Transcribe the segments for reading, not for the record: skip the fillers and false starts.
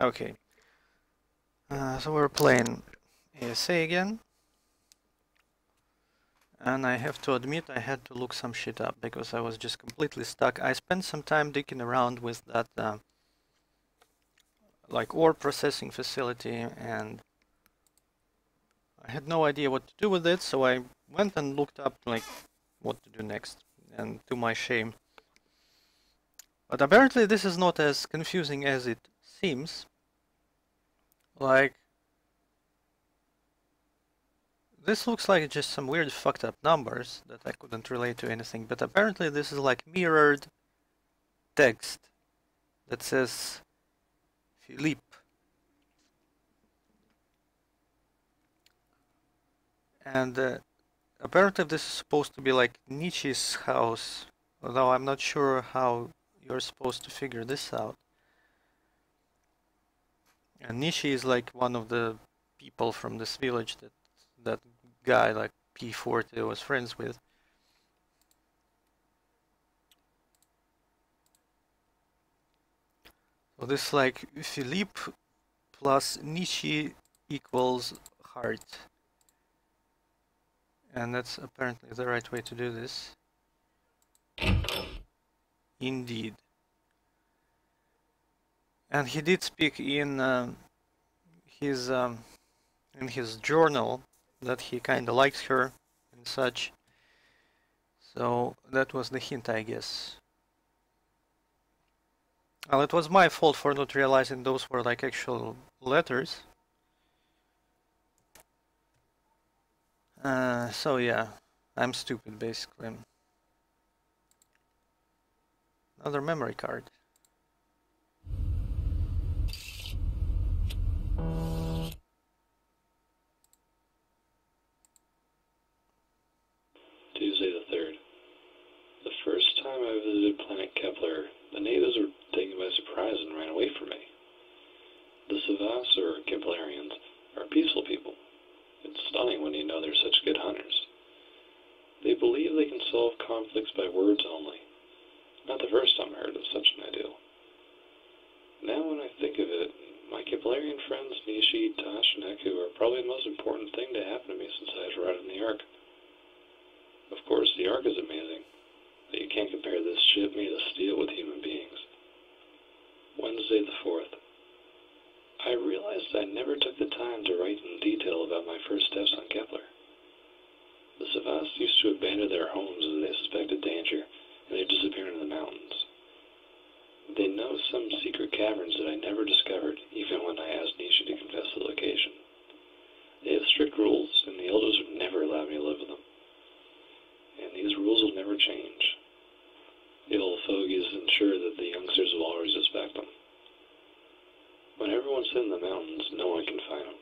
Okay. So we're playing ASA again. And I have to admit I had to look some shit up because I was just completely stuck. I spent some time digging around with that like ore processing facility, and I had no idea what to do with it, so I went and looked up like what to do next, and to my shame. But apparently this is not as confusing as it seems. Like, this looks like just some weird fucked up numbers that I couldn't relate to anything, but apparently this is like mirrored text that says Philippe. And apparently this is supposed to be like Nietzsche's house, although I'm not sure how you're supposed to figure this out. And Nietzsche is like one of the people from this village that guy like P40 was friends with. So this like Philippe plus Nietzsche equals heart. And that's apparently the right way to do this. Indeed. And he did speak in his journal that he kind of likes her and such. So that was the hint, I guess. Well, it was my fault for not realizing those were like actual letters. So yeah, I'm stupid basically. Another memory card. Tuesday the 3rd. The first time I visited planet Kepler, the natives were taken by surprise and ran away from me. The Savas, or Keplerians, are peaceful people. It's stunning when you know they're such good hunters. They believe they can solve conflicts by words only. Not the first time I heard of such an ideal. Now when I think of it, my Keplerian friends Nishi, Tosh, and Eku are probably the most important thing to happen to me since I arrived in the Ark. Of course, the Ark is amazing, but you can't compare this ship made of steel with human beings. Wednesday the 4th. I realized I never took the time to write in detail about my first steps on Kepler. The Savas used to abandon their homes as they suspected danger, and they disappeared in the mountains. They know some secret caverns that I never discovered, even when I asked Nisha to confess the location. They have strict rules, and the elders would never allow me to live with them. And these rules will never change. The old fogies ensure that the youngsters will always respect them. When everyone's in the mountains, no one can find them.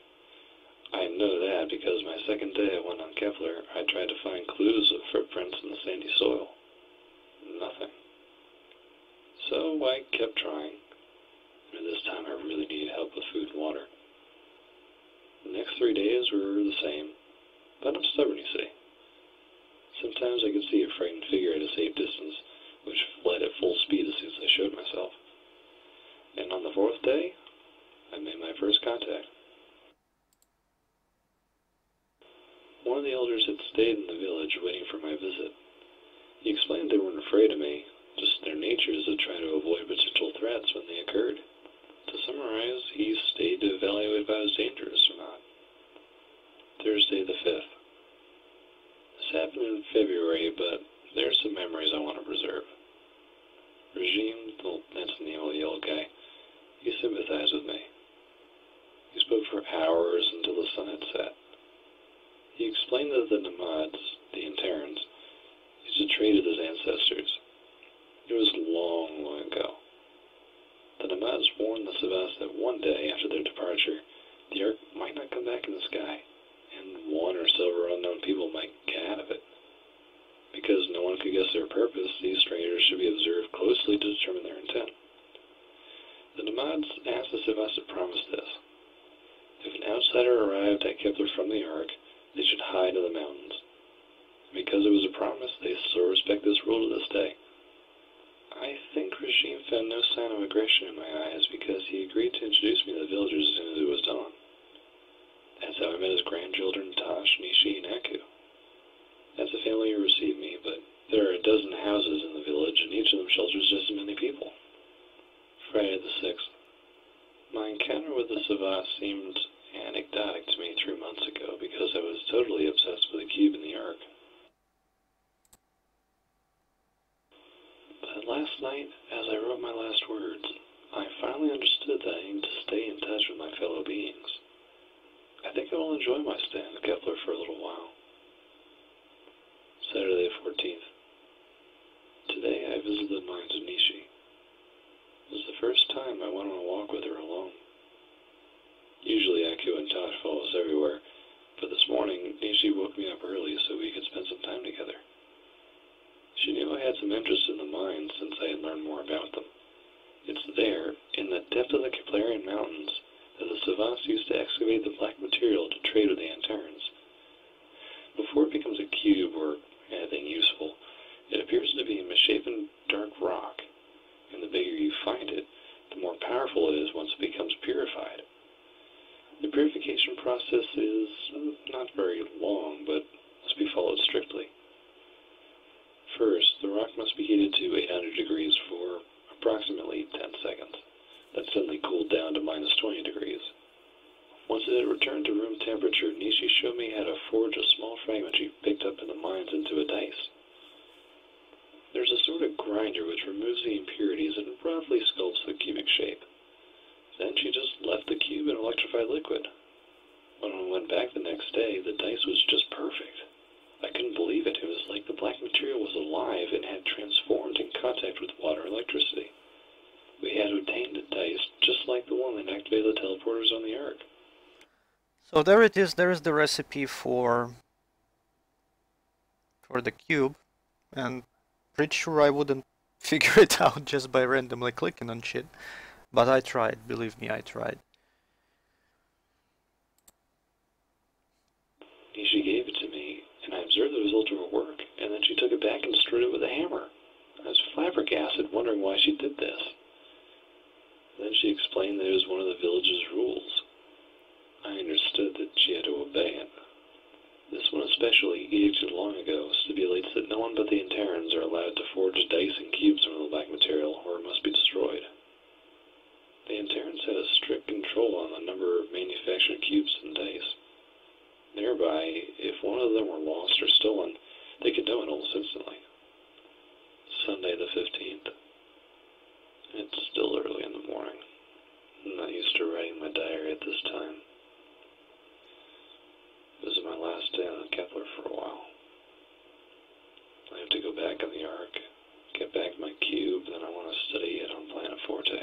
I know that because my second day I went on Kepler, I tried to find clues of footprints in the sandy soil. Nothing. So I kept trying, and this time I really needed help with food and water. The next 3 days were the same, but I'm stubborn, you see. Sometimes I could see a frightened figure at a safe distance, which fled at full speed as soon as I showed myself. And on the 4th day, I made my first contact. One of the elders had stayed in the village waiting for my visit. He explained they weren't afraid of me, just their nature is to try to avoid potential threats when they occurred. To summarize, he stayed to evaluate if I was dangerous or not. Thursday the 5th. This happened in February, but there's some memories I want to preserve. Regime, that's the name of the old guy, he sympathized with me. He spoke for hours until the sun had set. He explained that the Nomads, the Interns, used to trade with his ancestors. It was long, long ago. The Nomads warned the Savas that one day after their departure, the Ark might not come back in the sky, and one or several unknown people might get out of it. Because no one could guess their purpose, these strangers should be observed closely to determine their intent. The Nomads asked the Savas to promise this. If an outsider arrived at Kepler from the Ark, they should hide in the mountains. And because it was a promise, they still respect this rule to this day. I think Regime found no sign of aggression in my eyes because he agreed to introduce me to the villagers as soon as it was done. That's how I met his grandchildren, Tosh, Nishi, and Aku. That's the family who received me, but there are a dozen houses in the village, and each of them shelters just as many people. Friday the 6th. My encounter with the Savas seemed anecdotic to me 3 months ago because I was totally obsessed with the cube in the Ark. But last night, as I wrote my last words, I finally understood that I need to stay in touch with my fellow beings. I think I will enjoy my stay on Kepler for a little while. Saturday the 14th. Today I visited the mines of Nishi. It was the first time I went on a walk with her alone. Usually Aku and Tosh follow us everywhere, but this morning Nishi woke me up early so we could spend some time together. She knew I had some interest in the mines since I had learned more about them. It's there, in the depth of the Keplerian mountains, that the Savants used to excavate the black material to trade with the Antarans. Before it becomes a cube or anything useful, it appears to be a misshapen dark rock, and the bigger you find it, the more powerful it is once it becomes purified. The purification process is not very long, but must be followed strictly. First, the rock must be heated to 800 degrees for approximately 10 seconds. Then suddenly cooled down to minus 20 degrees. Once it had returned to room temperature, Nishi showed me how to forge a small fragment she picked up in the mines into a dice. There's a sort of grinder which removes the impurities and roughly sculpts the cubic shape. Then she just left the cube in electrified liquid. When I went back the next day, the dice was just perfect. I couldn't believe it. It was like the black material was alive and had transformed in contact with water and electricity. We had obtained a dice just like the one that activated the teleporters on the Ark. So there it is. There is the recipe for the cube, and pretty sure I wouldn't figure it out just by randomly clicking on shit. But I tried. Believe me, I tried. Nishi gave it to me, and I observed the result of her work, and then she took it back and strewed it with a hammer. I was flabbergasted, wondering why she did this. Then she explained that it was one of the village's rules. I understood that she had to obey it. This one especially, edicted long ago, stipulates that no one but the Antarans are allowed to forge dice and cubes from the black material, or it must be destroyed. The Antarans had a strict control on the number of manufactured cubes and dice. Thereby, if one of them were lost or stolen, they could know it almost instantly. Sunday the 15th. It's still early in the morning. I'm not used to writing my diary at this time. This is my last day on Kepler for a while. I have to go back on the Ark, get back my cube, and then I want to study it on Planet Forte.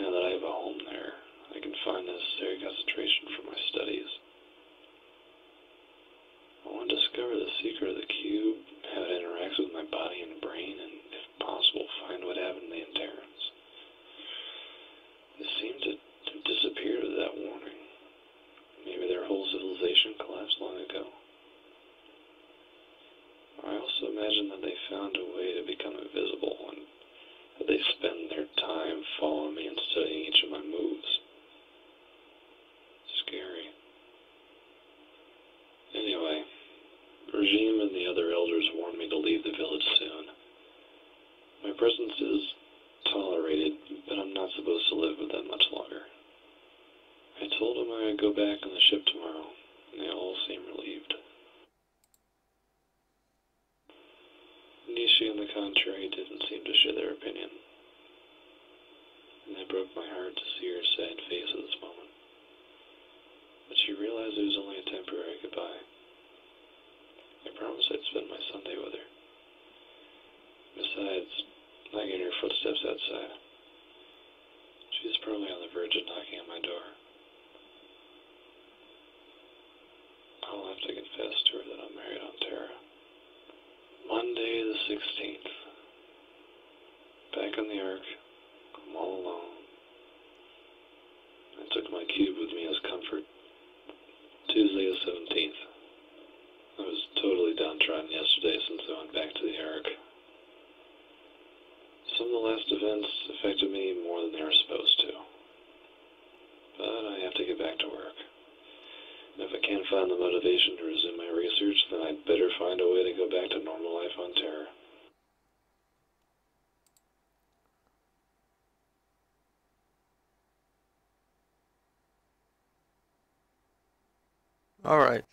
Now that I have a home there, I can find necessary concentration for my studies. I want to discover the secret of the cube, how it interacts with my body and brain, and if possible, find what happened to the Antarans. They seem to have disappeared without warning. Maybe their whole civilization collapsed long ago. I also imagine that they found a way to become invisible, and that they spend their time following me and studying each of my moves. Scary. Anyway, Regime and the other elders warned me to leave the village soon. My presence is tolerated, but I'm not supposed to live with them much longer. I told them I would go back on the ship tomorrow, and they all seem relieved. Nishi, on the contrary, didn't seem to share their opinion, and it broke my heart to see her sad face at this moment. But she realized it was only a temporary goodbye. I promised I'd spend my Sunday with her. Besides, I can hear footsteps outside. She's probably on the verge of knocking on my door. I'll have to confess to her that I'm married on Terra. Monday the 16th. Back on the Ark. I'm all alone. I took my cube with me as comfort. Tuesday the 17th. I was totally downtrodden yesterday since I went back to the Ark. events affected me more than they were supposed to. But I have to get back to work. And if I can't find the motivation to resume my research, then I'd better find a way to go back to normal life on Terra. Alright.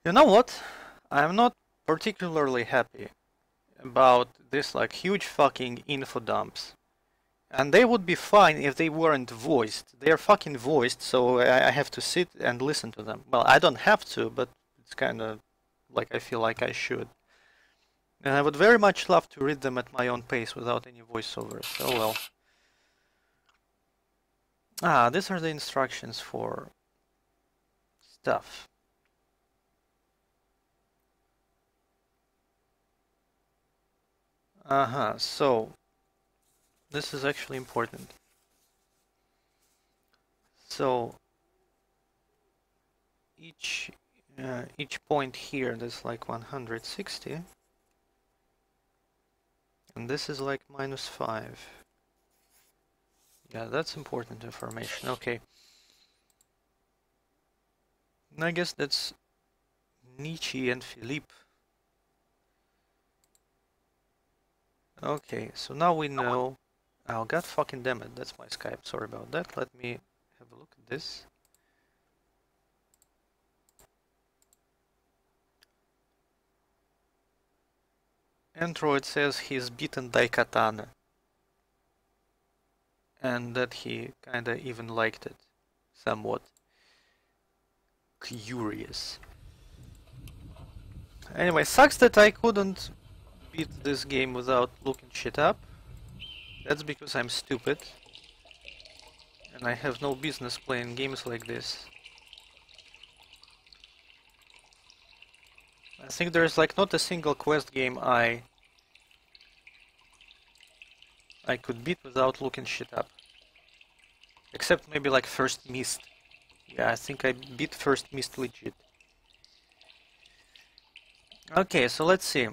You know what? I'm not particularly happy about this like huge fucking info dumps. And they would be fine if they weren't voiced. They're fucking voiced, so I have to sit and listen to them. Well, I don't have to, but it's kinda like I feel like I should. And I would very much love to read them at my own pace without any voiceovers. Oh well. Ah, these are the instructions for stuff. So this is actually important. So each point here, that's like 160, and this is like -5. Yeah, that's important information. Okay. And I guess that's Nietzsche and Philippe. Okay, so now we know. Oh god fucking damn it, that's my Skype, sorry about that. Let me have a look at this. Android says he's beaten Daikatana. And that he kinda even liked it. Somewhat. Curious. Anyway, sucks that I couldn't beat this game without looking shit up. That's because I'm stupid. And I have no business playing games like this. I think there's like not a single quest game I could beat without looking shit up. Except maybe like First Mist. Yeah, I think I beat First Mist legit. Okay, so let's see.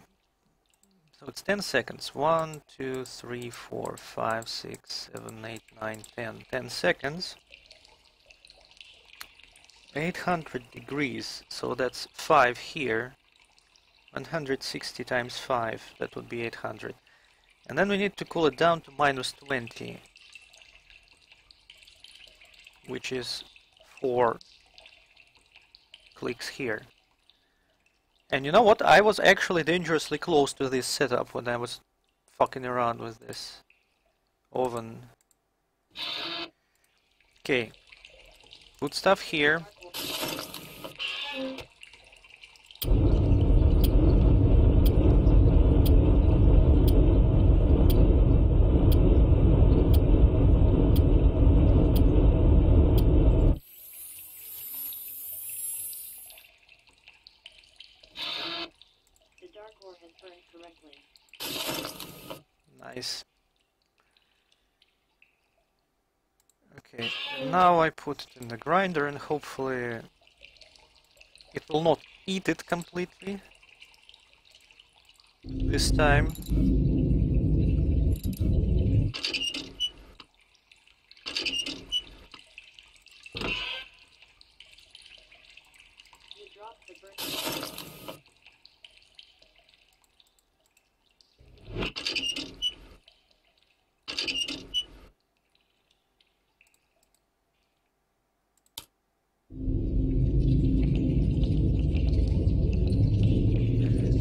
So it's 10 seconds. 1, 2, 3, 4, 5, 6, 7, 8, 9, 10. 10 seconds. 800 degrees, so that's 5 here. 160 times 5, that would be 800. And then we need to cool it down to -20. Which is 4 clicks here. And you know what? I was actually dangerously close to this setup when I was fucking around with this oven. Okay. Good stuff here. Nice. Okay, now I put it in the grinder and hopefully it will not eat it completely this time.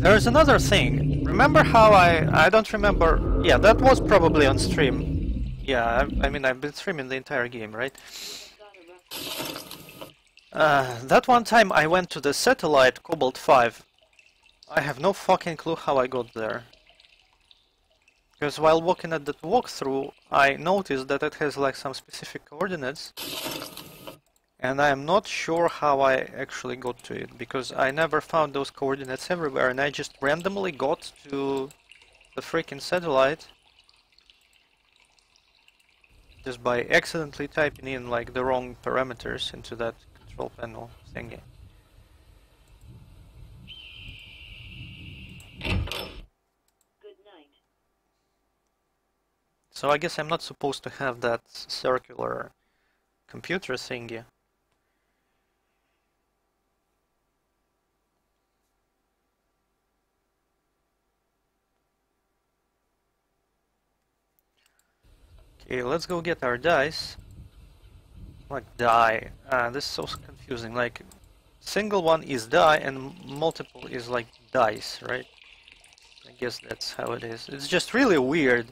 There's another thing. Remember how I don't remember. Yeah, that was probably on stream. Yeah, I mean I've been streaming the entire game, right? That one time I went to the satellite Cobalt 5. I have no fucking clue how I got there. Because while walking at that walkthrough, I noticed that it has like some specific coordinates. And I am not sure how I actually got to it, because I never found those coordinates everywhere, and I just randomly got to the freaking satellite just by accidentally typing in like the wrong parameters into that control panel thingy. Good night. So I guess I'm not supposed to have that circular computer thingy. Okay, let's go get our dice. Like die. This is so confusing. Like single one is die and multiple is like dice, right? I guess that's how it is. It's just really weird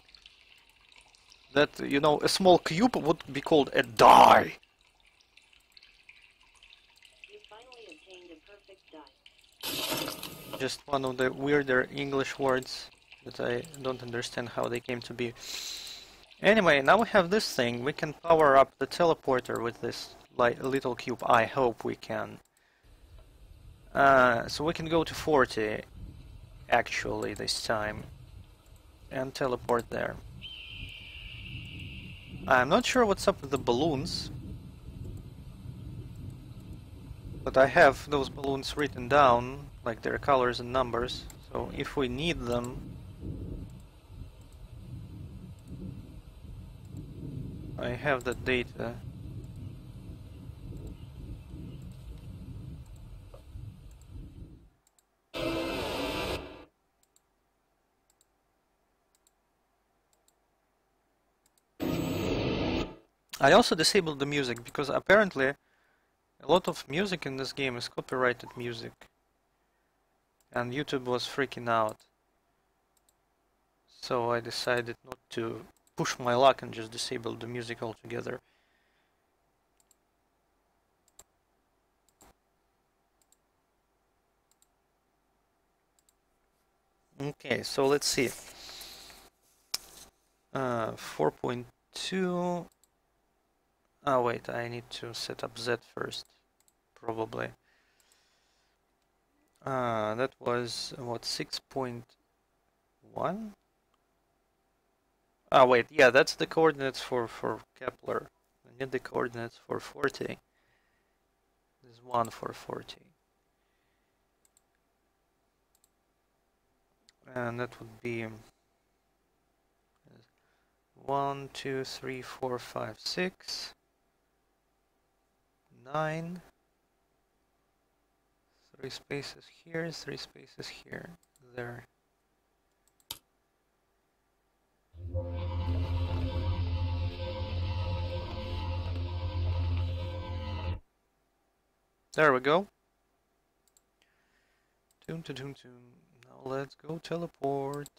that, you know, a small cube would be called a die. You finally obtained a perfect die. Just one of the weirder English words that I don't understand how they came to be. Anyway, now we have this thing. We can power up the teleporter with this little cube. I hope we can. So we can go to 40, actually, this time. And teleport there. I'm not sure what's up with the balloons. But I have those balloons written down, like their colors and numbers. So if we need them... I have the data. I also disabled the music because apparently a lot of music in this game is copyrighted music. And YouTube was freaking out. So I decided not to push my luck and just disable the music altogether. Okay, so let's see. 4.2. Oh wait, I need to set up Z first, probably. That was what, 6.1? Ah wait, yeah, that's the coordinates for Kepler. I need the coordinates for 40. There's one for 40. And that would be 1, 2, 3, 4, 5, 6, 9. 3 spaces here, 3 spaces here, there. There we go. Toon, toon, toon, toon. Now let's go teleport.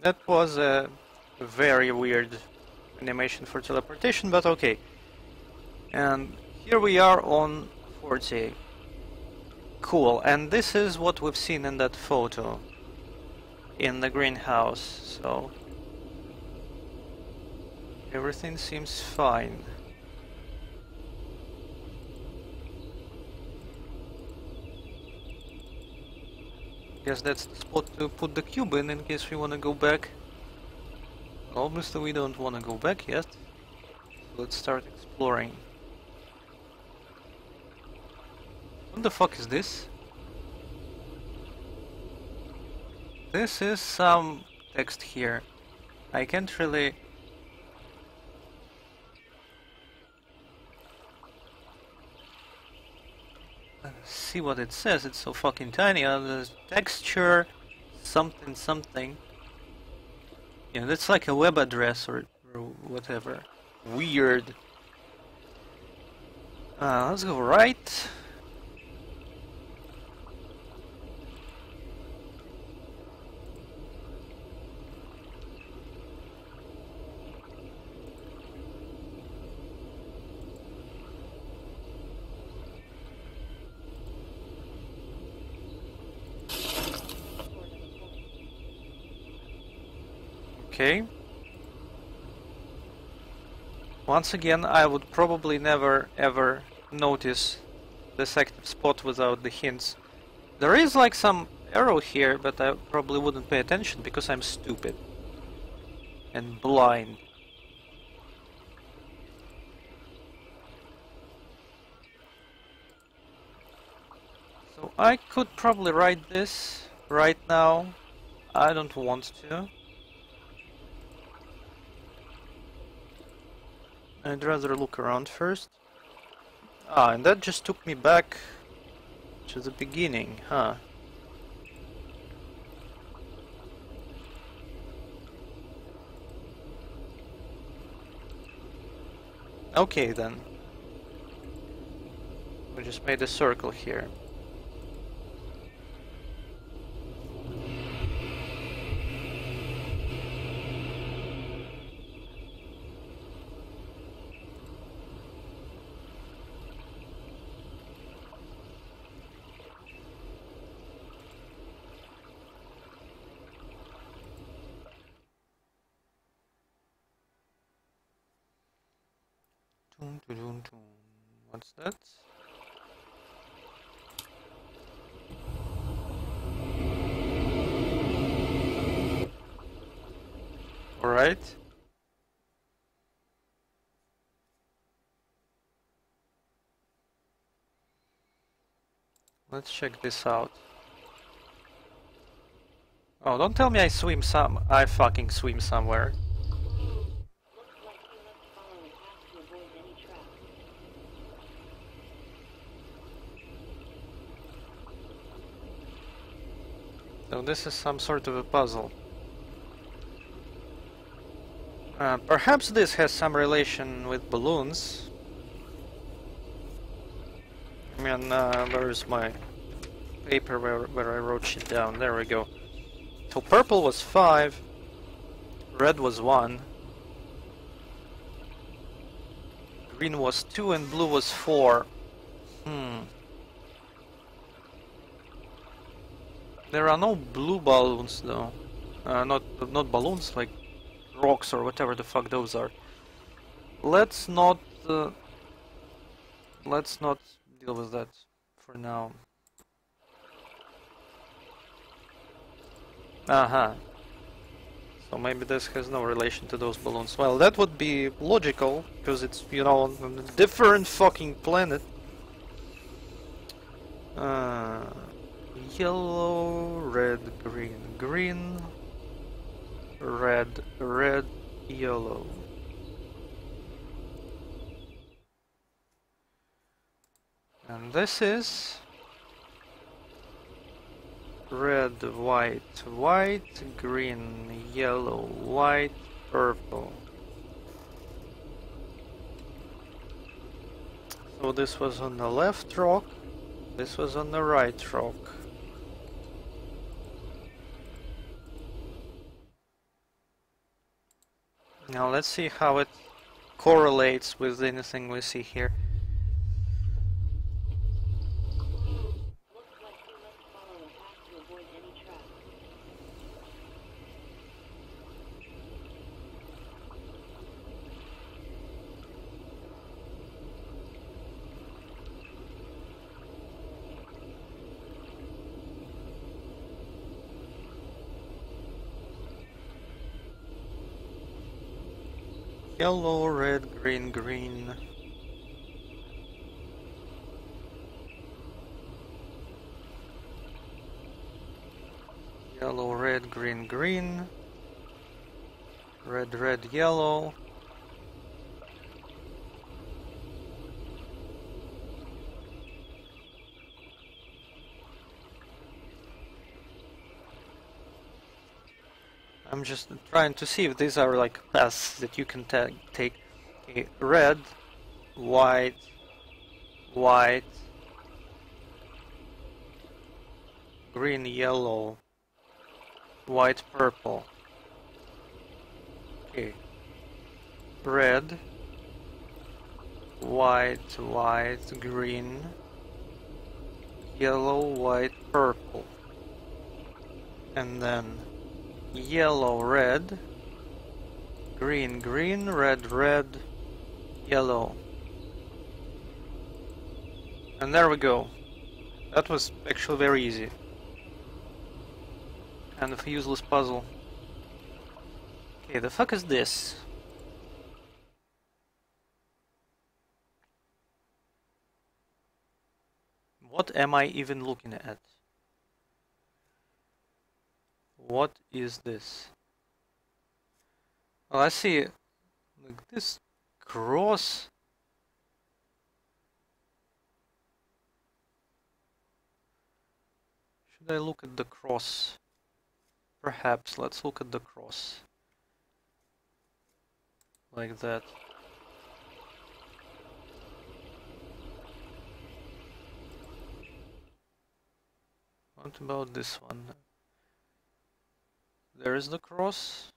That was a very weird animation for teleportation, but okay. And here we are on 40. Cool, and this is what we've seen in that photo in the greenhouse, so everything seems fine. Guess that's the spot to put the cube in case we want to go back. Obviously we don't want to go back yet. Let's start exploring. What the fuck is this? This is some text here. I can't really... see what it says. It's so fucking tiny. There's texture, something, something. Yeah, that's like a web address or whatever. Weird. Let's go right. Okay. Once again, I would probably never ever notice this active spot without the hints. There is like some arrow here, but I probably wouldn't pay attention because I'm stupid and blind. So I could probably write this right now. I don't want to. I'd rather look around first. Ah, and that just took me back to the beginning, huh? Okay then. We just made a circle here. What's that? Alright. Let's check this out. Oh, don't tell me I fucking swim somewhere. Looks like you must follow a path to avoid any traps. So this is some sort of a puzzle. Perhaps this has some relation with balloons. I mean, where's my paper where I wrote shit down? There we go. So purple was 5, red was 1, green was 2, and blue was 4. There are no blue balloons though. Not balloons, like rocks or whatever the fuck those are. Let's not deal with that for now. Aha. So maybe this has no relation to those balloons. Well, that would be logical, because it's, you know, on a different fucking planet. Yellow, red, green, green, red, red, yellow. And this is red, white, white, green, yellow, white, purple. So this was on the left rock, this was on the right rock. Now let's see how it correlates with anything we see here. Looks like you must follow a path to avoid any traps. Yellow, red, green, green. Yellow, red, green, green. Red, red, yellow. I'm just trying to see if these are like paths that you can take. Okay, red, white, white, green, yellow, white, purple. Okay. Red, white, white, green, yellow, white, purple. And then yellow, red, Green, green, red, red, yellow. And there we go. That was actually very easy. Kind of a useless puzzle. Okay, the fuck is this? What am I even looking at? What is this? Well, I see like this cross. Should I look at the cross? Perhaps, let's look at the cross. Like that. What about this one? There is the cross.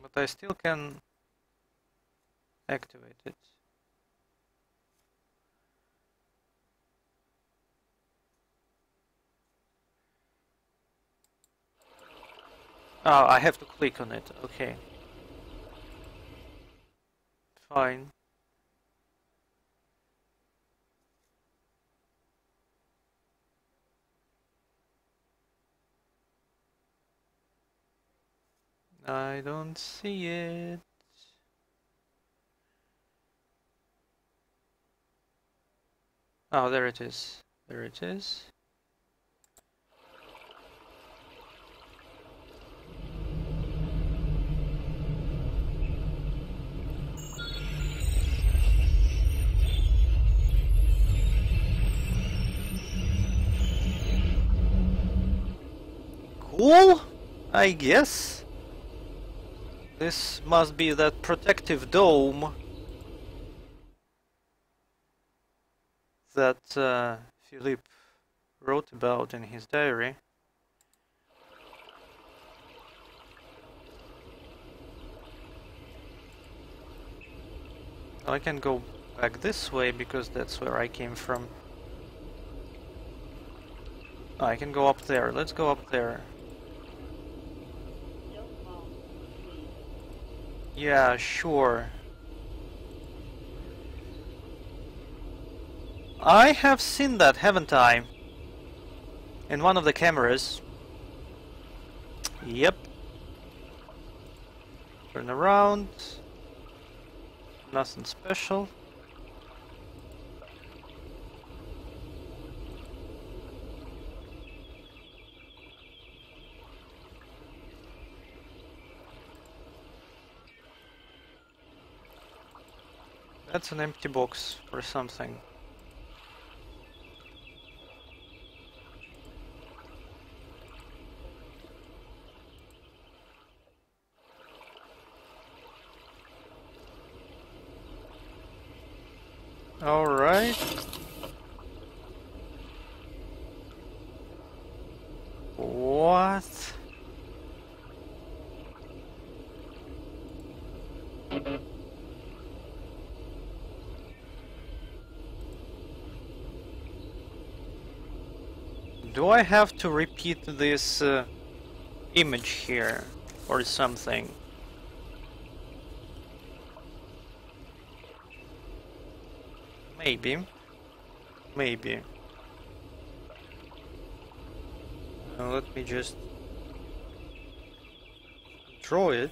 But I still can activate it. Oh, I have to click on it. Okay. Fine. I don't see it. Oh, there it is. There it is. Cool, I guess. This must be that protective dome that Philippe wrote about in his diary. I can go back this way because that's where I came from. I can go up there. Let's go up there. Don't fall, please. Yeah, sure. I have seen that, haven't I? In one of the cameras. Yep. Turn around. Nothing special. That's an empty box or something. All right. What? Do I have to repeat this image here or something? Maybe. Maybe. Let me just draw it.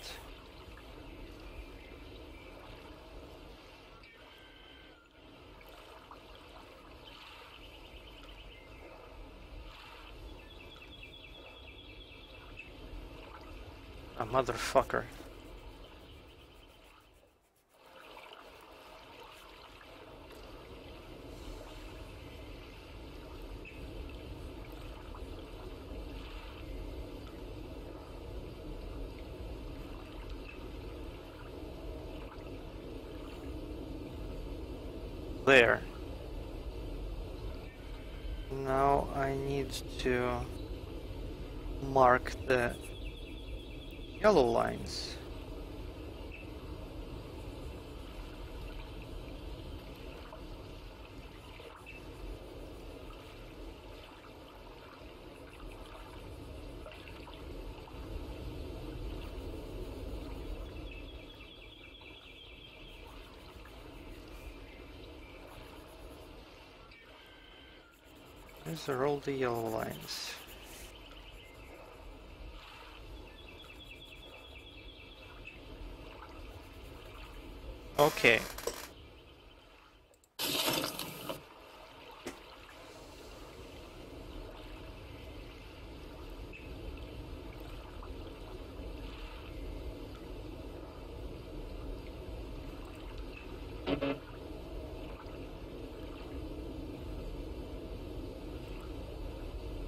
A motherfucker. There. Now I need to mark the yellow lines. These are all the yellow lines. Okay.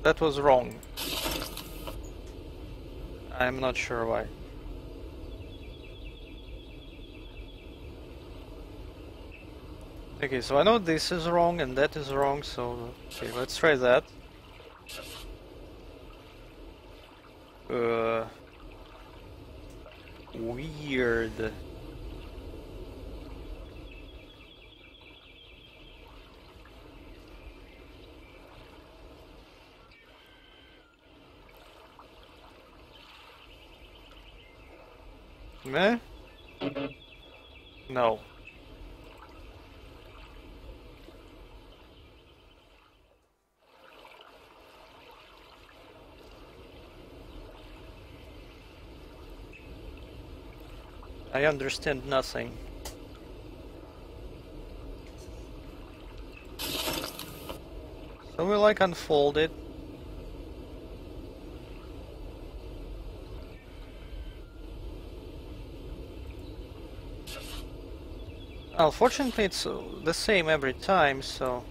That was wrong. I'm not sure why. Okay, so I know this is wrong and that is wrong, so okay, let's try that. Weird. Meh? No. I understand nothing. So we like unfold it. Unfortunately, it's the same every time, so...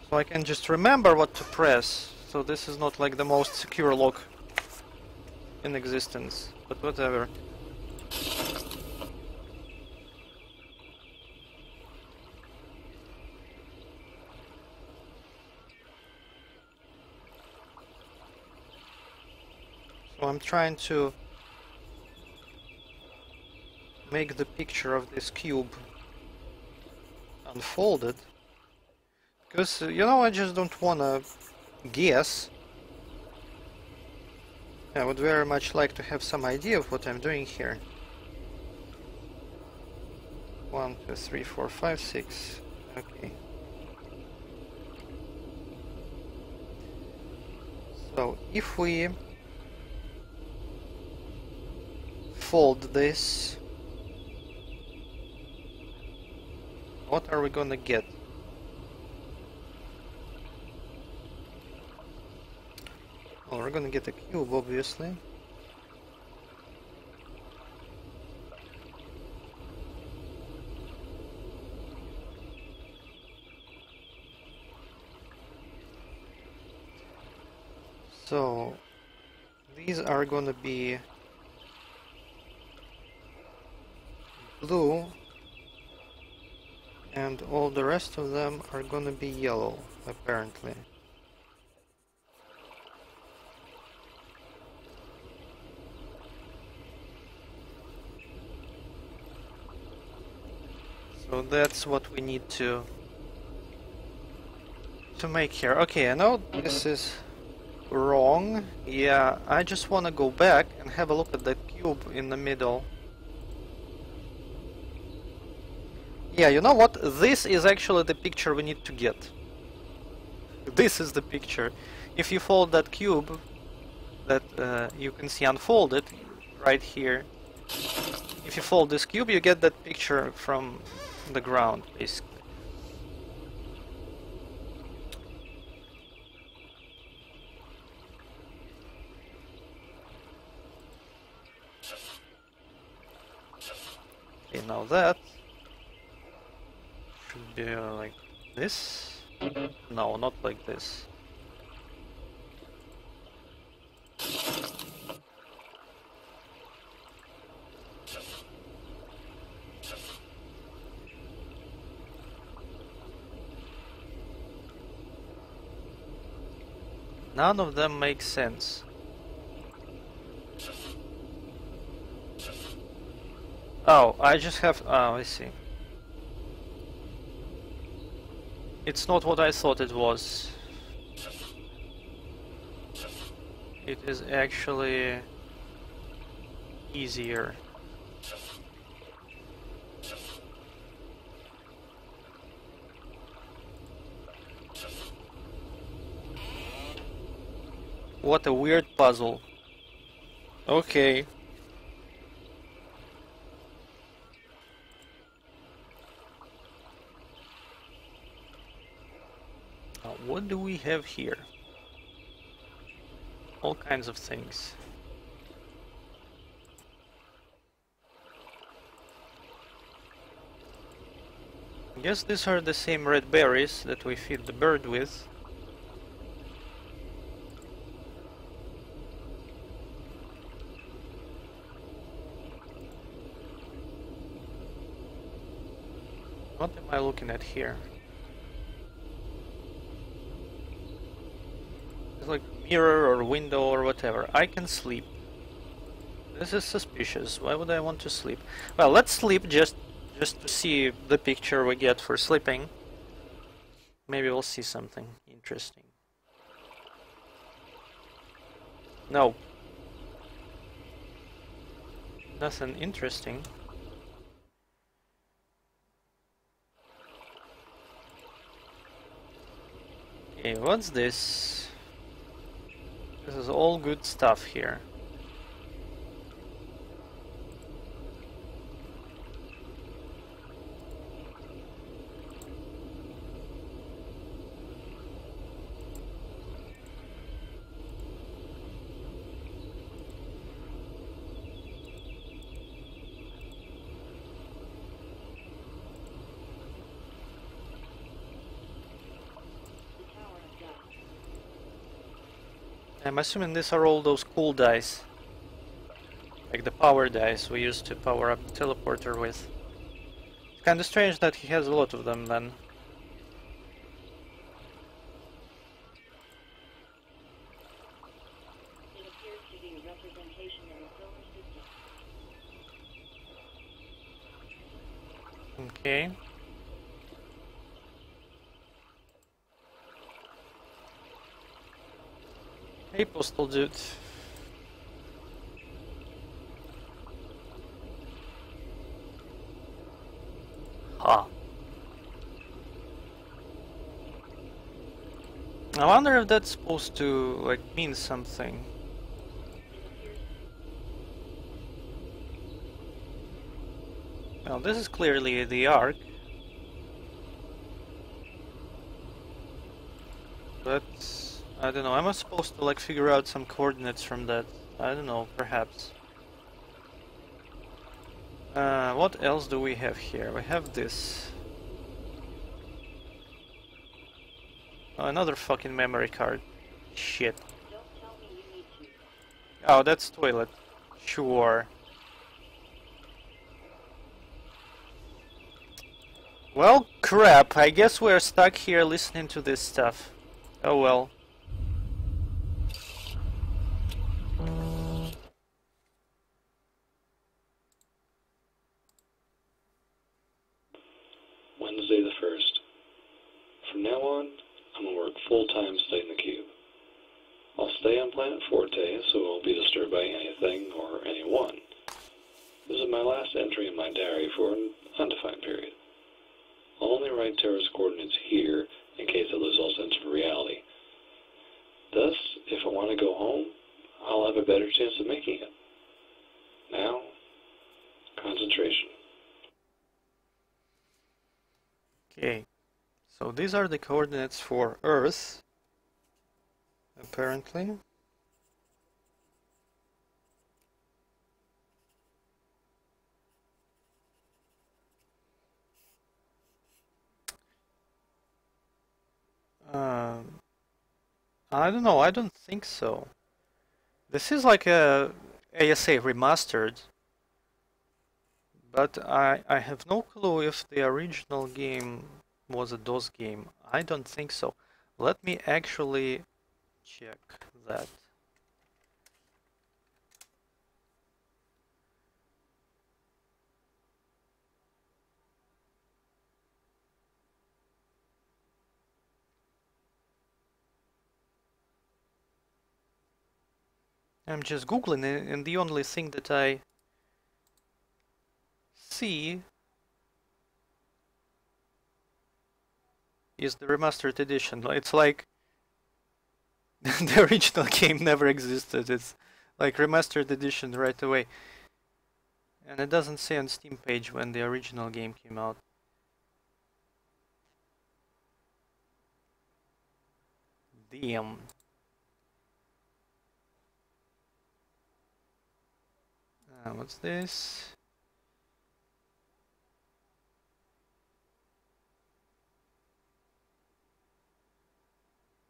So I can just remember what to press. So this is not like the most secure lock in existence, but whatever. So I'm trying to make the picture of this cube unfolded. Because, you know, I just don't wanna guess. I would very much like to have some idea of what I'm doing here. 1, 2, 3, 4, 5, 6. Okay. So, if we fold this, what are we gonna get? Well, we're gonna get a cube, obviously. So, these are gonna be blue, and all the rest of them are gonna be yellow, apparently. So that's what we need to make here. Okay, I know this is wrong. Yeah, I just want to go back and have a look at that cube in the middle. Yeah, you know what? This is actually the picture we need to get. This is the picture. If you fold that cube, that you can see unfolded right here. If you fold this cube, you get that picture from the ground, basically. Okay, now that should be like this. No, not like this. None of them make sense. Oh, I just have... Oh, I see. It's not what I thought it was. It is actually easier. What a weird puzzle. Okay. Now, what do we have here? All kinds of things. I guess these are the same red berries that we feed the bird with. What am I looking at here? It's like mirror or window or whatever. I can sleep. This is suspicious. Why would I want to sleep? Well, let's sleep just to see the picture we get for sleeping. Maybe we'll see something interesting. No. Nothing interesting. Okay, what's this? This is all good stuff here. I'm assuming these are all those cool dice. Like the power dice we used to power up the teleporter with. It's kinda strange that he has a lot of them then. It appears to be a representation in the solar system. Okay. Hey, postal dude. Huh. I wonder if that's supposed to, like, mean something. Well, this is clearly the Ark. But I don't know, am I supposed to like figure out some coordinates from that? I don't know, perhaps. What else do we have here? We have this. Oh, another fucking memory card. Shit. Don't tell me you need to. Oh, that's toilet. Sure. Well, crap. I guess we're stuck here listening to this stuff. Oh well. Wednesday the 1st. From now on, I'm going to work full-time studying the cube. I'll stay on planet Forte, so I won't be disturbed by anything or anyone. This is my last entry in my diary for an undefined period. I'll only write Terra's coordinates here in case I lose all sense of reality. Thus, if I want to go home, I'll have a better chance of making it. Now, concentration. Okay. So these are the coordinates for Earth. Apparently. I don't know, I don't think so. This is like a ASA remastered, but I have no clue if the original game was a DOS game. I don't think so. Let me actually check that. I'm just googling it, and the only thing that I see is the remastered edition. It's like The original game never existed. It's like remastered edition right away. And it doesn't say on Steam page when the original game came out. Damn. What's this?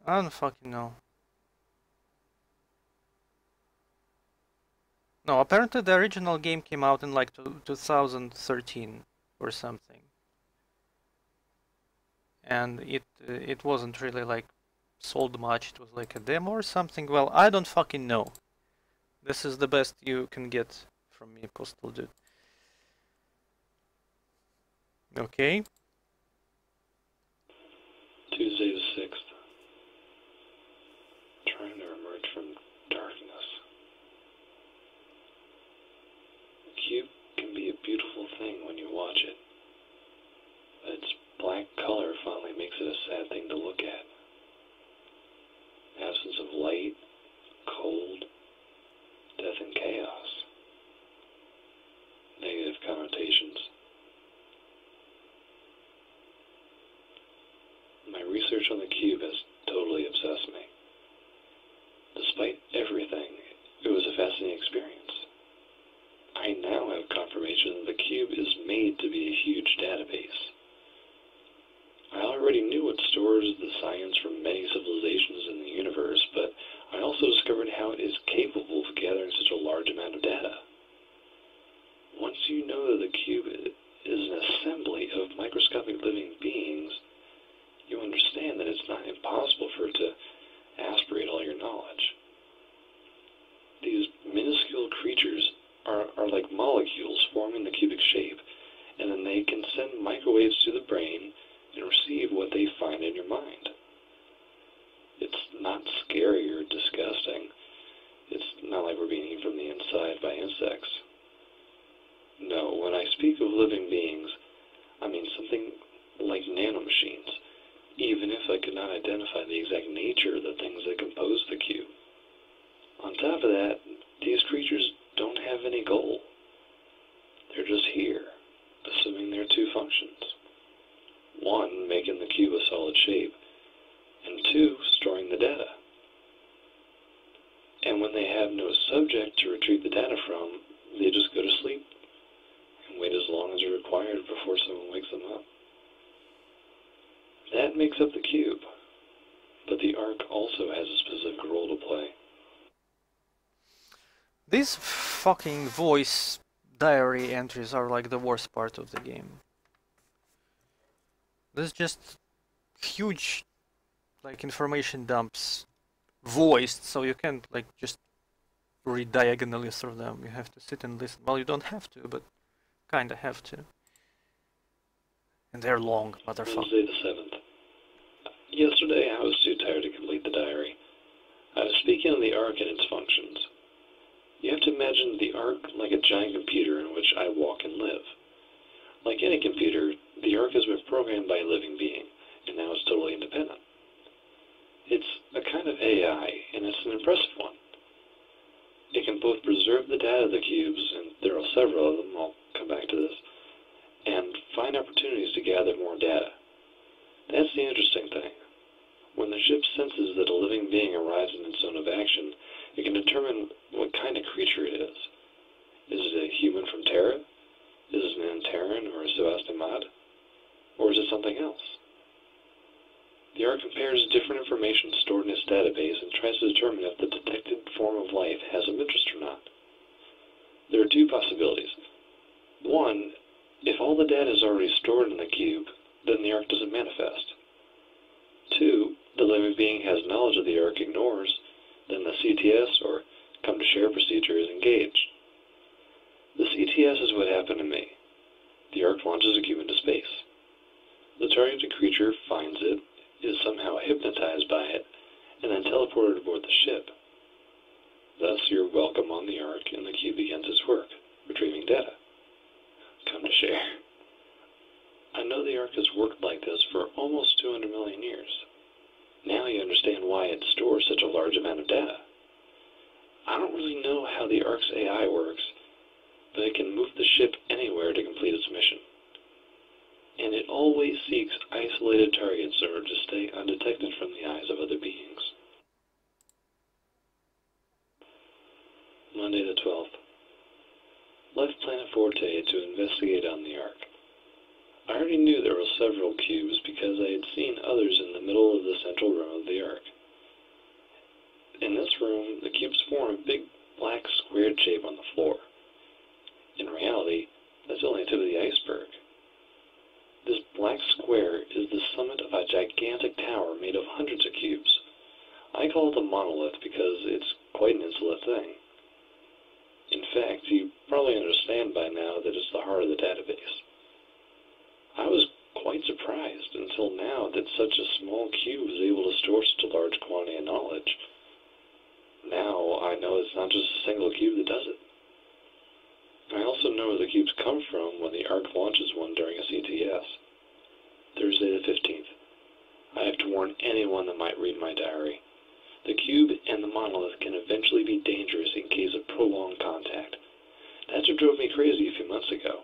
I don't fucking know. No, apparently the original game came out in like 2013 or something. And it wasn't really like sold much. It was like a demo or something. Well, I don't fucking know. This is the best you can get from me, Postal Dude. Okay. Tuesday the 6th. Trying to emerge from darkness. The cube can be a beautiful thing when you watch it, but its black color finally makes it a sad thing to look at. Absence of light, cold, death and chaos. Negative connotations. My research on the cube has totally obsessed me. Despite everything, it was a fascinating experience. I now have confirmation that the cube is made to be a huge database. I already knew it stores the science from many civilizations in the universe, but I also discovered how it is capable of gathering such a large amount of data. Once you know that the cube is an assembly of microscopic living beings, you understand that it's not impossible for it to aspirate all your knowledge. These minuscule creatures are like molecules forming the cubic shape, and then they can send microwaves to the brain and receive what they find in your mind. It's not scary or disgusting. It's not like we're being eaten from the inside by insects. No, when I speak of living beings, I mean something like nanomachines, even if I could not identify the exact nature of the things that compose the cube. On top of that, these creatures don't have any goal. They're just here, assuming there are two functions. One, making the cube a solid shape, and two, storing the data. And when they have no subject to retrieve the data from, they just go to sleep and wait as long as required before someone wakes them up. That makes up the cube, but the Ark also has a specific role to play. These fucking voice diary entries are like the worst part of the game. There's just huge like information dumps voiced, so you can't like just read diagonally through them. You have to sit and listen. Well, you don't have to, but kinda have to. And they're long, motherfucker. Wednesday the 7th. Yesterday I was too tired to complete the diary. I was speaking on the Ark and its functions. You have to imagine the Ark like a giant computer in which I walk and live. Like any computer, the Ark has been programmed by a living being, and now it's totally independent. It's a kind of AI, and it's an impressive one. It can both preserve the data of the cubes, and there are several of them, I'll come back to this, and find opportunities to gather more data. That's the interesting thing. When the ship senses that a living being arrives in its zone of action, it can determine what kind of creature it is. Is it a human from Terra? Is it an Antaran or a Sebastimad? Or is it something else? The Ark compares different information stored in its database and tries to determine if the detected form of life has some interest or not. There are two possibilities. One, if all the data is already stored in the cube, then the Ark doesn't manifest. Two, the living being has knowledge of the Ark ignores, then the CTS, or come to share procedure, is engaged. The CTS is what happened to me. The Ark launches a cube into space. The targeted creature finds it, is somehow hypnotized by it, and then teleported aboard the ship. Thus, you're welcome on the Ark, and the cube begins its work, retrieving data. Come to share. I know the Ark has worked like this for almost 200 million years. Now you understand why it stores such a large large amount of data. I don't really know how the Ark's AI works, but it can move the ship anywhere to complete its mission. And it always seeks isolated targets in order to stay undetected from the eyes of other beings. Monday the 12th. Left Planet Forte to investigate on the Ark. I already knew there were several cubes because I had seen others in the middle of the central room of the Ark. In this room, the cubes form a big black squared shape on the floor. In reality, that's only the tip of the iceberg. This black square is the summit of a gigantic tower made of hundreds of cubes. I call it a monolith because it's quite an insolent thing. In fact, you probably understand by now that it's the heart of the database. I was quite surprised until now that such a small cube is able to store such a large quantity of knowledge. Now I know it's not just a single cube that does it. I also know where the cubes come from when the Ark launches one during a CTS. Thursday the 15th. I have to warn anyone that might read my diary. The cube and the monolith can eventually be dangerous in case of prolonged contact. That's what drove me crazy a few months ago.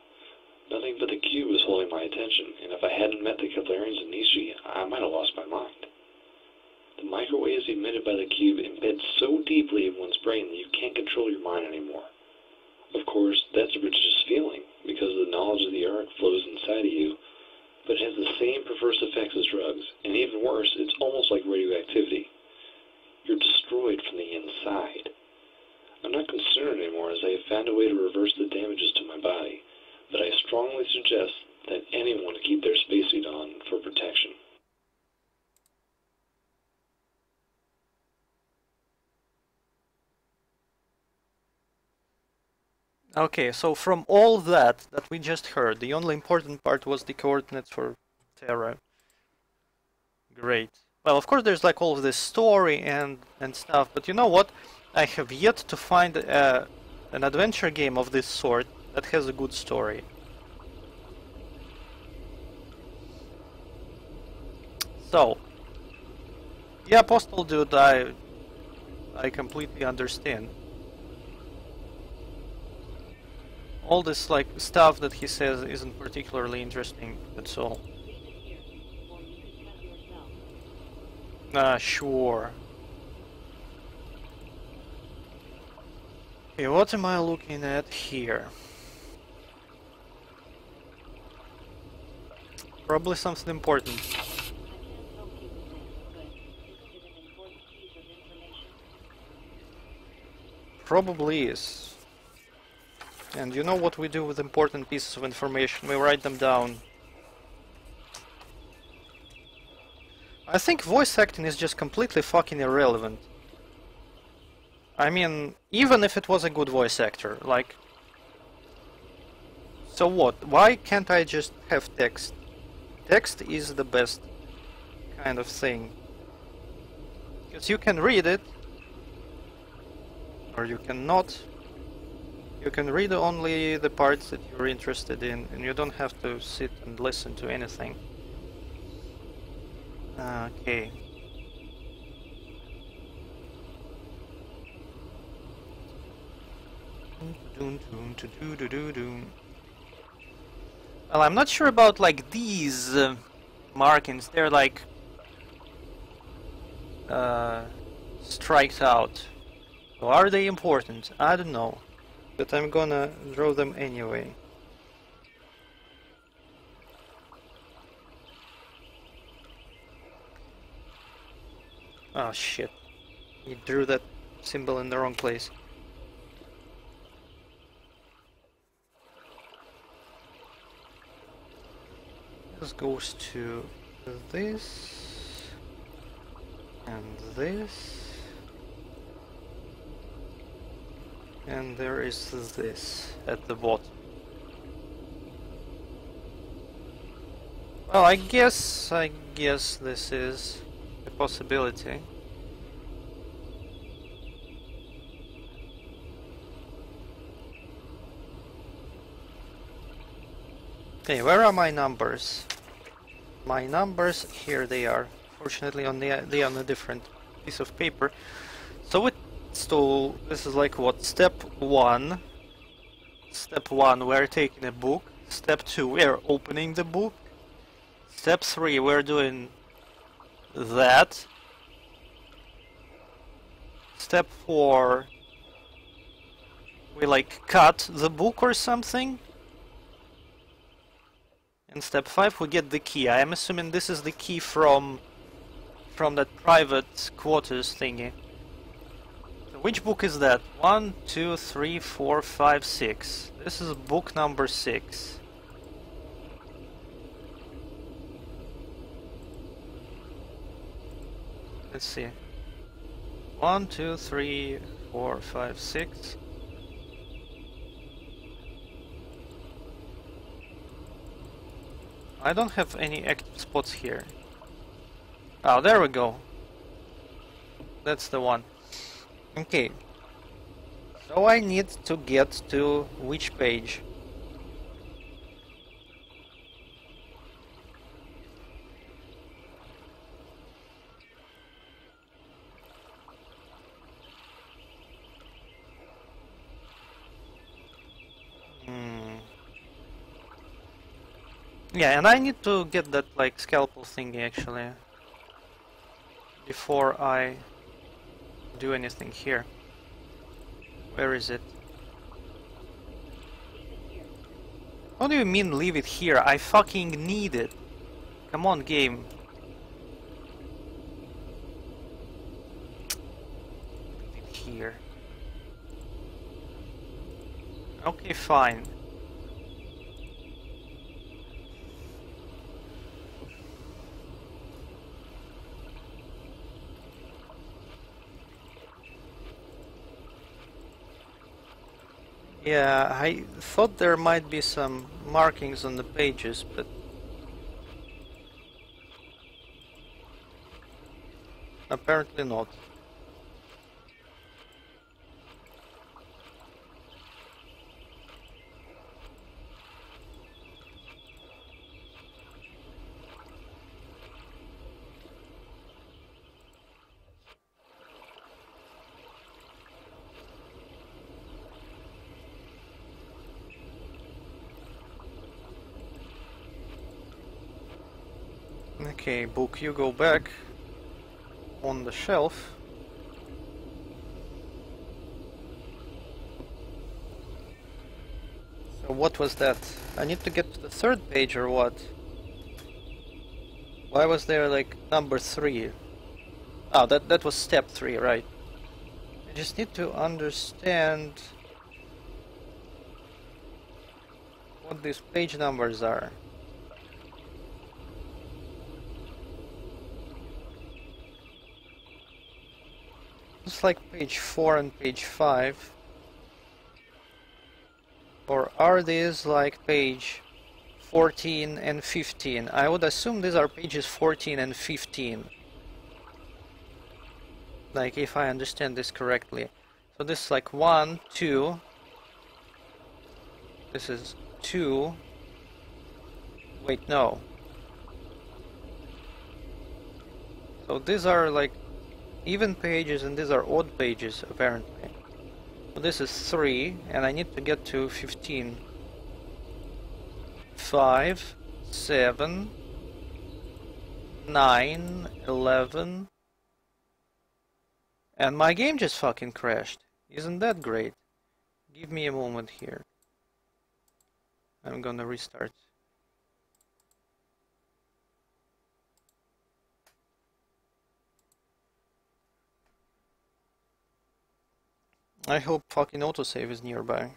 Nothing but the cube was holding my attention, and if I hadn't met the Keplerians in Nishi, I might have lost my mind. The microwaves emitted by the cube embed so deeply in one's brain that you can't control your mind anymore. Of course, that's a prodigious feeling, because the knowledge of the Ark flows inside of you, but it has the same perverse effects as drugs, and even worse, it's almost like radioactivity. You're destroyed from the inside. I'm not concerned anymore as I have found a way to reverse the damages to my body, but I strongly suggest that anyone keep their spacesuit on for protection. Okay, so from all that we just heard, the only important part was the coordinates for Terra. Great. Well, of course there's like all of this story and stuff, but you know what? I have yet to find an adventure game of this sort that has a good story. So, yeah, Postal Dude, I completely understand. All this like stuff that he says isn't particularly interesting, that's all. Sure. Okay, what am I looking at here? Probably something important. Probably is. And you know what we do with important pieces of information? We write them down. I think voice acting is just completely fucking irrelevant. I mean, even if it was a good voice actor, like... So what? Why can't I just have text? Text is the best kind of thing. Because you can read it, or you cannot. You can read only the parts that you're interested in, and you don't have to sit and listen to anything. Okay. Well, I'm not sure about like these markings. They're like striked out. So are they important? I don't know. But I'm gonna draw them anyway. Oh shit. You drew that symbol in the wrong place. This goes to this and this, and there is this at the bottom. Well, I guess this is a possibility. Okay, where are my numbers? My numbers, here they are. Fortunately, they're on a different piece of paper. So this is like what? Step 1. Step 1, we're taking a book. Step 2, we're opening the book. Step 3, we're doing that. Step 4, we like cut the book or something. And step 5, we get the key. I am assuming this is the key from that private quarters thingy. So which book is that? 1, 2, 3, 4, 5, 6. This is book number 6. Let's see. 1, 2, 3, 4, 5, 6. I don't have any active spots here. Oh, there we go. That's the one. Okay. So I need to get to which page? Yeah, and I need to get that like scalpel thingy actually before I do anything here. Where is it? What do you mean leave it here? I fucking need it. Come on, game. Leave it here. Okay, fine. Yeah, I thought there might be some markings on the pages, but apparently not. Okay, book, you go back on the shelf. So what was that? I need to get to the third page or what? Why was there like number 3? Oh, that was step 3, right? I just need to understand what these page numbers are. It's like page 4 and page 5. Or are these like page 14 and 15? I would assume these are pages 14 and 15. Like, if I understand this correctly. So this is like 1, 2. This is 2. Wait, no. So these are like even pages and these are odd pages, apparently. So this is 3, and I need to get to 15. 5, 7, 9, 11. And my game just fucking crashed. Isn't that great? Give me a moment here. I'm gonna restart. I hope fucking autosave is nearby.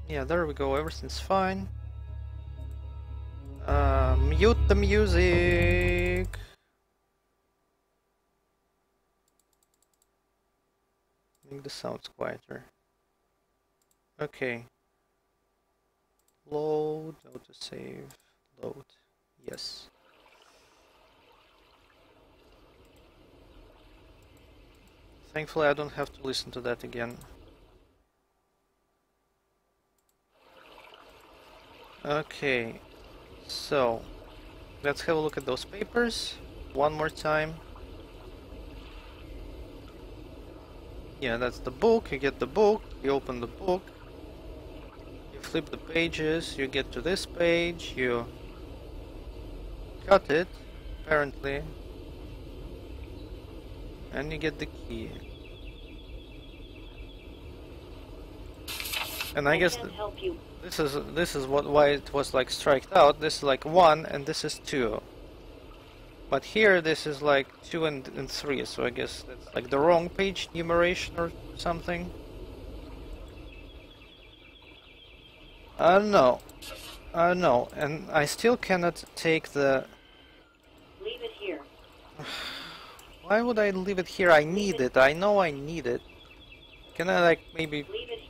Yeah, there we go, everything's fine. Mute the music! Make the sounds quieter. Okay. Load, autosave, load. Yes. Thankfully I don't have to listen to that again. Okay, so let's have a look at those papers one more time. Yeah, that's the book. You get the book, you open the book, you flip the pages, you get to this page, you cut it, apparently, and you get the key. And I guess can't help you. this is why it was like striked out. This is like 1 and this is 2. But here this is like 2 and 3, so I guess that's like the wrong page numeration or something. I don't know. I don't know, and I still cannot take the... Leave it here. Why would I leave it here? I need it. I know I need it. Can I like maybe Leave it.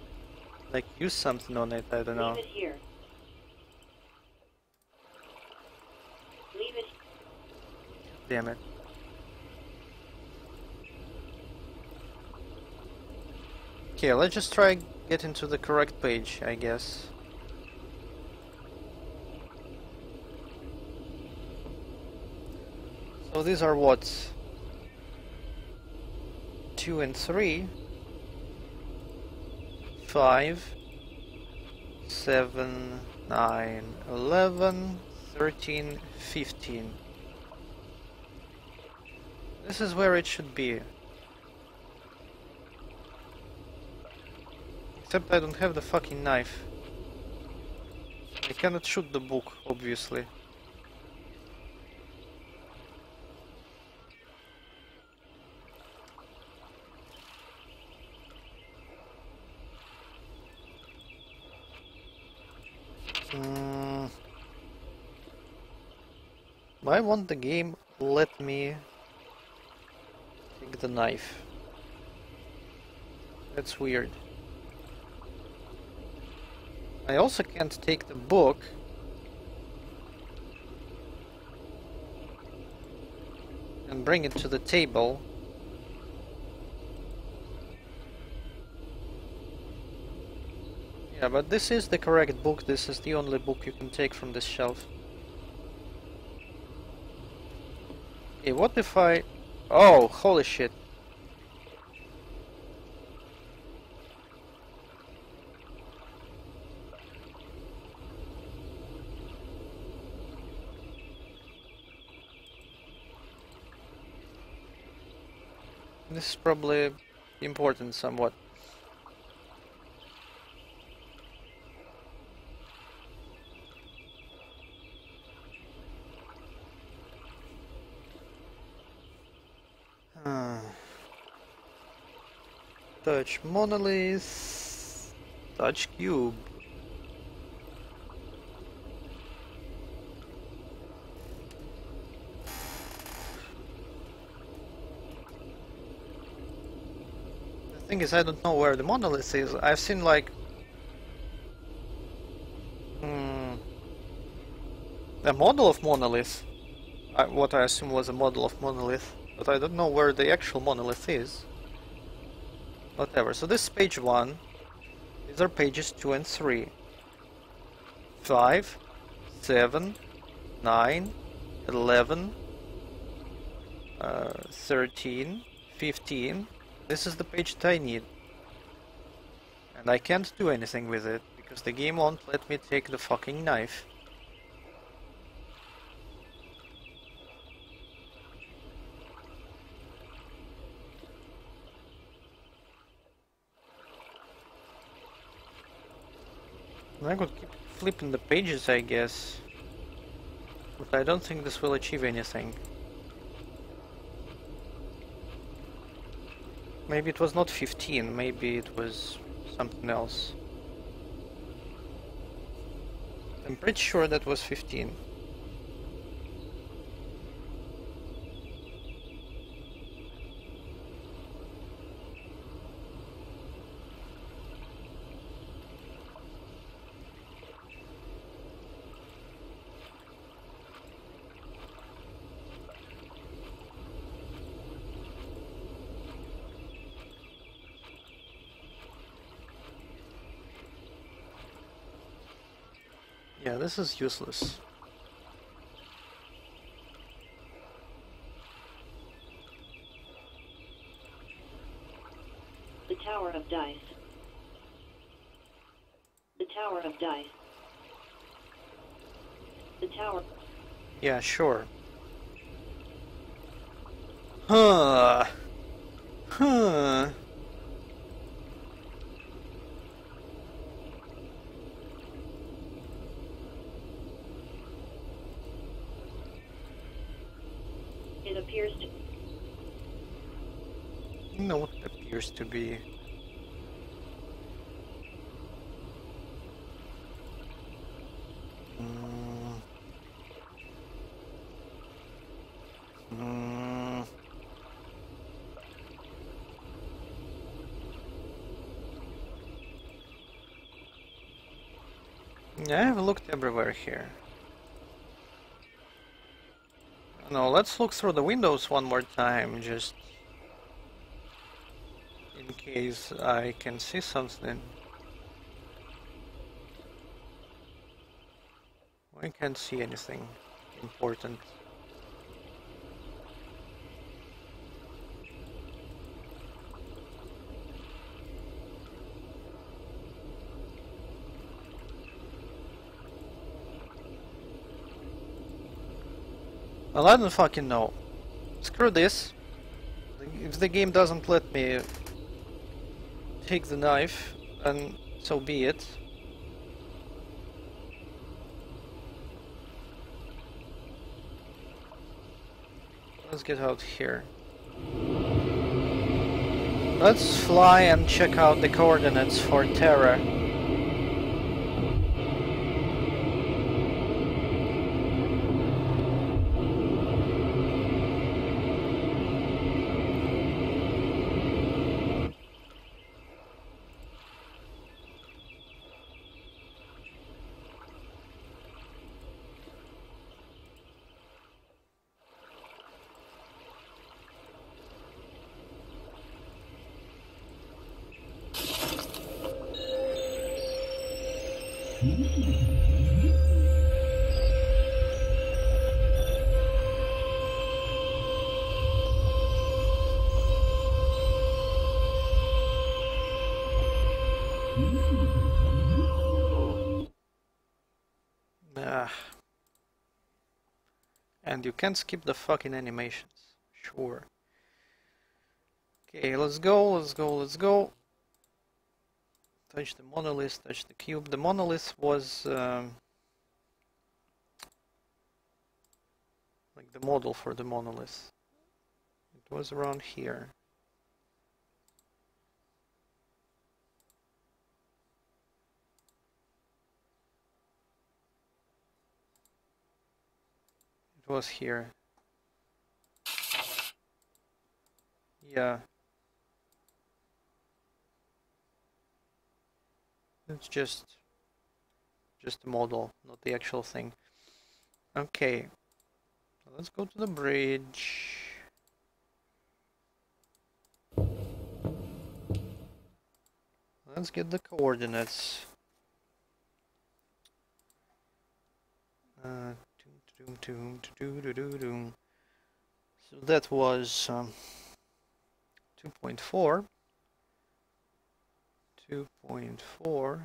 like use something on it? I don't know. Leave it here. Leave it. Damn it. Okay, let's just try get into the correct page, I guess. So these are what? 2 and 3. 5, 7, 9, 11, 13, 15. This is where it should be. Except I don't have the fucking knife. I cannot shoot the book, obviously. Why won't the game let me take the knife? That's weird. I also can't take the book. And bring it to the table. Yeah, but this is the correct book. This is the only book you can take from this shelf. Okay, what if I... Oh, holy shit. This is probably important somewhat. Touch monolith. Touch cube. The thing is, I don't know where the monolith is. I've seen like a model of monolith. What I assume was a model of monolith, but I don't know where the actual monolith is. Whatever. So this is page 1. These are pages 2 and 3. 5, 7, 9, 11, 13, 15. This is the page that I need. And I can't do anything with it, because the game won't let me take the fucking knife. I could keep flipping the pages, I guess. But I don't think this will achieve anything. Maybe it was not 15, maybe it was something else. I'm pretty sure that was 15. Yeah, this is useless. The Tower of Dice. The Tower of Dice. The Tower. Yeah, sure. Huh. Huh. It appears to. No, it appears to be. Mm. Mm. Yeah, I have looked everywhere here. No, let's look through the windows one more time, just in case I can see something. I can't see anything important. Well, I don't fucking know. Screw this. If the game doesn't let me take the knife, then so be it. Let's get out here. Let's fly and check out the coordinates for Terra. Ah. And you can't skip the fucking animations. Sure. Okay, let's go, let's go, let's go. Touch the monolith, touch the cube. The monolith was like the model for the monolith. It was around here. It was here. Yeah. It's just a model, not the actual thing. Okay. Let's go to the bridge. Let's get the coordinates. So that was 2.4. 2.4.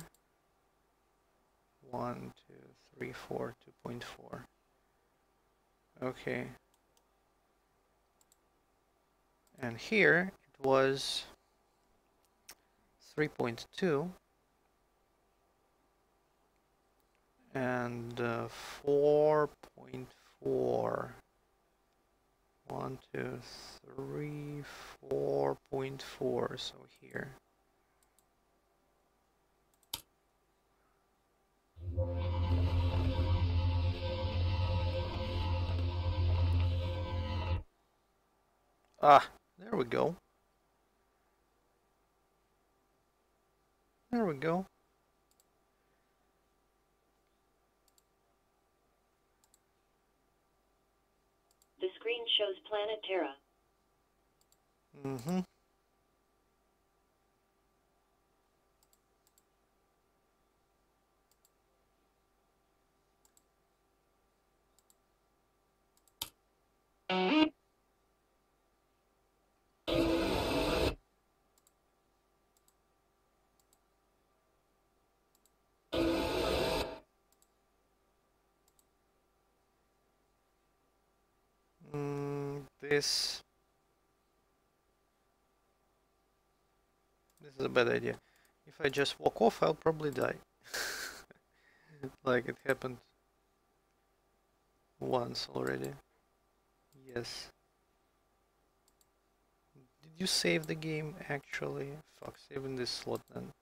1, 2, 3, 4. 2.4. Okay. And here it was 3.2 and 4.4. 1, 2, 3, 4.4. So here. Ah, there we go. There we go. The screen shows planet Terra. Mm-hmm. this is a bad idea. If I just walk off, I'll probably die. Like it happened once already. Yes. Did you save the game actually? Fuck, saving this slot then.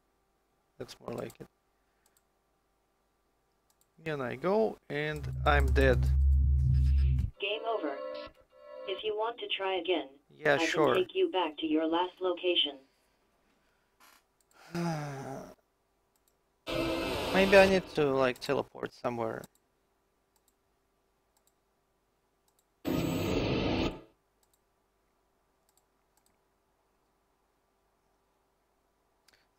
That's more like it. And I go, and I'm dead. Game over. If you want to try again, Yeah, I sure. can take you back to your last location. Maybe I need to like teleport somewhere.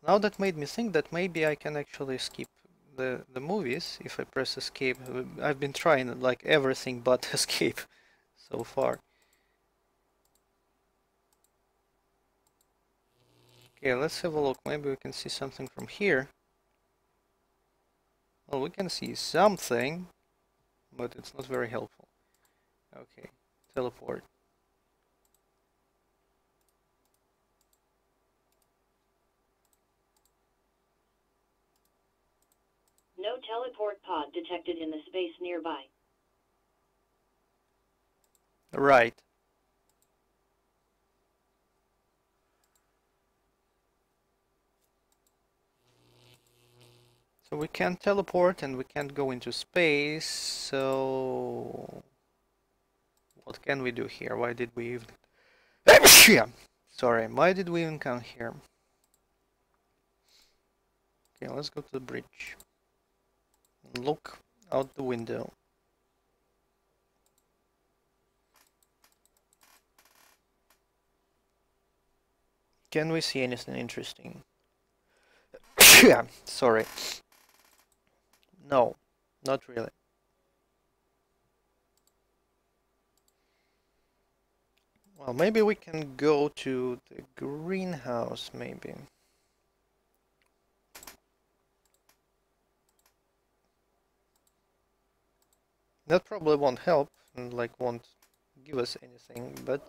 Now that made me think that maybe I can actually skip the movies if I press escape. I've been trying like everything but escape so far. Okay, let's have a look. Maybe we can see something from here. Well, we can see something, but it's not very helpful. Okay, teleport. No teleport pod detected in the space nearby. Right. So we can't teleport and we can't go into space, so what can we do here? Why did we even... Sorry, why did we even come here? Okay, let's go to the bridge. Look out the window. Can we see anything interesting? Sorry. No, not really. Well, maybe we can go to the greenhouse, maybe. That probably won't help, and like won't give us anything, but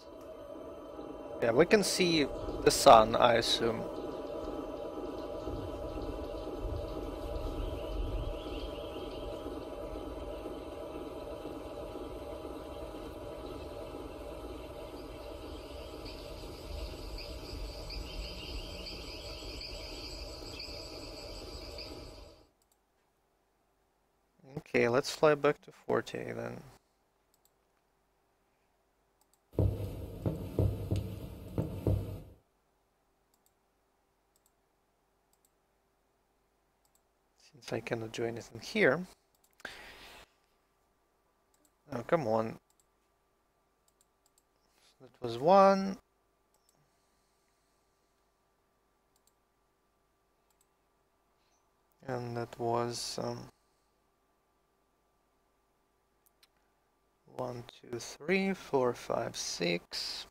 yeah, we can see the sun, I assume. Okay, let's fly back to Forte then. Since I cannot do anything here. Oh, come on. That was one. And that was 1, 2, 3, 4, 5, 6,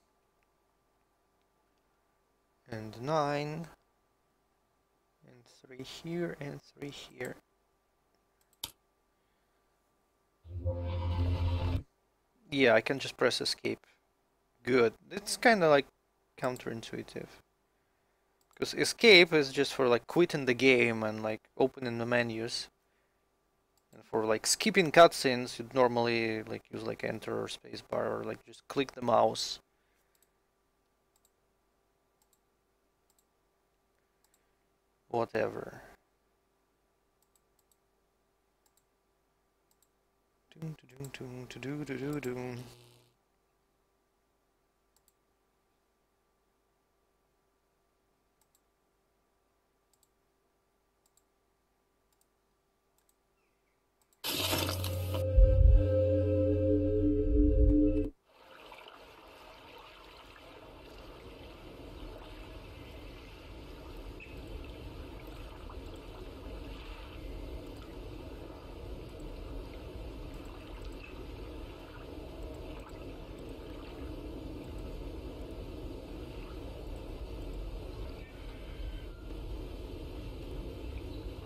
and 9, and 3 here, and 3 here. Yeah, I can just press escape. Good. It's kind of like counterintuitive. Because escape is just for like quitting the game and like opening the menus. And for like skipping cutscenes, you'd normally like use like enter or spacebar or like just click the mouse. Whatever. Doom doom doom doom doom doom doom.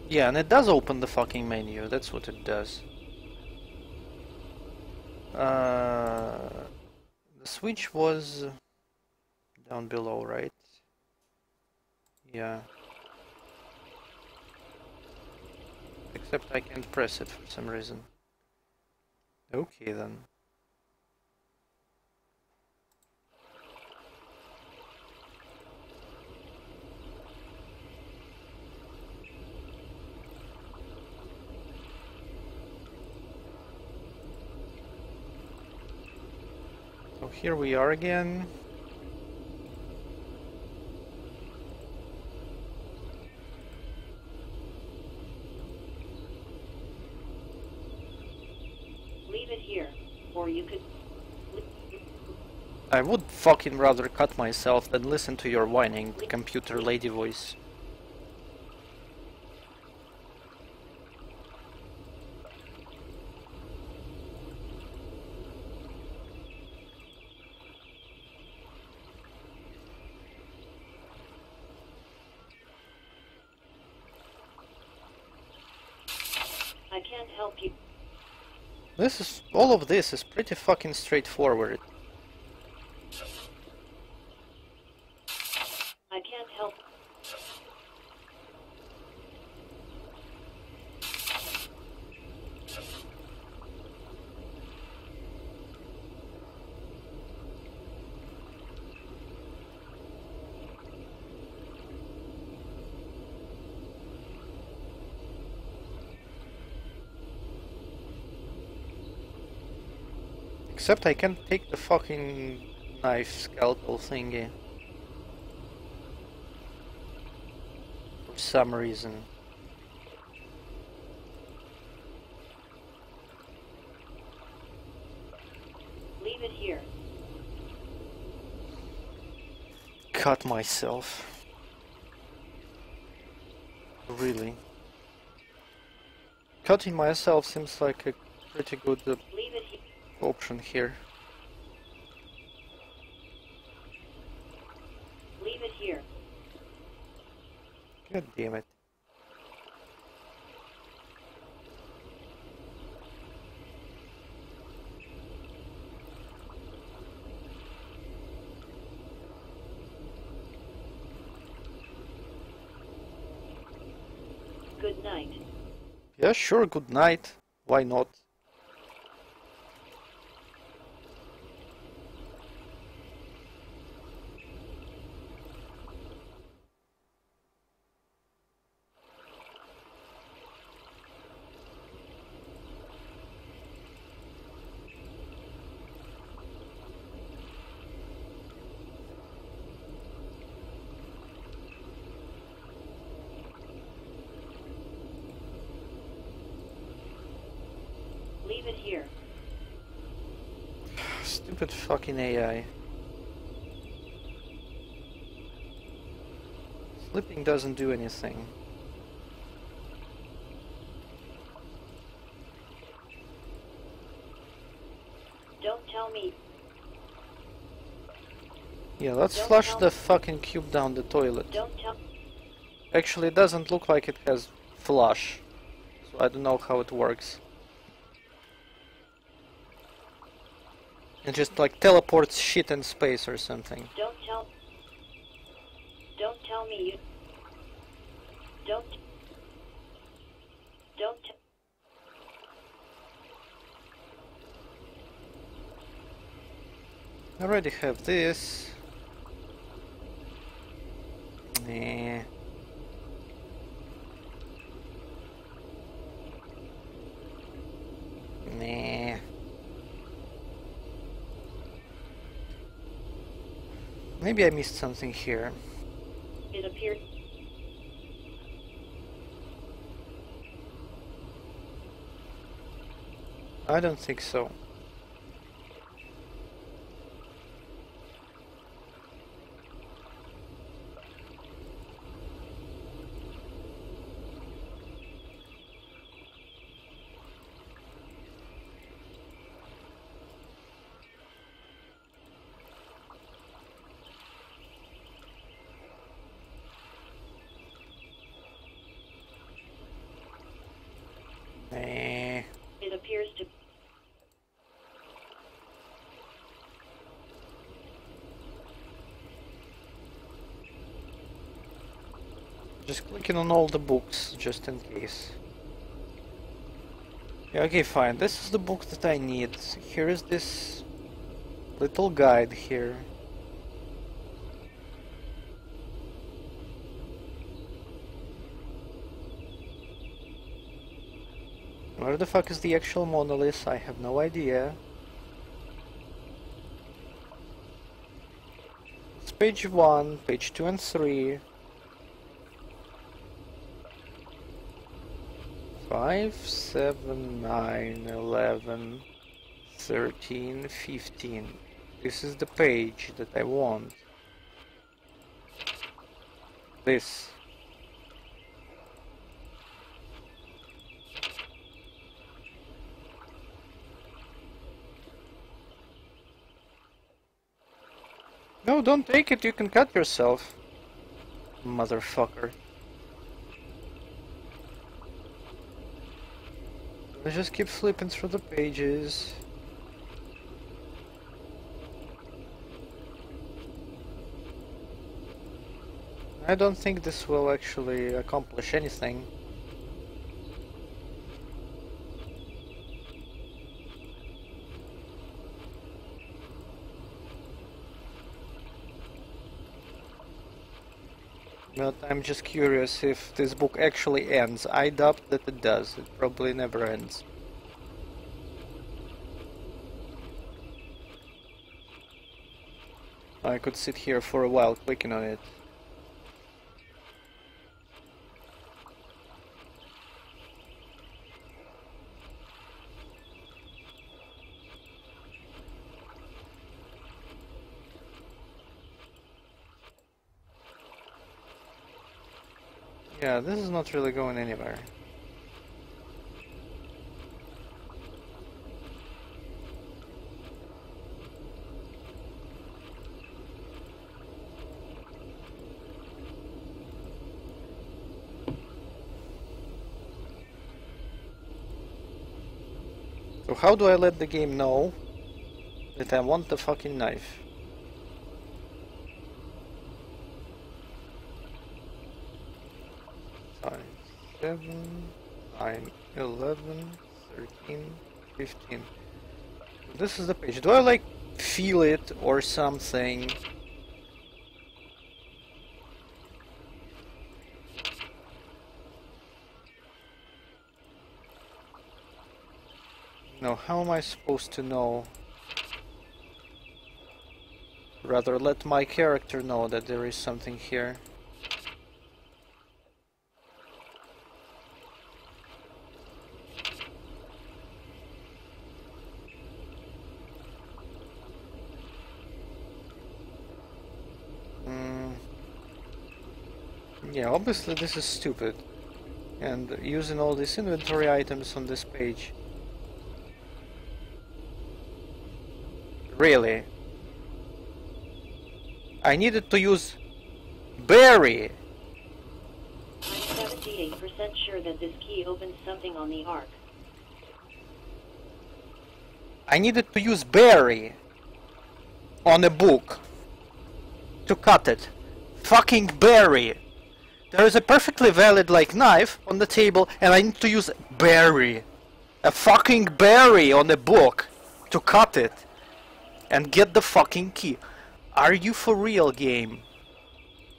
Yeah, and it does open the fucking menu, that's what it does. The switch was down below, right? Yeah. Except I can't press it for some reason. Okay then. So here we are again. Leave it here, or you could. I would fucking rather cut myself than listen to your whining computer lady voice. I can't help you. All of this is pretty fucking straightforward. I can't help. Except I can't take the fucking knife scalpel thingy. For some reason. Leave it here. Cut myself. Really. Cutting myself seems like a pretty good Leave it here. option here. Leave it here. God damn it. Good night. Yeah, sure, good night. Why not? Leave it here. Stupid fucking AI. Sleeping doesn't do anything. Don't tell me. Yeah, let's Don't flush tell the me. fucking cube down the toilet. Don't tell. Actually, it doesn't look like it has flush, so I don't know how it works. It just like teleports shit in space or something. Don't tell. Don't tell me you. Don't. Don't. I already have this. Nah. Nah. Maybe I missed something here. It appears. I don't think so. Nah. It appears to. Just clicking on all the books, just in case. Yeah, okay, fine. This is the book that I need. Here is this little guide here. Where the fuck is the actual monolith? I have no idea. It's page 1, page 2 and 3. 5, 7, 9, 11, 13, 15. This is the page that I want. This. No, don't take it, you can cut yourself. Motherfucker. I just keep flipping through the pages. I don't think this will actually accomplish anything. But I'm just curious if this book actually ends. I doubt that it does. It probably never ends. I could sit here for a while clicking on it. Yeah, this is not really going anywhere. So how do I let the game know that I want the fucking knife? 7, 9, 11, 13, 15. This is the page. Do I like feel it or something? No, how am I supposed to know? Rather let my character know that there is something here. Yeah, obviously this is stupid. And using all these inventory items on this page. Really? I needed to use berry. I'm 78% sure that this key opens something on the arc. I needed to use berry on a book to cut it. Fucking berry. There is a perfectly valid like knife on the table and I need to use berry. A fucking berry on a book to cut it and get the fucking key. Are you for real, game?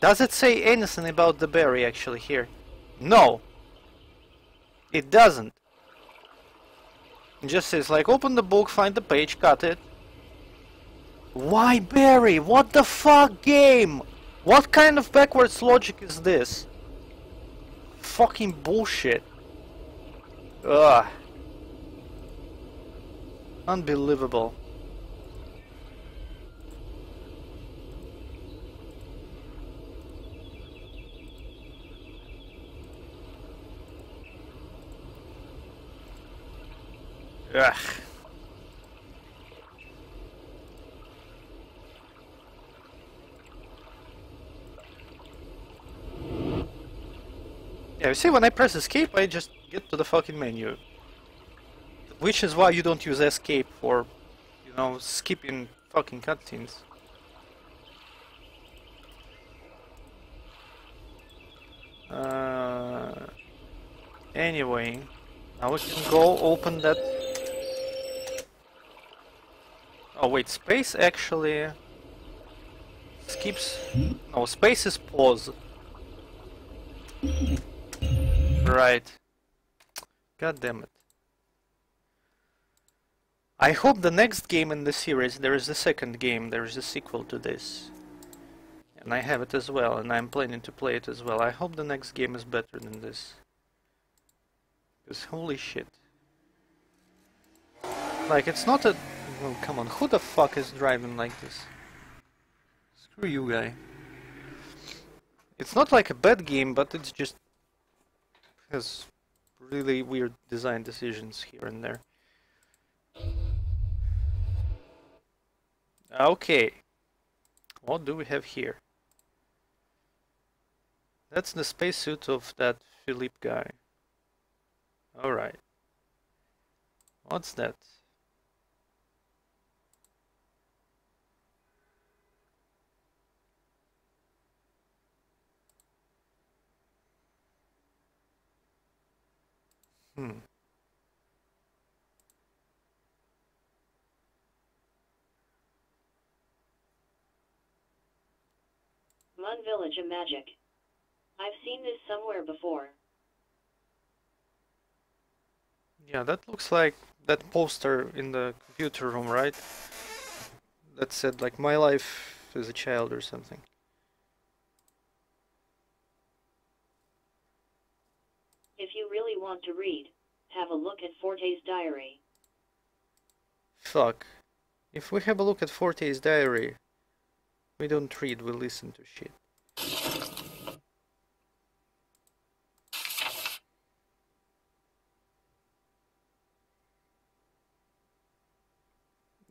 Does it say anything about the berry actually here? No. It doesn't. It just says like open the book, find the page, cut it. Why berry? What the fuck, game? What kind of backwards logic is this? Fucking bullshit. Ugh. Unbelievable. Ugh. Yeah, you see, when I press escape, I just get to the fucking menu. Which is why you don't use escape for, you know, skipping fucking cutscenes. Anyway, now we can go open that. Oh wait, space actually skips. No, space is pause. Right. God damn it. I hope the next game in the series, there is a second game, there is a sequel to this. And I have it as well, and I'm planning to play it as well. I hope the next game is better than this. Because holy shit. Like, it's not a... Oh, come on, who the fuck is driving like this? Screw you, guy. It's not like a bad game, but it's just... has really weird design decisions here and there. Okay. What do we have here? That's the spacesuit of that Philippe guy. Alright. What's that? Hmm. Mun Village of Magic. I've seen this somewhere before. Yeah, that looks like that poster in the computer room, right? That said, like, my life as a child or something. If you really want to read, have a look at Forte's diary. Fuck. If we have a look at Forte's diary, we don't read, we listen to shit.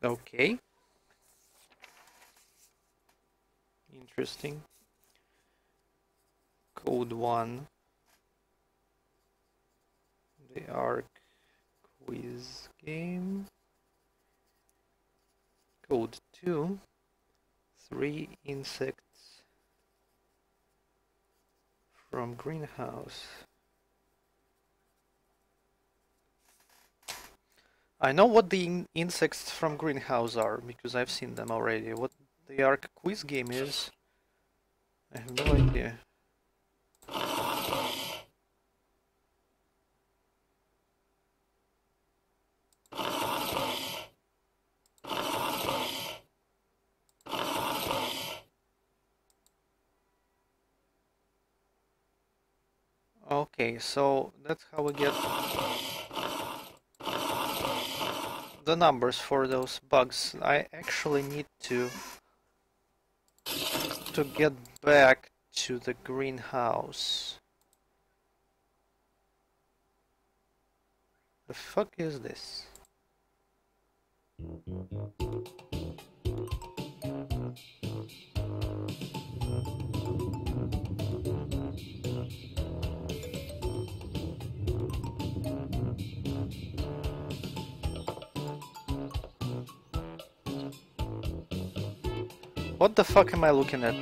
Okay. Interesting. Code 1. The ARC quiz game. Code 2. 3 insects from greenhouse. I know what the insects from greenhouse are because I've seen them already. What the ARC quiz game is, I have no idea. Okay, so that's how we get the numbers for those bugs. I actually need to get back to the greenhouse. The fuck is this? What the fuck am I looking at?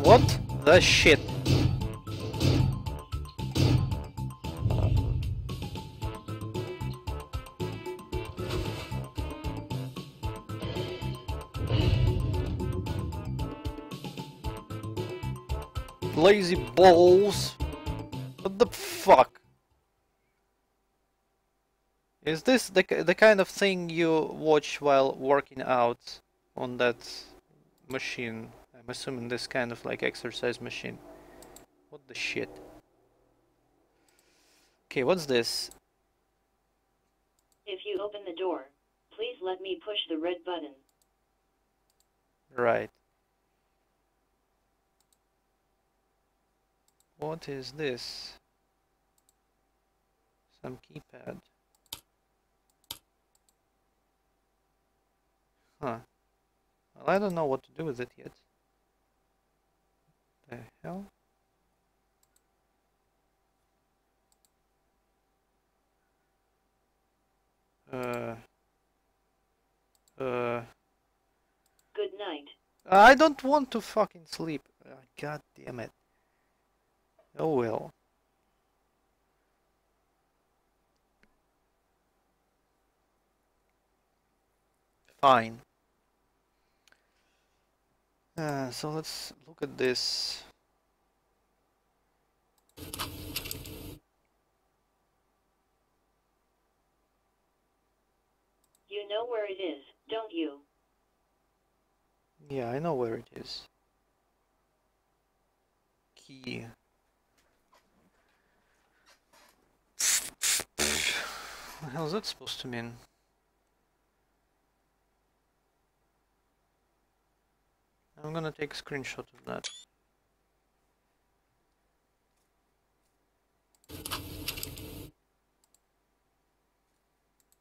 What the shit? Lazy balls. What the fuck? Is this the kind of thing you watch while working out on that machine? I'm assuming this kind of like exercise machine. What the shit? Okay, what's this? If you open the door, please let me push the red button. Right. What is this? Some keypad. Huh. Well, I don't know what to do with it yet. The hell? Good night. I don't want to fucking sleep. God damn it. Oh well. Fine. So let's look at this. You know where it is, don't you? Yeah, I know where it is. Key. What the hell is that supposed to mean? I'm gonna take a screenshot of that.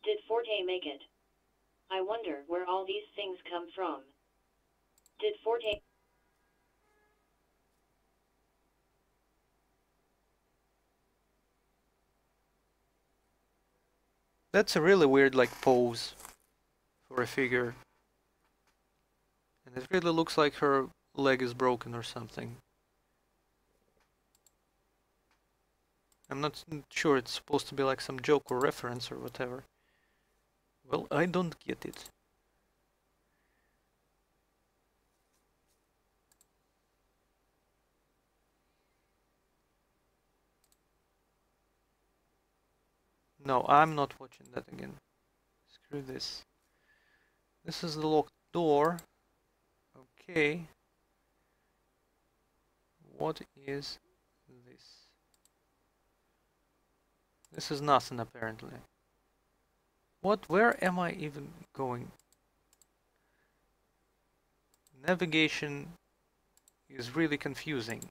Did Forte make it? I wonder where all these things come from. Did Forte... That's a really weird like pose for a figure. And it really looks like her leg is broken or something. I'm not sure it's supposed to be like some joke or reference or whatever. Well, I don't get it. No, I'm not watching that again. Screw this. This is the locked door. Okay. What is this? This is nothing apparently. What? Where am I even going? Navigation is really confusing.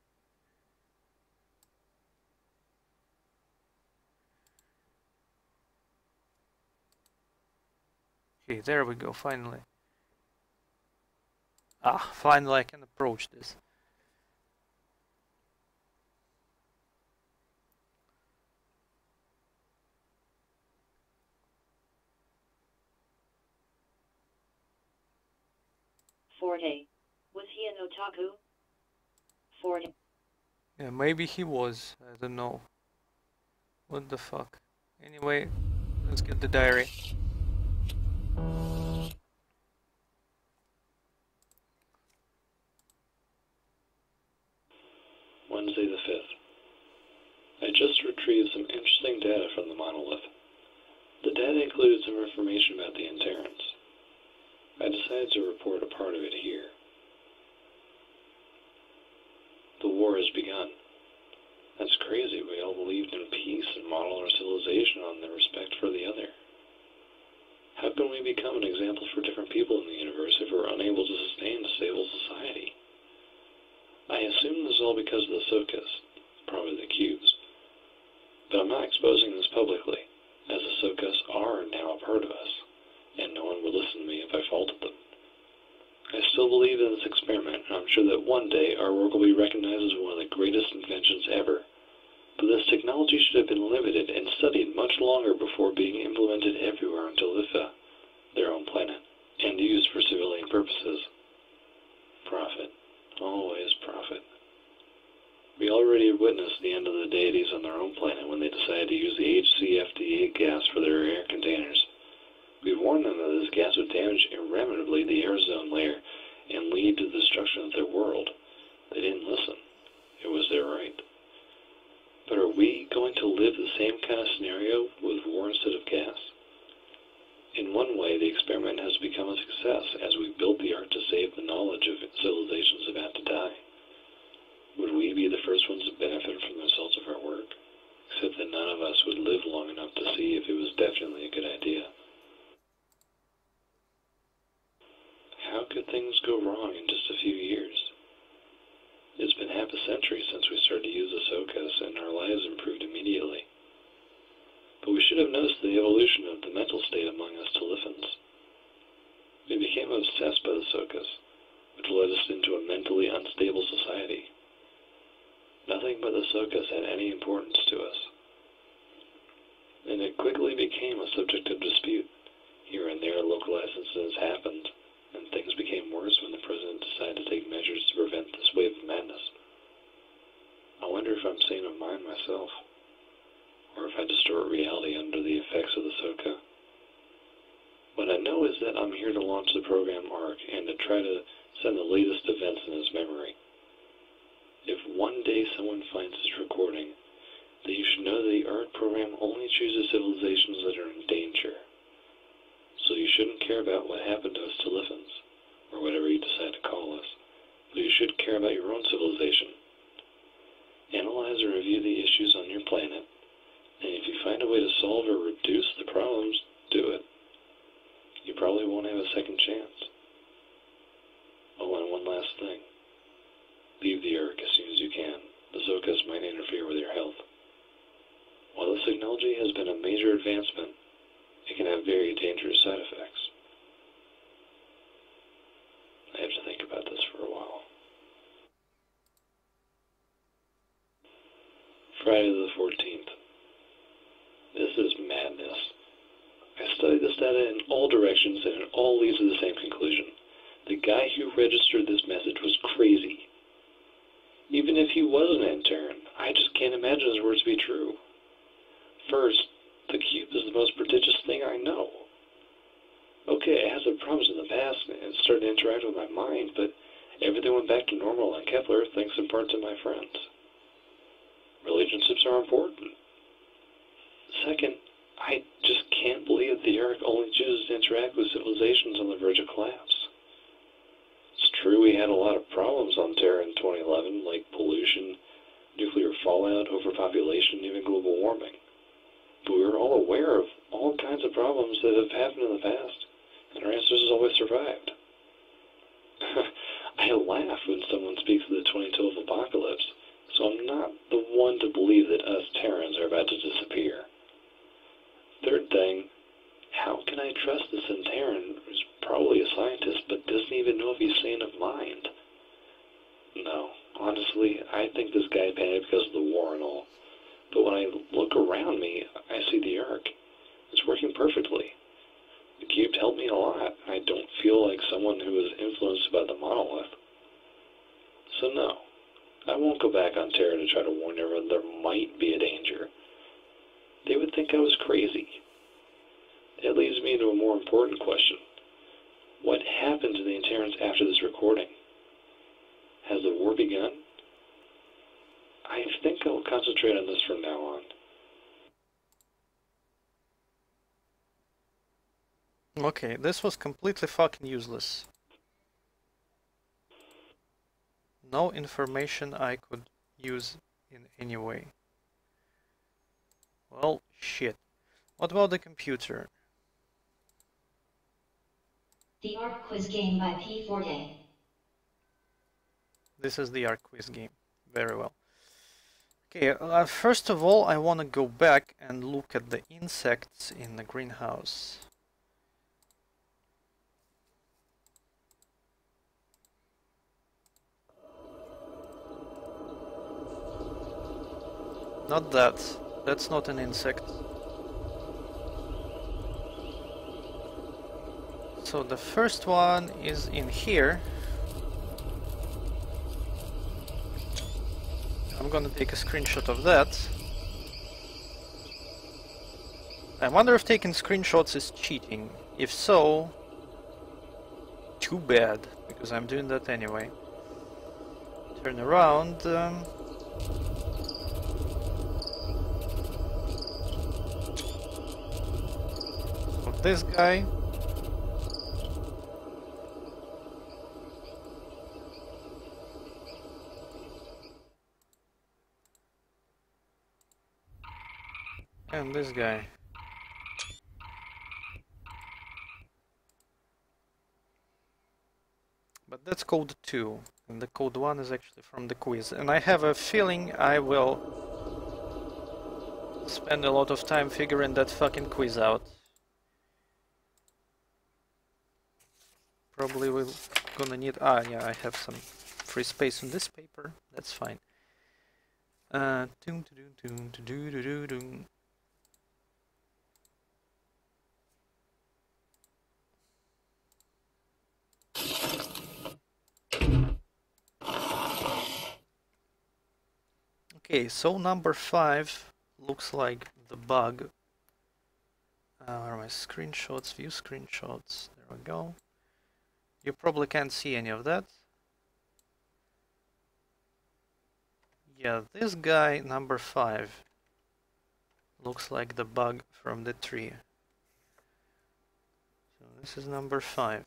Okay, there we go, finally. Ah, finally I can approach this. Forte. Was he an otaku? Forte. Yeah, maybe he was. I don't know. What the fuck? Anyway, let's get the diary. Wednesday the 5th. I just retrieved some interesting data from the monolith. The data included some information about the Interrans. I decided to report a part of it here. The war has begun. That's crazy. We all believed in peace and modeled our civilization on the respect for the other. How can we become an example for different people in the universe if we're unable to sustain a stable society? I assume this is all because of the Sokas, probably the cubes. But I'm not exposing this publicly, as the Sokas are now a part of us, and no one would listen to me if I faulted them. I still believe in this experiment, and I'm sure that one day our work will be recognized as one of the greatest inventions ever. But this technology should have been limited and studied much longer before being implemented everywhere on Delitha, their own planet, and used for civilian purposes. Profit. Always profit. We already witnessed the end of the deities on their own planet when they decided to use the HCFD gas for their air containers. We warned them that this gas would damage irremediably the ozone layer and lead to the destruction of their world. They didn't listen. It was their right. But are we going to live the same kind of scenario with war instead of gas? In one way, the experiment has become a success as we build the art to save the knowledge of civilizations about to die. Would we be the first ones to benefit from the results of our work? Except that none of us would live long enough to see if it was definitely a good idea. How could things go wrong in just a few years? It's been half a century since we started to use Ahsokas, and our lives improved immediately. But we should have noticed the evolution of the mental state among us Taliphans. We became obsessed by the Ahsokas, which led us into a mentally unstable society. Nothing but the Ahsokas had any importance to us. And it quickly became a subject of dispute. Here and there, localized incidents happened, and things became worse when the president decided to take measures to prevent this wave of madness. I wonder if I'm sane of mind myself, or if I distort reality under the effects of the Ahsoka. What I know is that I'm here to launch the program ARC and to try to send the latest events in his memory. If one day someone finds this recording, then you should know that the ARC program only chooses civilizations that are in danger. So you shouldn't care about what happened to us Taliphans, or whatever you decide to call us, but you should care about your own civilization. Analyze and review the issues on your planet, and if you find a way to solve or reduce the problems, do it. You probably won't have a second chance. Oh, and one last thing. Leave the ARC as soon as you can. The Ahsokas might interfere with your health. While this technology has been a major advancement, it can have very dangerous side effects. I have to think about this for a while. Friday the 14th. This is madness. I studied this data in all directions and it all leads to the same conclusion. The guy who registered this message was crazy. Even if he was an Antaran, I just can't imagine his words to be true. First, the cube is the most prodigious thing I know. Okay, I had some problems in the past and started to interact with my mind, but everything went back to normal on Kepler thanks in part to my friends. Relationships are important. Second, I just can't believe the ARC only chooses to interact with civilizations on the verge of collapse. It's true we had a lot of problems on Terra in 2011, like pollution, nuclear fallout, overpopulation, even global warming. But we were all aware of all kinds of problems that have happened in the past, and our ancestors always survived. I laugh when someone speaks of the 2012 apocalypse, so I'm not the one to believe that us Terrans are about to disappear. Third thing, how can I trust this Antaran who's probably a scientist but doesn't even know if he's sane of mind? No, honestly, I think this guy panicked because of the war and all. But when I look around me, I see the ARC. It's working perfectly. The cube helped me a lot. I don't feel like someone who is influenced by the monolith. So no, I won't go back on Terra to try to warn everyone there might be a danger. They would think I was crazy. That leads me to a more important question. What happened to the Antarans after this recording? Has the war begun? I think I'll concentrate on this from now on. Okay, this was completely fucking useless. No information I could use in any way. Well, shit. What about the computer? The ARC quiz game by P. Forte. This is the ARC quiz game. Very well. Okay, first of all, I want to go back and look at the insects in the greenhouse. Not that. That's not an insect. So the first one is in here. I'm gonna take a screenshot of that. I wonder if taking screenshots is cheating. If so, too bad, because I'm doing that anyway. Turn around. So this guy. And this guy. But that's code 2. And the code 1 is actually from the quiz. And I have a feeling I will spend a lot of time figuring that fucking quiz out. Probably we're gonna need... Ah, yeah, I have some free space in this paper. That's fine. Okay, so number 5 looks like the bug. Where are my screenshots? View screenshots. There we go. You probably can't see any of that. Yeah, this guy, number 5, looks like the bug from the tree. So this is number 5.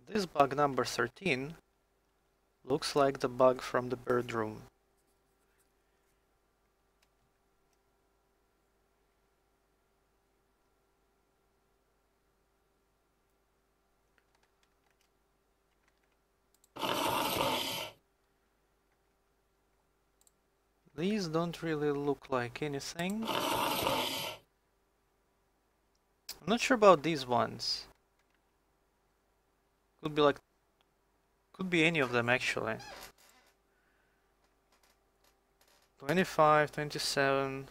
This bug, number 13, looks like the bug from the bird room. These don't really look like anything. I'm not sure about these ones. Could be like... Could be any of them actually. 25, 27...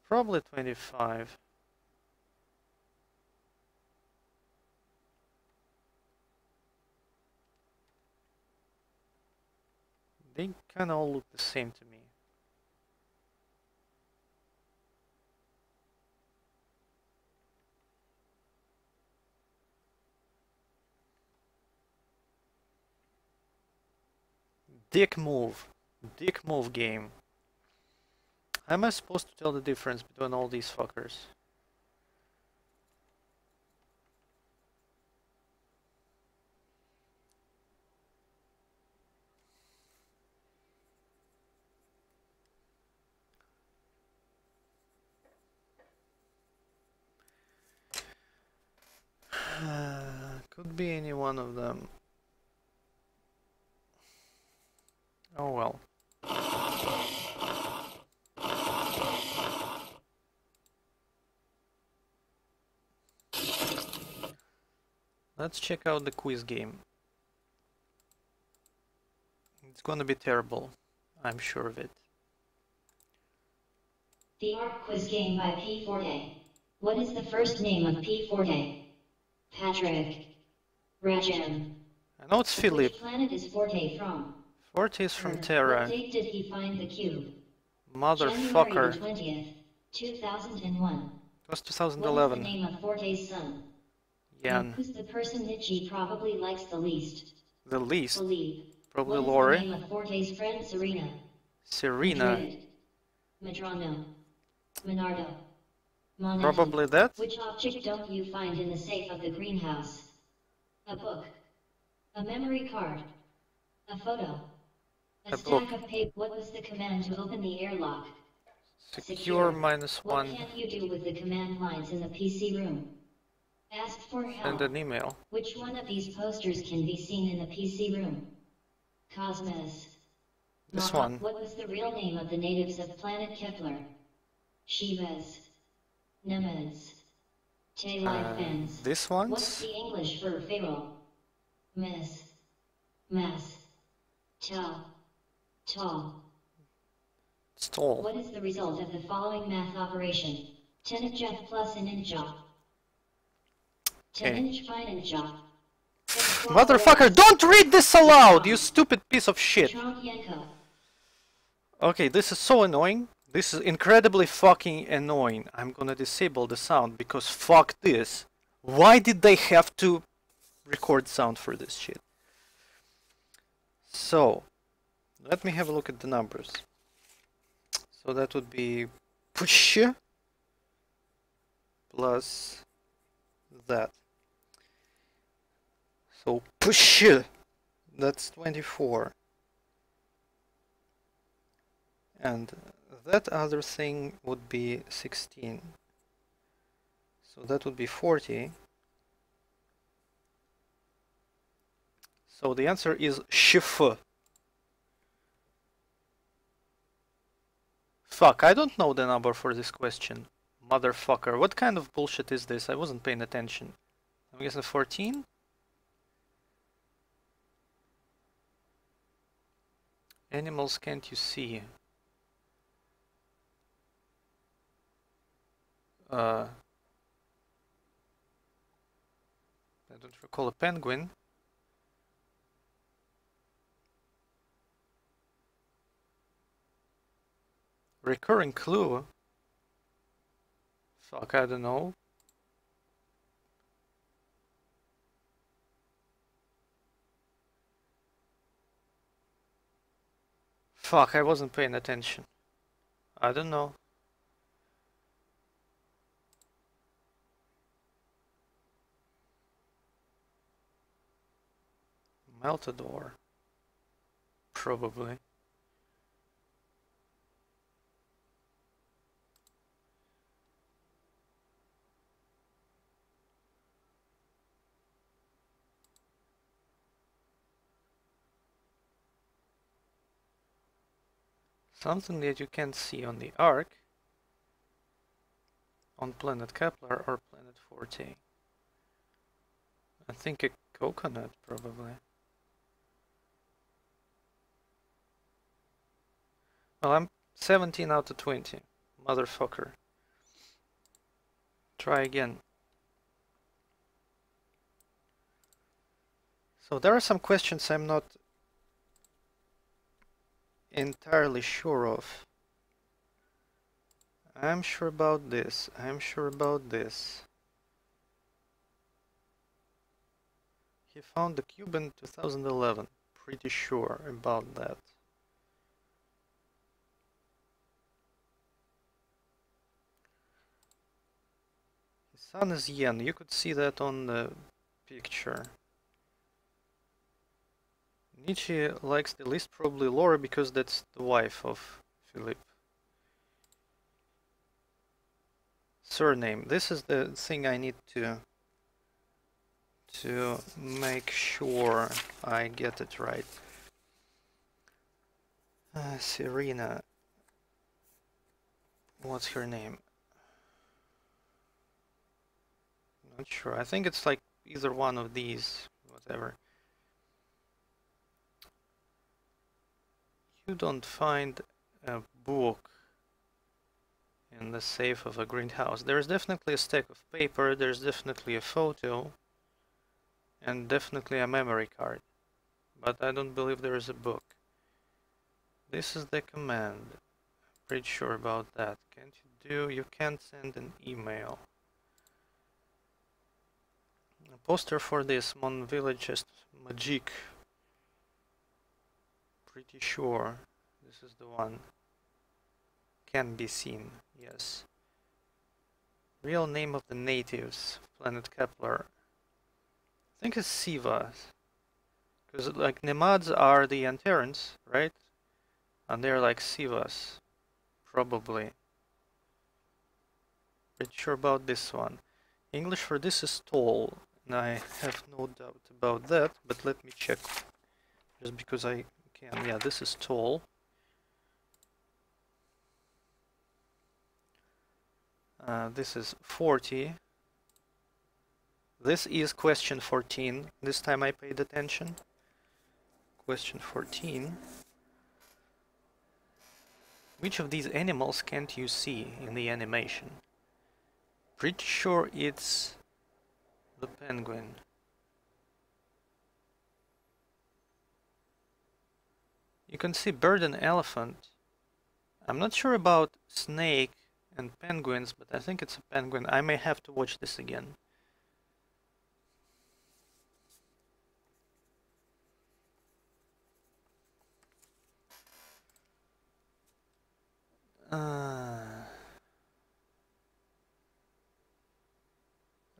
Probably 25. They kinda all look the same to me. Dick move. Dick move game. How am I supposed to tell the difference between all these fuckers? Could be any one of them. Oh well. Let's check out the quiz game. It's gonna be terrible. I'm sure of it. The ARC quiz game by P. Forte. What is the first name of P. Forte? Patrick. Rajan. I know it's Philip. Which planet is Forte from? Forte is from What Terra. date did he find the cube? Motherfucker. January 20th, 2001. It was What is the 2011. name of Forte's son? Yan. Who's the person Nietzsche probably likes the least? The least. Believe. Probably What is Lori. the name of Forte's friend Serena? Serena. Madrid. Madrano. Minardo. Monetti. Probably that. Which object don't you find in the safe of the greenhouse? A book. A memory card. A photo. A A stack book. of paper. What was the command to open the airlock? Secure What -1. can't you do with the command lines in the PC room? Ask for help. Send an email. Which one of these posters can be seen in the PC room? Cosmos. This Mama, one. what was the real name of the natives of planet Kepler? Shivas. Nemes. Tailifans. This What's one's? the English for feral? Miss. Mass. Tell. Tall. Stall. What is the result of the following math operation? 10 inch F plus an inch off. 10 Okay. inch fine inch off. Motherfucker, don't read this aloud, you stupid piece of shit. Okay, this is so annoying. This is incredibly fucking annoying. I'm gonna disable the sound because fuck this. Why did they have to record sound for this shit? So, let me have a look at the numbers. So that would be push plus that. So push, that's 24. And that other thing would be 16. So that would be 40. So the answer is Schiff. Fuck, I don't know the number for this question. Motherfucker, what kind of bullshit is this? I wasn't paying attention. I'm guessing 14? Animals can't you see? I don't recall a penguin. Recurring clue? Fuck, I don't know. Fuck, I wasn't paying attention. I don't know. Melted ore. Probably. Something that you can't see on the arc. On planet Kepler or planet 40. I think a coconut, probably. Well, I'm 17 out of 20. Motherfucker. Try again. So there are some questions I'm not entirely sure of. I'm sure about this. I'm sure about this. He found the cube in 2011. Pretty sure about that. His son is Yen. You could see that on the picture. Nietzsche likes the least probably Laura because that's the wife of Philip. Surname. This is the thing I need to make sure I get it right. Serena. What's her name? Not sure. I think it's like either one of these. Whatever. You don't find a book in the safe of a greenhouse. There's definitely a stack of paper, there's definitely a photo, and definitely a memory card. But I don't believe there is a book. This is the command. Pretty sure about that. You can't send an email. A poster for this Mon Village is Magic. Pretty sure this is the one. Can be seen, yes. Real name of the natives, planet Kepler. I think it's Siva. Because like Nemads are the Anterans, right? And they're like Sivas. Probably. Pretty sure about this one. English for this is tall. And I have no doubt about that, but let me check. Just because I can. Yeah, this is tall. This is 40. This is question 14. This time I paid attention. Question 14. Which of these animals can't you see in the animation? Pretty sure it's the penguin. You can see bird and elephant. I'm not sure about snake and penguins, but I think it's a penguin. I may have to watch this again.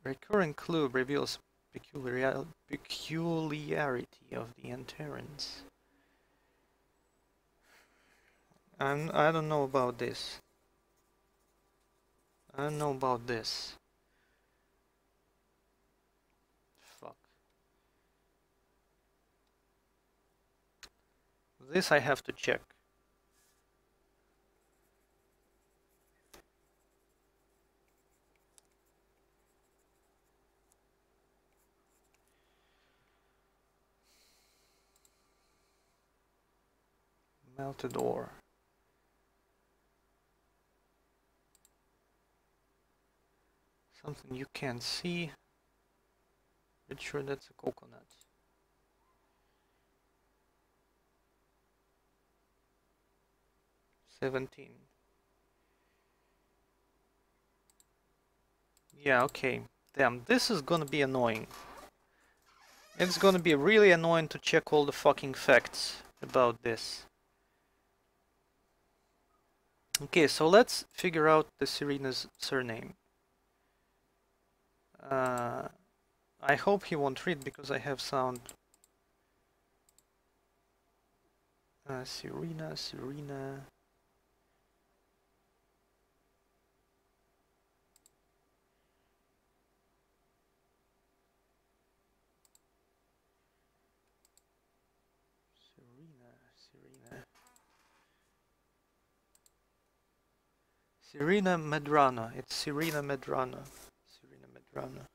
Recurring clue reveals peculiarity of the Anterans. I don't know about this. I don't know about this. This I have to check. Melted ore. Something you can't see. Pretty sure that's a coconut. $17. Yeah, okay. Damn, this is gonna be annoying. It's gonna be really annoying to check all the fucking facts about this. Okay, so let's figure out the Serena's surname. I hope he won't read because I have sound. Serena. Serena, Serena Medrano. It's Serena Medrano. Serena Medrano.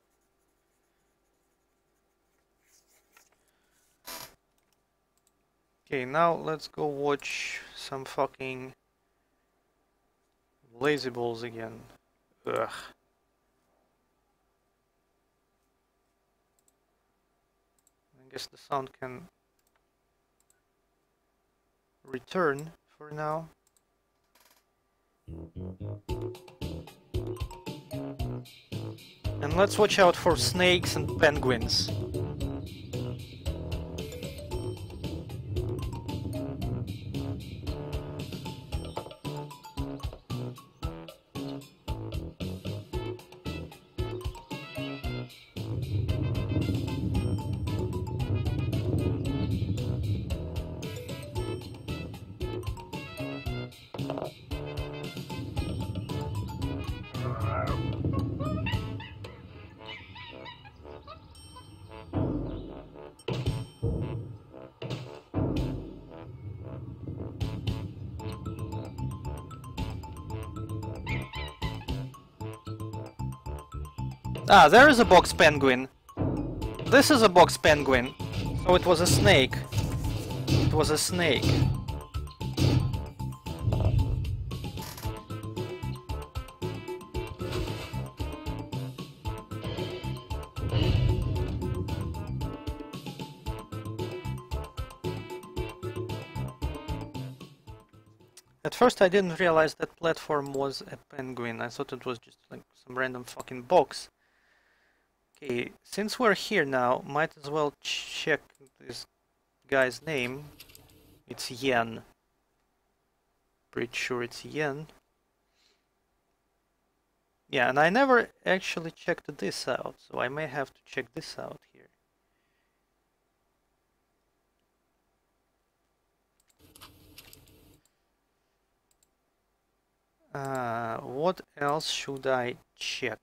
Okay, now let's go watch some fucking lazy balls again. Ugh. I guess the sound can return for now. And let's watch out for snakes and penguins. Ah, there is a box penguin. This is a box penguin. So it was a snake. It was a snake. At first I didn't realize that platform was a penguin. I thought it was just like some random fucking box. Okay, since we're here now, might as well check this guy's name. It's Yen. Pretty sure it's Yen. Yeah, and I never actually checked this out, so I may have to check this out here. What else should I check?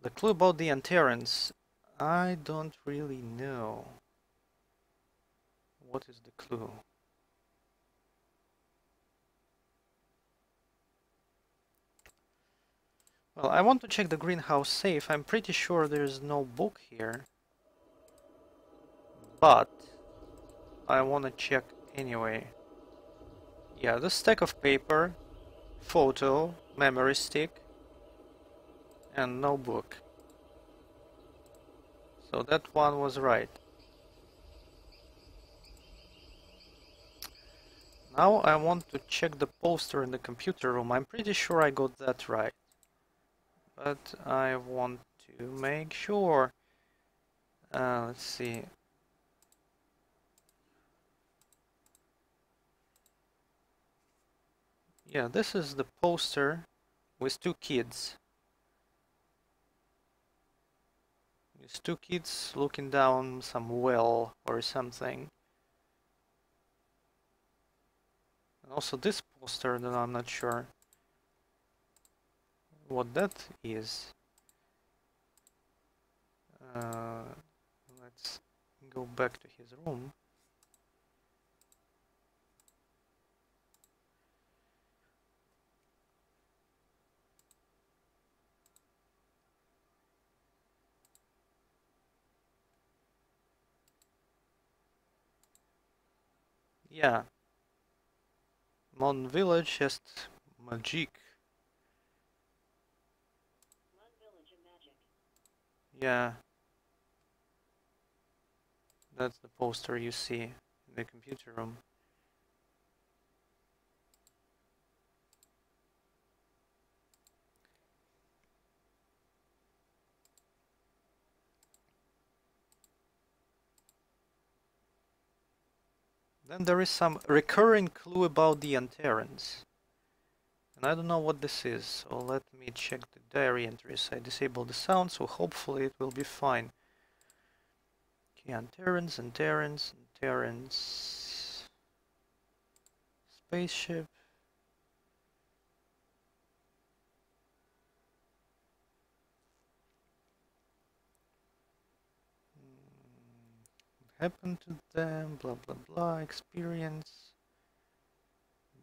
The clue about the Anterans, I don't really know. What is the clue? Well, I want to check the greenhouse safe. I'm pretty sure there's no book here. But I want to check anyway. Yeah, the stack of paper, photo, memory stick, and no book. So that one was right. Now I want to check the poster in the computer room. I'm pretty sure I got that right. But I want to make sure. Let's see. Yeah, this is the poster with two kids. These two kids looking down some well or something. And also this poster that I'm not sure what that is. Let's go back to his room. Yeah. Mon village jest magic. Yeah. That's the poster you see in the computer room. Then there is some recurring clue about the Anterans. And I don't know what this is, so let me check the diary entries. I disabled the sound, so hopefully it will be fine. Okay, Anterans, Anterans, Anterans. Spaceship. What happened to them? Blah blah blah. Experience.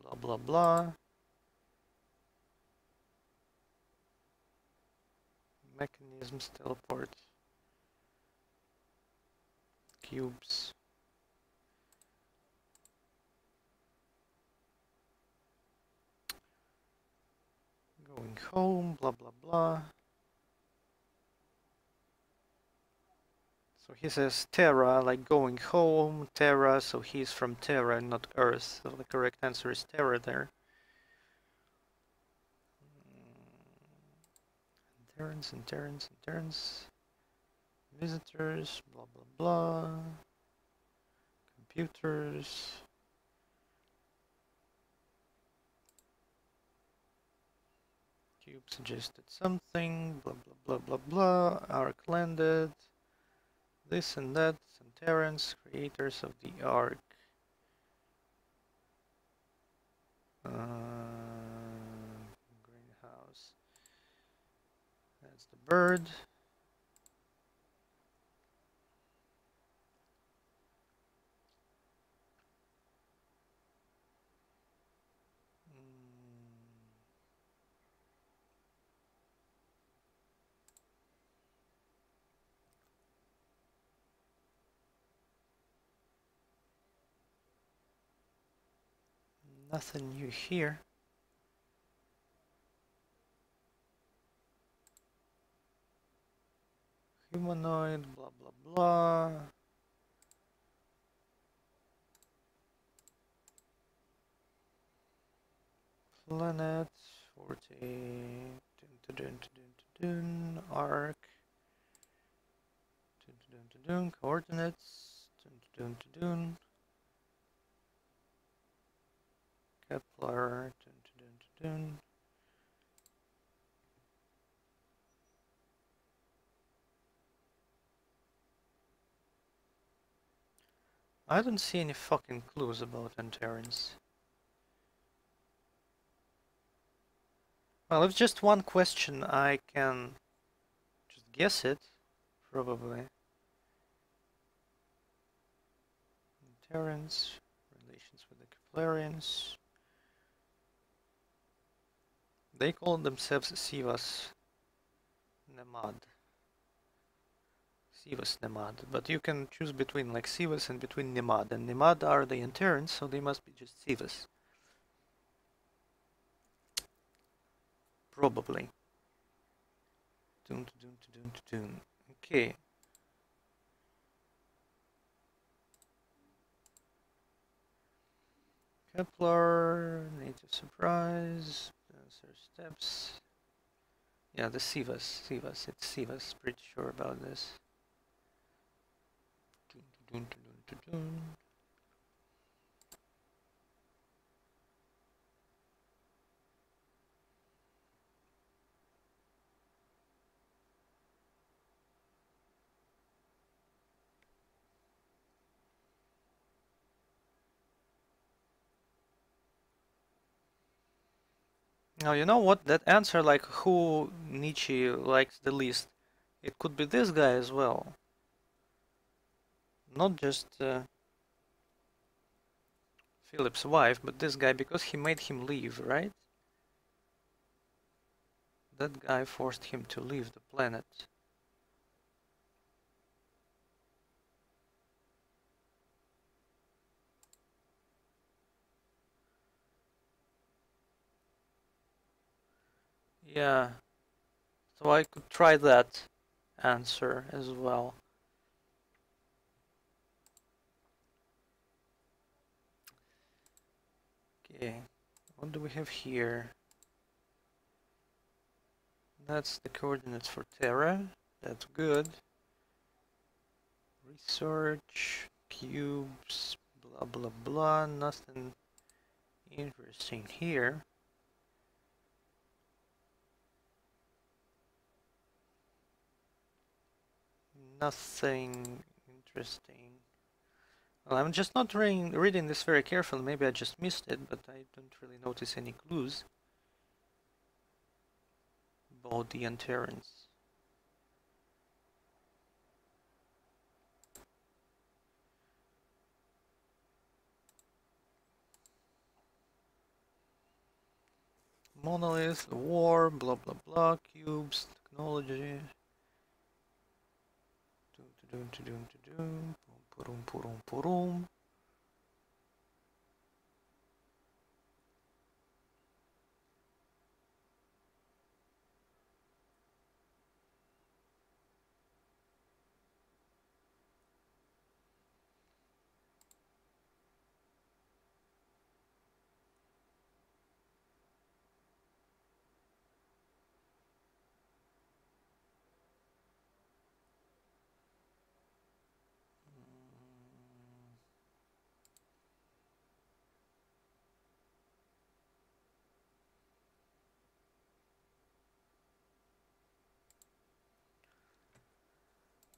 Blah blah blah. Mechanisms, teleport. Cubes. Going home, blah blah blah. So he says Terra, like going home, Terra, so he's from Terra, not Earth. So the correct answer is Terra there. Terrans and Terrans and Terrans. Visitors, blah blah blah. Computers. Cube suggested something, blah blah blah blah blah. Ark landed. This and that. Terrans, creators of the Ark. Greenhouse. That's the bird. Nothing new here. Humanoid, blah blah blah. Planet 40. Dun, dun, dun, Arc. Coordinates. Dun. Kepler. Dun. I don't see any fucking clues about Anterans. Well, if just one question, I can just guess it, probably. Anterans, relations with the Keplerians. They call themselves Sivas Nemad. Sivas Nemad, but you can choose between like Sivas and between Nemad, and Nemad are the Anterans, so they must be just Sivas. Probably. Okay. Kepler, native surprise, answer steps. Yeah, the Sivas, it's Sivas, pretty sure about this. Now, you know what? That answer, like who Nietzsche likes the least, it could be this guy as well. Not just Philip's wife, but this guy, because he made him leave, right? That guy forced him to leave the planet. Yeah, so I could try that answer as well. Okay, what do we have here? That's the coordinates for Terra. That's good. Research, cubes, blah blah blah. Nothing interesting here. Nothing interesting. Well, I'm just not reading this very carefully. Maybe I just missed it, but I don't really notice any clues about the Anterans. Monolith, war, blah blah blah, cubes, technology. Purum, purum, purum.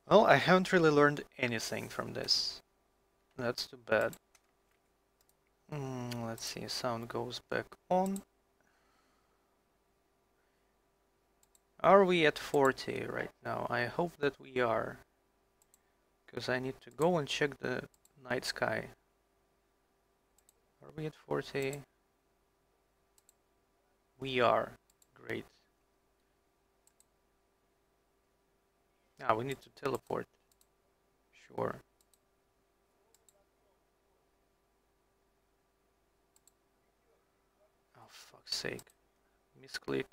Well, I haven't really learned anything from this. That's too bad. Let's see, sound goes back on. Are we at 40 right now? I hope that we are. Because I need to go and check the night sky. Are we at 40? We are. Great. Ah, we need to teleport. Sure. Oh, fuck's sake. Misclick.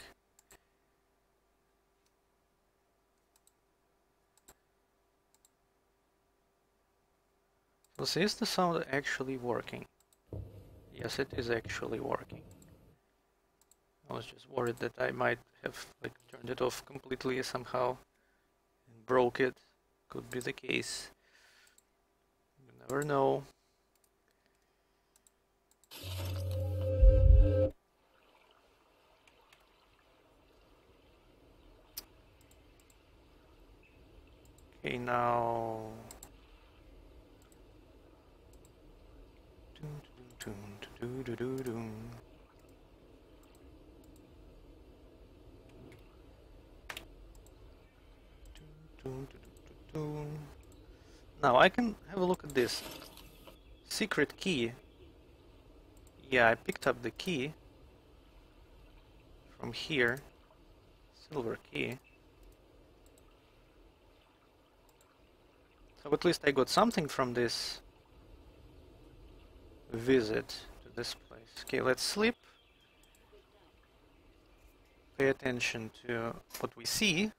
So is the sound actually working? Yes, it is actually working. I was just worried that I might have like turned it off completely somehow and broke it. Could be the case. You never know. Okay, now. Now I can have a look at this. Secret key. Yeah, I picked up the key from here. Silver key. So at least I got something from this visit to this place. Okay, let's sleep. Pay attention to what we see.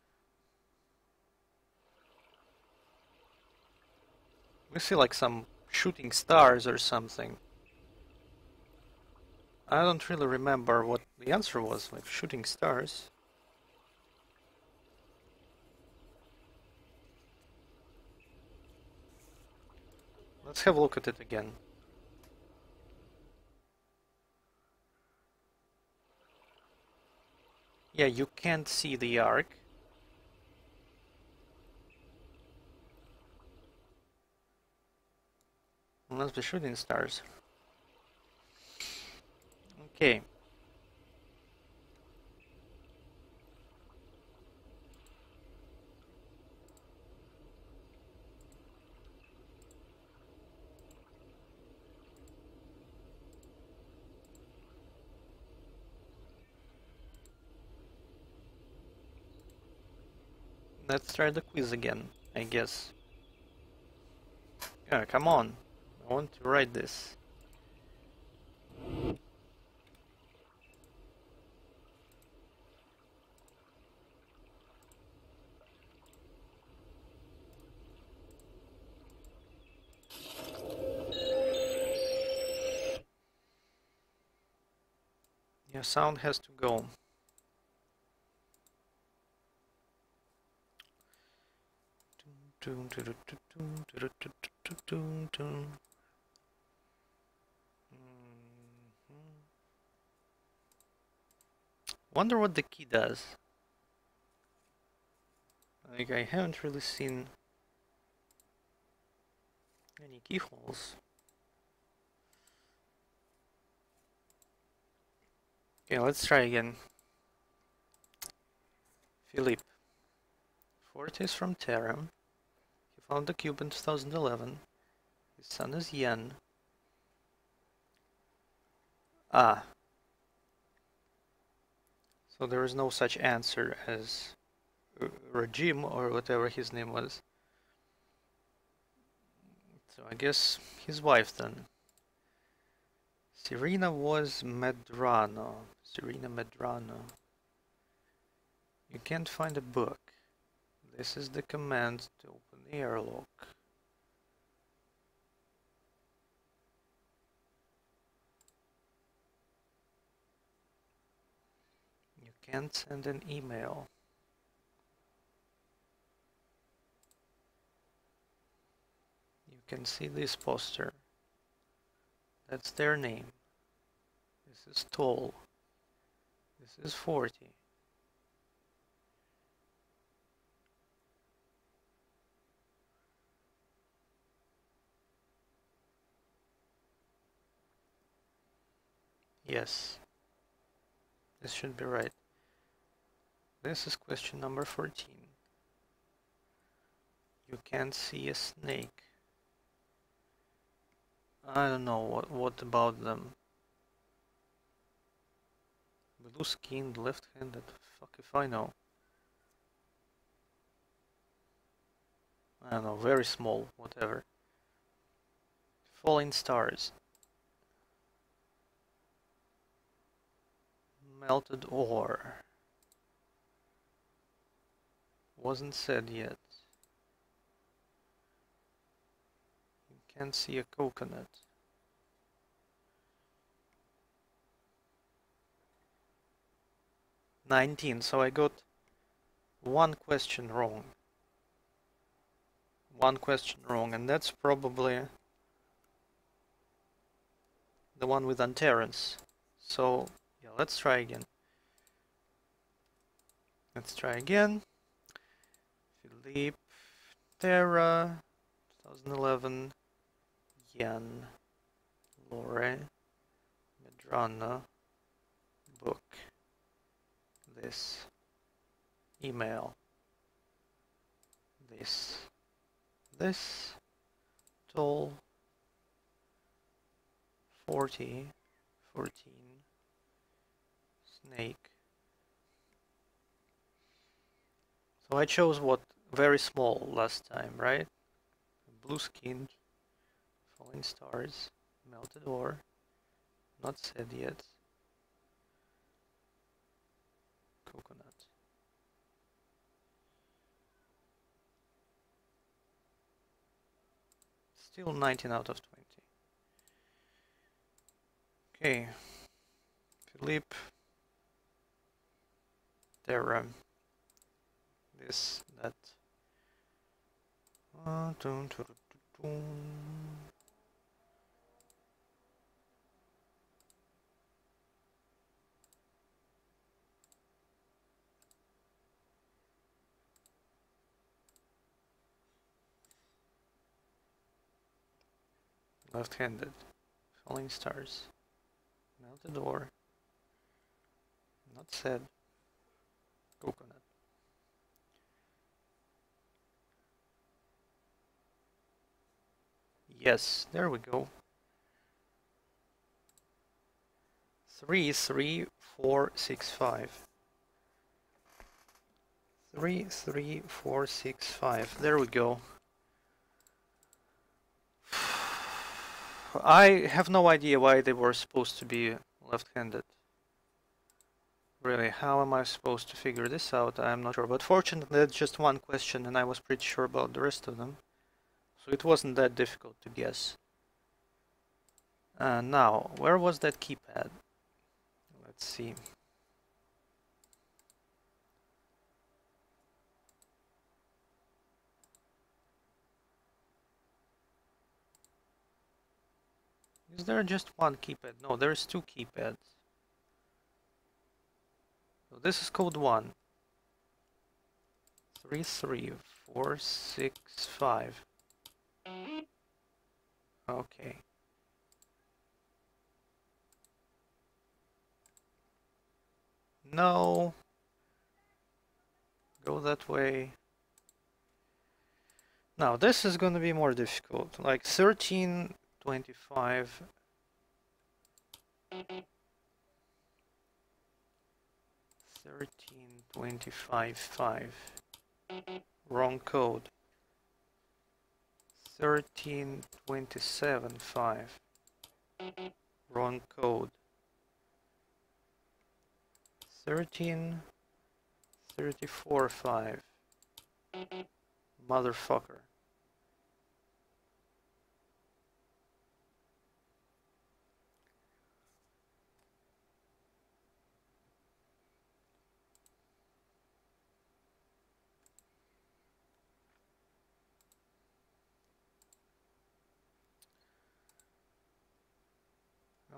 We see like some shooting stars or something. I don't really remember what the answer was, like shooting stars. Let's have a look at it again. Yeah, you can't see the arc. Unless the shooting stars. Okay. Let's try the quiz again, I guess. Yeah, come on. I want to write this. Yeah, sound has to go. Wonder what the key does. Like, I haven't really seen any keyholes. Okay, let's try again. Philippe. Forte is from Terra. He found the cube in 2011. His son is Yen. Ah. So there is no such answer as Rajim or whatever his name was. So I guess his wife then. Serena was Medrano. Serena Medrano. You can't find a book. This is the command to open the airlock. You can't send an email. You can see this poster. That's their name. This is Toll. This is 40. Yes. This should be right. This is question number 14. You can't see a snake. I don't know what about them. Blue skinned, left-handed. Fuck if I know. I don't know, very small, whatever. Falling stars. Melted ore. Wasn't said yet. You can't see a coconut. $19, so I got one question wrong. One question wrong, and that's probably the one with Anterans. So, yeah, let's try again. Let's try again. Philippe, Terra, 2011, Yen, Lore, Medrana, book, this, email, this, Toll, 40, 14, snake. So I chose what? Very small last time, right? Blue skinned, falling stars, melted ore, not said yet. Coconut. Still 19 out of 20. Okay. Philippe. Terra. This, that. Left-handed. Falling stars. Melted ore. Not said. Coconut. Yes, there we go. 33465. 33465. There we go. I have no idea why they were supposed to be left-handed. Really, how am I supposed to figure this out? I'm not sure. But fortunately, that's just one question, and I was pretty sure about the rest of them. So it wasn't that difficult to guess. Now, where was that keypad? Let's Let's see. Is there just one keypad? No, there's two keypads. So this is code 1. 3, 3, 4, 6, 5. Okay. No. Go that way. Now this is gonna be more difficult. Like 13, 25. 13, 25, 5. Wrong code. 13, 27, 5. Wrong code. 13, 34, 5. Motherfucker.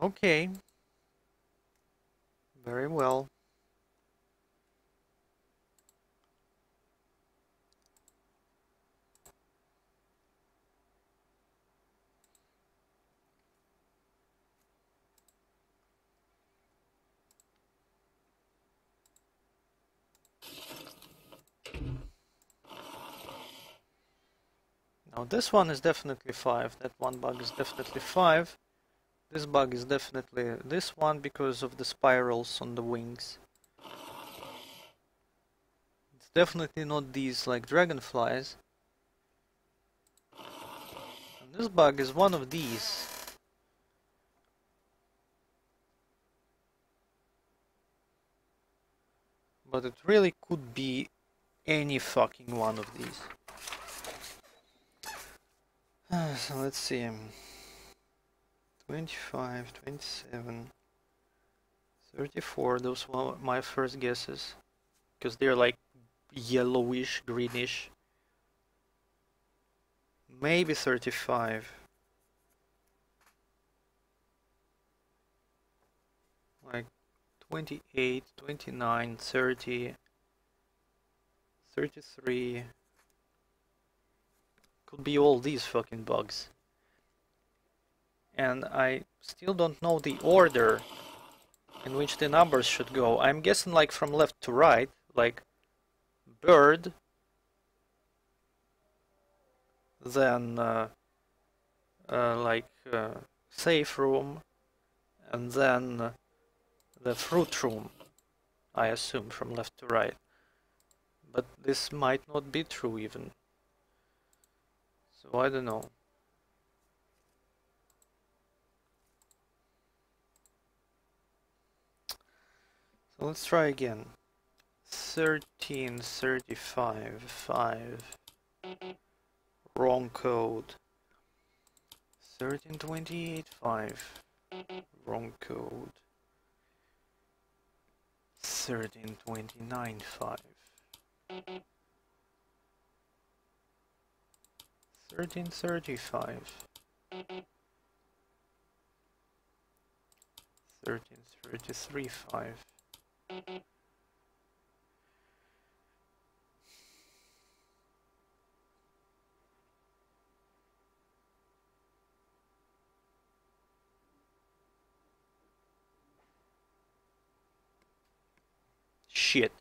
Okay. Very well. Now this one is definitely 5. That one bug is definitely 5. This bug is definitely this one because of the spirals on the wings. It's definitely not these like dragonflies. And this bug is one of these. But it really could be any fucking one of these. So let's see. 25, 27, 34, those were my first guesses. Because they're like yellowish, greenish. Maybe 35. Like 28, 29, 30, 33. Could be all these fucking bugs. And I still don't know the order in which the numbers should go. I'm guessing like from left to right, like bird, then safe room, and then the fruit room, I assume, from left to right. But this might not be true even. So I don't know. So let's try again. 13, 35, 5. Wrong code. 13, 28, 5. Wrong code. 13, 29, 5. 13, 35. 13, 33, 5. Shit.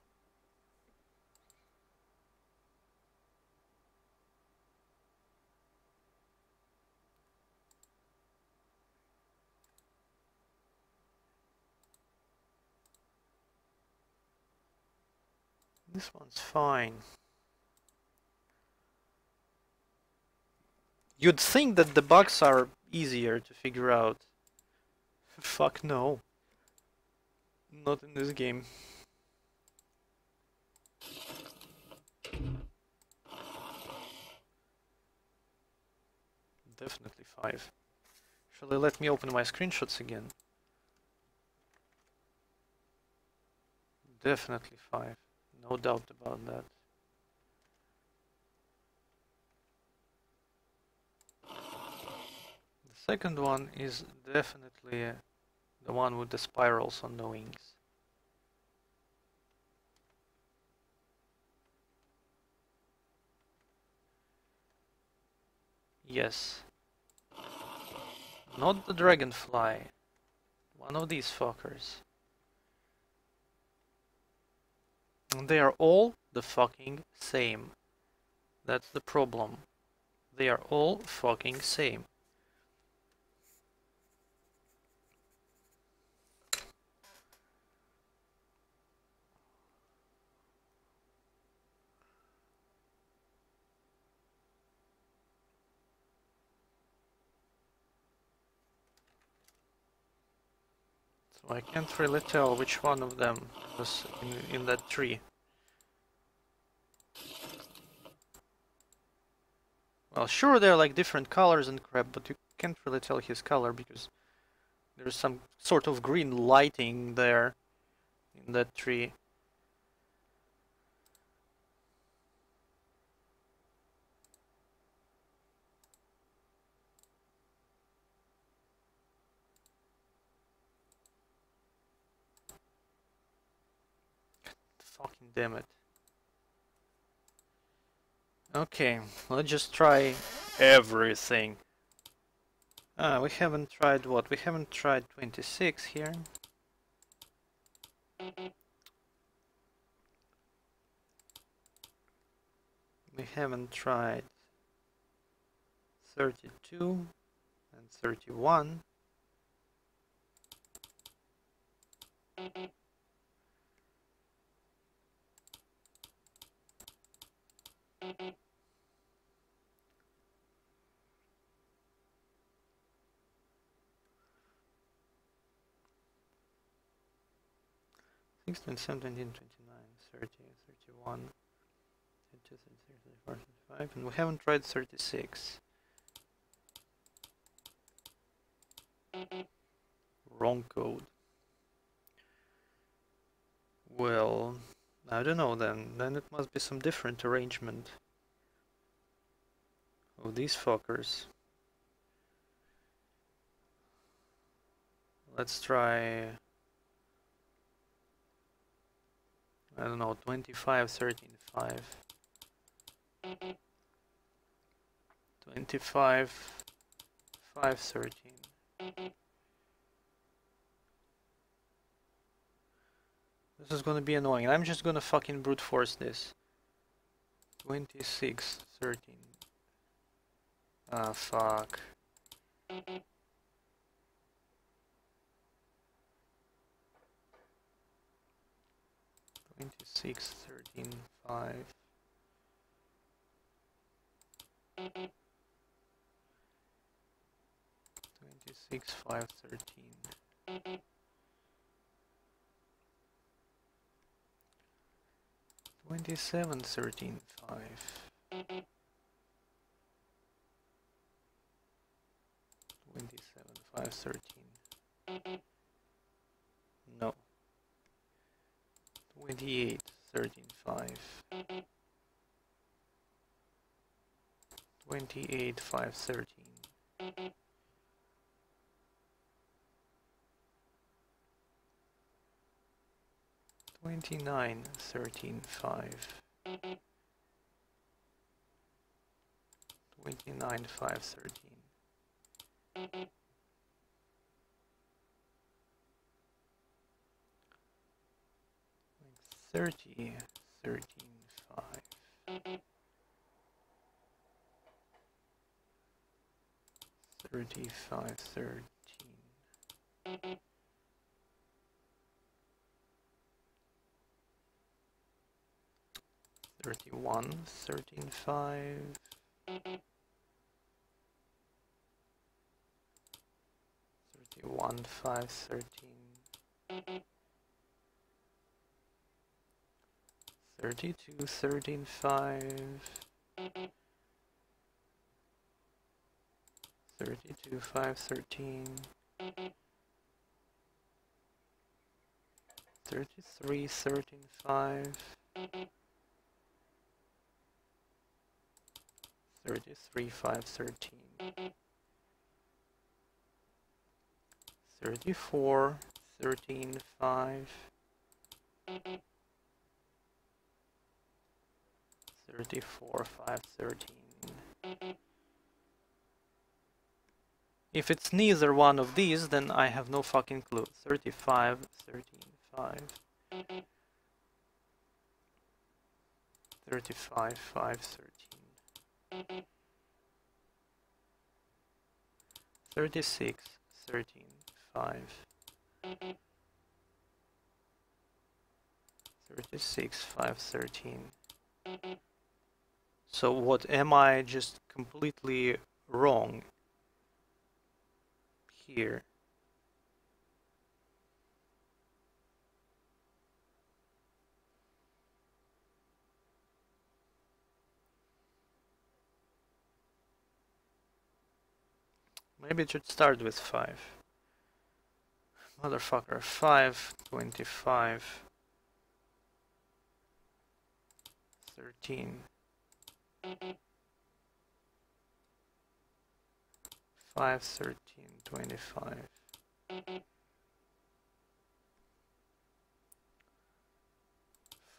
This one's fine. You'd think that the bugs are easier to figure out. Fuck no. Not in this game. Definitely 5. Shall I let me open my screenshots again? definitely 5. No doubt about that. The second one is definitely the one with the spirals on the wings. Yes. Not the dragonfly. One of these fuckers. And they are all the fucking same. That's the problem. They are all fucking same. So I can't really tell which one of them was in that tree. Well, sure, they're like different colors and crap, but you can't really tell his color because there's some sort of green lighting there in that tree. Fucking damn it. Okay, let's just try everything. We haven't tried what? We haven't tried 26 here. We haven't tried 32 and 31. Sixteen, 17, 29, 30, 31, 32, 33, 34, 35, and we haven't tried 36. Wrong code. Well, I don't know then. Then it must be some different arrangement of these fuckers. Let's try, I don't know, 25, 13, 5. 25, 5, 13. This is gonna be annoying. I'm just gonna fucking brute force this. 26, 13. Ah, fuck. 26, 13, 5. 26, 5, 13. 27, 13, 5. 27, 5, 13. No. 28, 13, 5. 28, 5, 13. 29, 13, 5. 29, 5, 13. 30, 13, 5. 35, 13. 31, 13, 5. 31, 5, 13. 32, 13, 5. 32, 5, 13. 33, 13, 5. 33, 5, 13. 34, 13, 5. 34, 5, 13. If it's neither one of these, then I have no fucking clue. 35, 13, 5. 35, 5, 13. 36, 13, 5. 36, 5, 13. So what, am I just completely wrong here? Maybe it should start with 5. Motherfucker, 5, 25, 13. 5, 13, 25.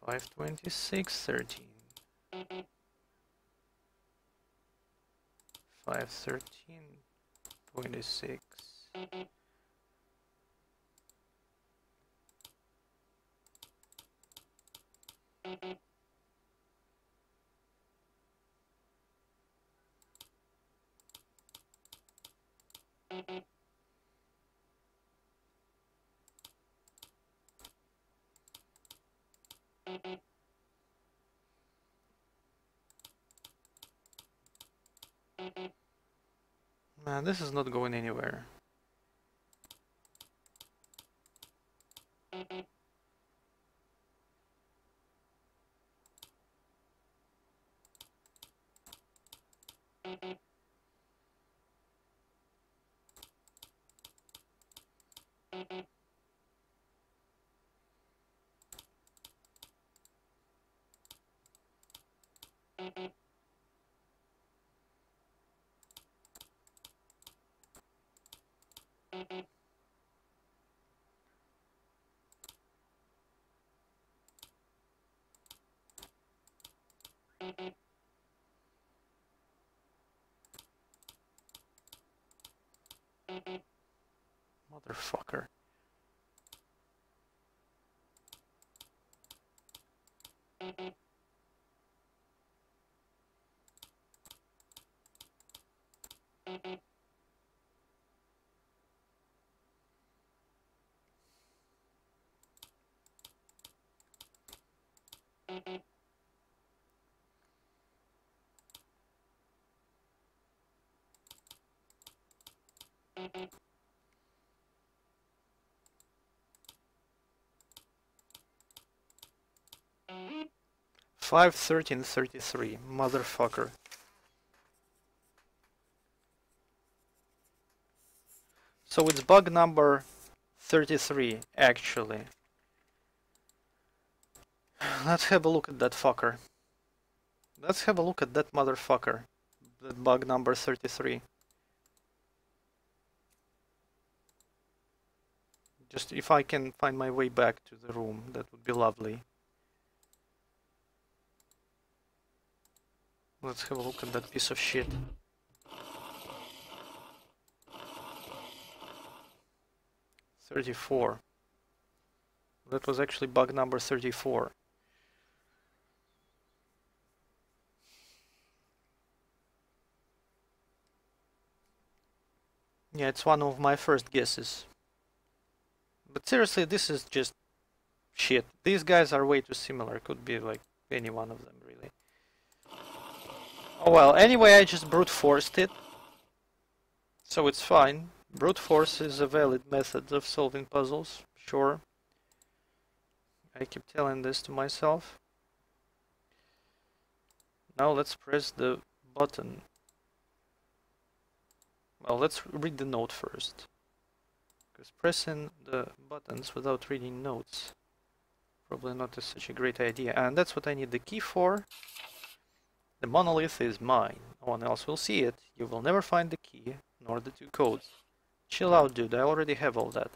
5, 26, 13. 5, 13, 26. Man, this is not going anywhere. Motherfucker. Five, 13, 33. Motherfucker. So it's bug number 33, actually. Let's have a look at that fucker. Let's have a look at that motherfucker. That bug number 33. Just if I can find my way back to the room, that would be lovely. Let's have a look at that piece of shit. $34. That was actually bug number 34. Yeah, it's one of my first guesses. But seriously, this is just shit. These guys are way too similar. Could be like any one of them, really. Oh well, anyway, I just brute forced it. So it's fine. Brute force is a valid method of solving puzzles, sure. I keep telling this to myself. Now let's press the button. Well, let's read the note first. Because pressing the buttons without reading notes Probably not such a great idea. And that's what I need the key for. The monolith is mine. No one else will see it. You will never find the key, nor the 2 codes. Chill out, dude. I already have all that.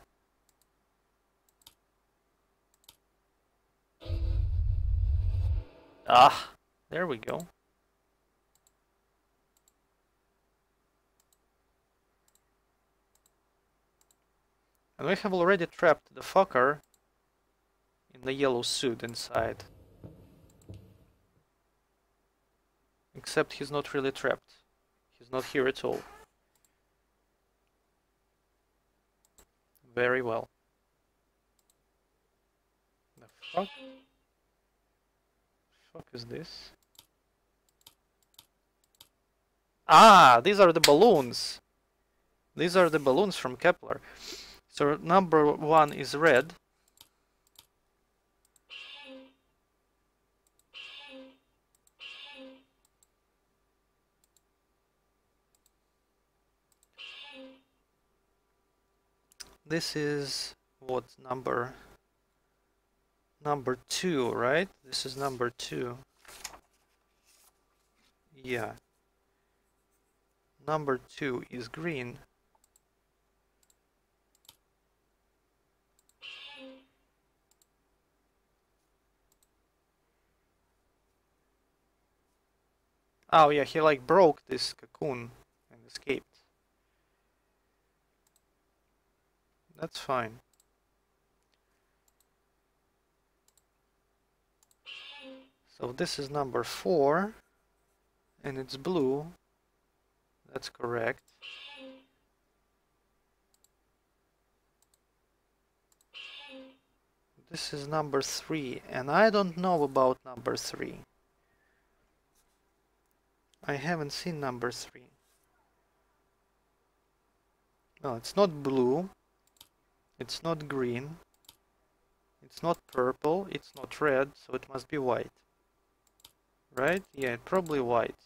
Ah, there we go. And we have already trapped the fucker in the yellow suit inside. Except he's not really trapped. He's not here at all. Very well. The fuck? The fuck is this? Ah, these are the balloons. These are the balloons from Kepler. So number 1 is red. This is what number 2, right? This is number 2. Yeah. Number 2 is green. Oh yeah, he like broke this cocoon and escaped. That's fine. So this is number 4 and it's blue. That's correct. This is number 3 and I don't know about number 3. I haven't seen number 3. No, it's not blue. It's not green. It's not purple. It's not red, so it must be white. Right? Yeah, probably white.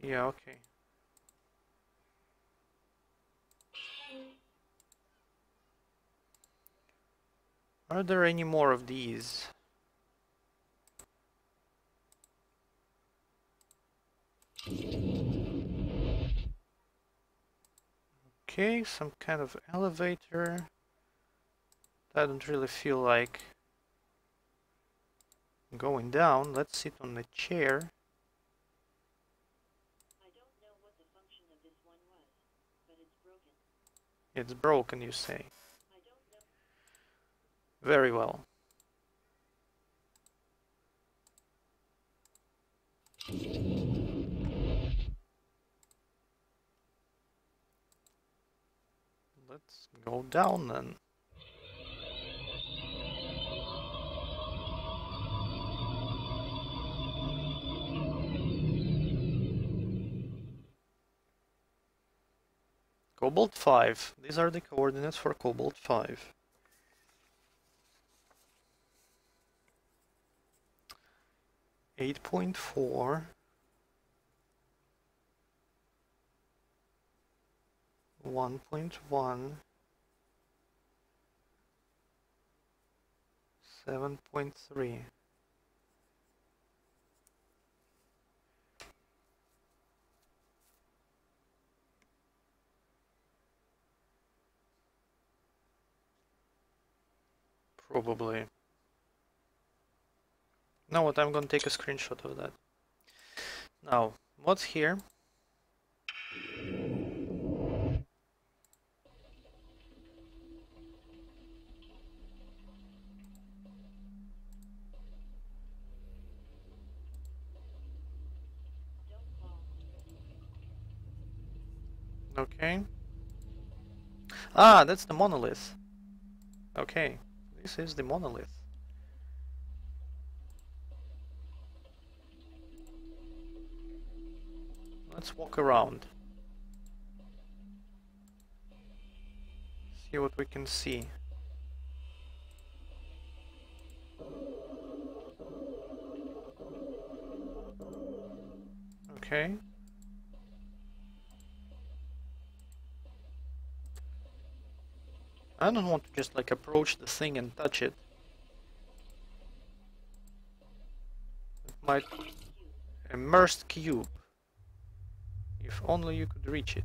Yeah, okay. Are there any more of these? Okay, some kind of elevator. I don't really feel like going down. Let's sit on the chair. I don't know what the function of this one was, but it's broken. It's broken, you say. I don't know. Very well. Let's go down then. Cobalt 5. These are the coordinates for Cobalt 5. Eight 8.4. 1.1. 7.3. Probably. Know what? I'm gonna take a screenshot of that. Now, what's here? Don't fall. Okay. Ah, that's the monolith. Okay, this is the monolith. Let's walk around. See what we can see. Okay. I don't want to just like approach the thing and touch it. It might... Immersed cube. If only you could reach it.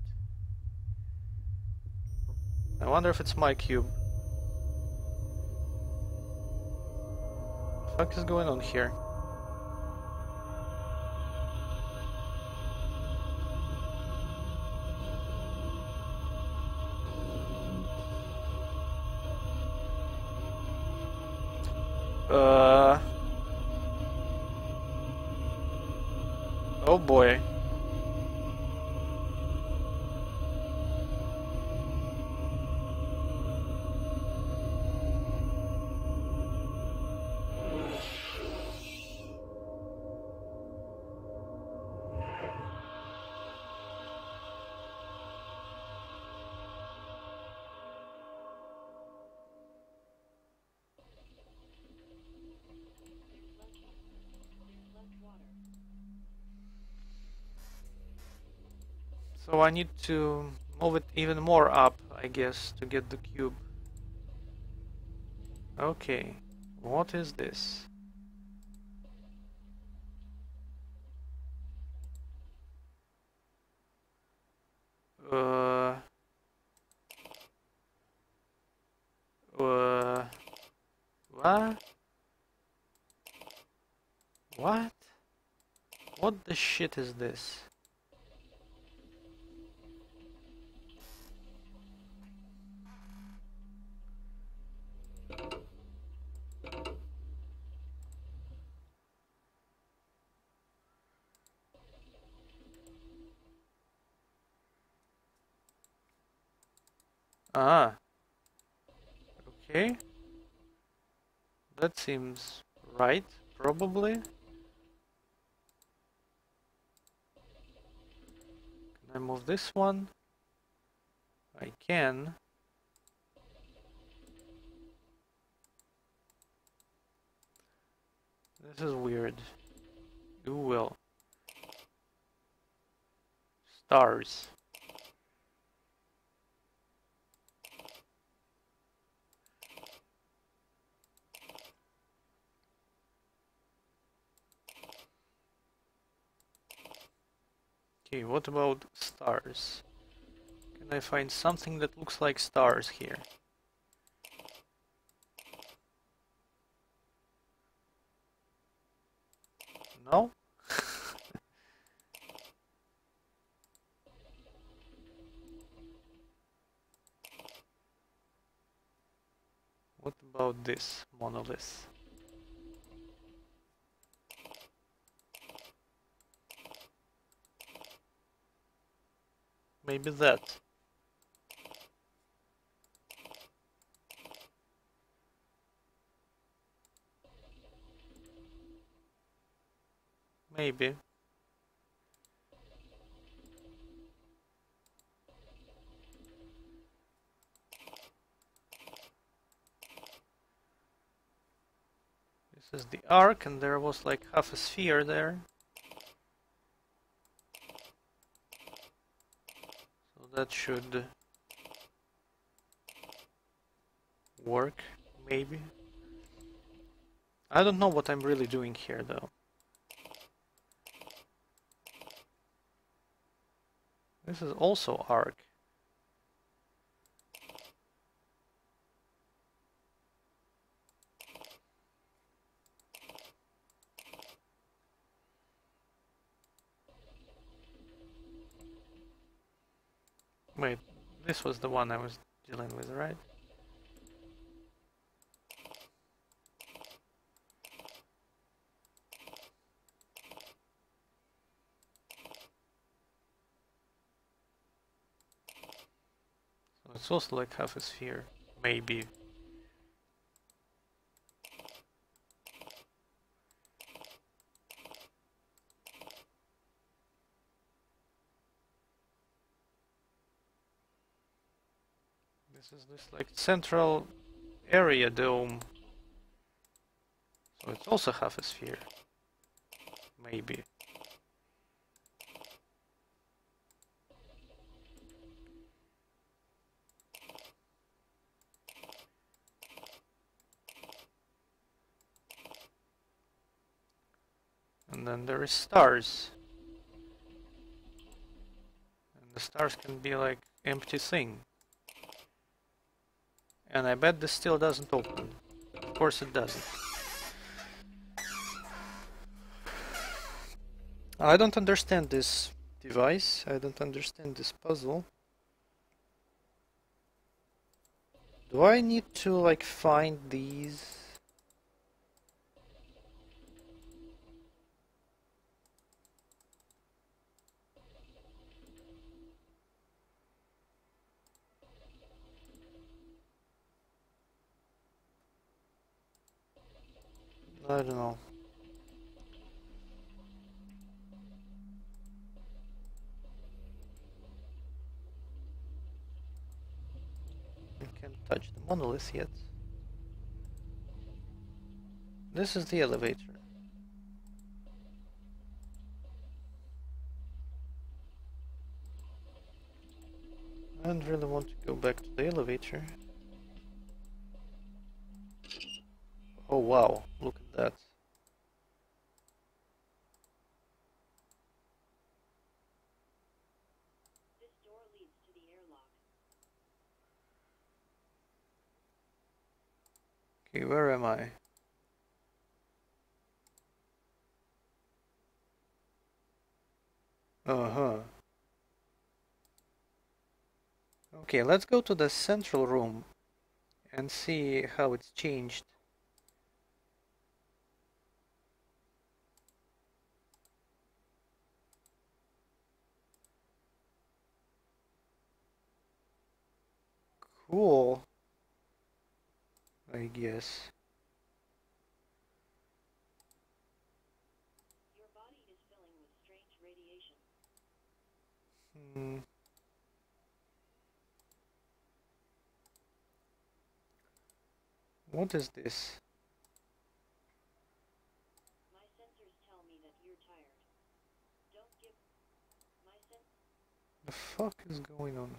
I wonder if it's my cube. What the fuck is going on here? Oh boy. So I need to move it even more up, I guess, to get the cube. Okay, what is this? Uh, what? What? What the shit is this? Ah, okay. That seems right, probably. Can I move this one? I can. This is weird. You will. Stars. Okay, what about stars? Can I find something that looks like stars here? No? What about this monolith? Maybe that. Maybe. This is the arc, and there was like half a sphere there. So that should work, maybe. I don't know what I'm really doing here, though. This is also arc. Wait, this was the one I was dealing with, right? So it's also like half a sphere, maybe. This is this like central area dome. So it's also half a sphere. Maybe. then there is stars. And the stars can be like empty thing. And I bet this still doesn't open. Of course it doesn't. I don't understand this device. I don't understand this puzzle. Do I need to like find these? I don't know. I can't touch the monolith yet. This is the elevator. I don't really want to go back to the elevator. Oh wow, look at that. This door leads to the airlock. Okay, where am I? Uh-huh. Okay, let's go to the central room and see how it's changed. Cool, I guess. Your body is filling with strange radiation. Hmm. What is this? My sensors tell me that you're tired. Don't give my The fuck is going on?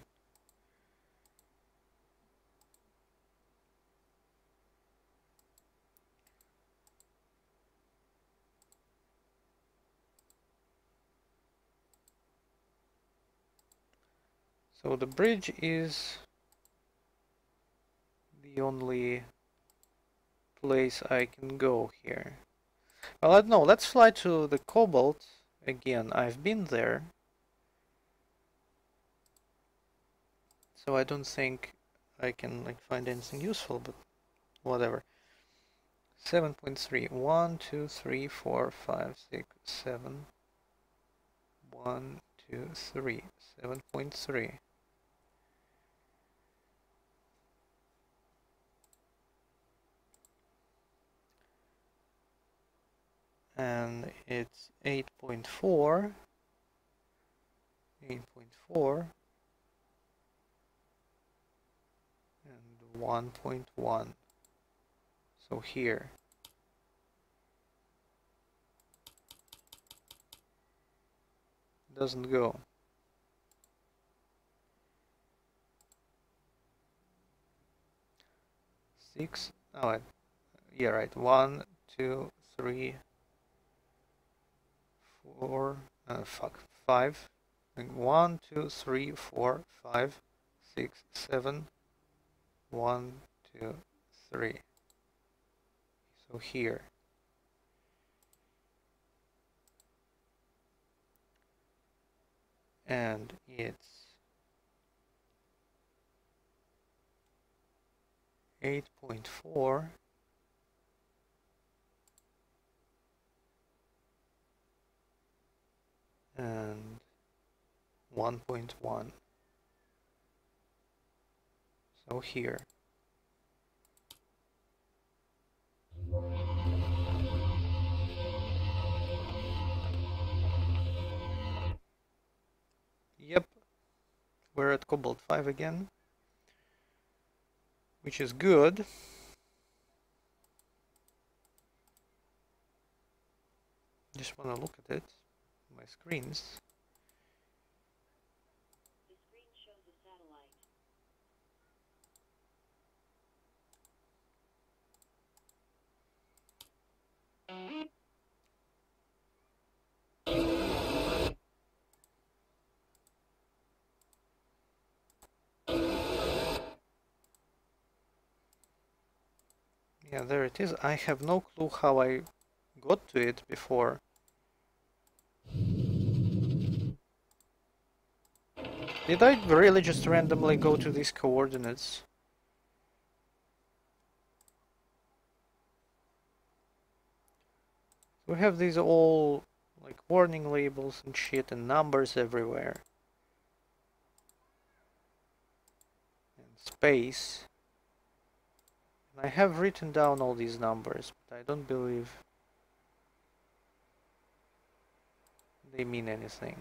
So the bridge is the only place I can go here. Well, I don't know. Let's fly to the Cobalt again. I've been there, so I don't think I can like find anything useful, but whatever. 7.3. 1, 2, 3, 4, 5, 6, 7. 1, 2, 3. 7.3. And it's 8.4. 8.4. And 1.1. So here. Doesn't go. 6. Oh, yeah, right. 1, 2, 3, 4. Fuck. 5. 1, 2, 3, 4, 5, 6, 7. 1, 2, 3. So here. And it's 8.4 and 1.1. So here. Yep, we're at Cobalt 5 again, which is good. Just want to look at it. My screens. the screen shows a satellite. Yeah, there it is. I have no clue how I got to it before. Did I really just randomly go to these coordinates? We have these all like warning labels and shit and numbers everywhere. And space. And I have written down all these numbers, but I don't believe they mean anything.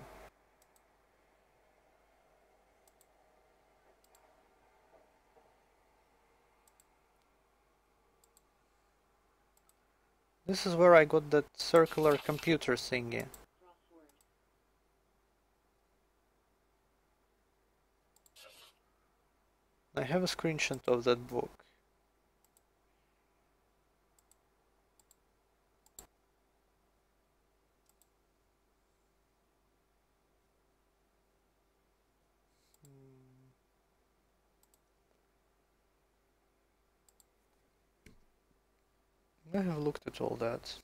This is where I got that circular computer thingy. Crossword. I have a screenshot of that book. I have looked at all that.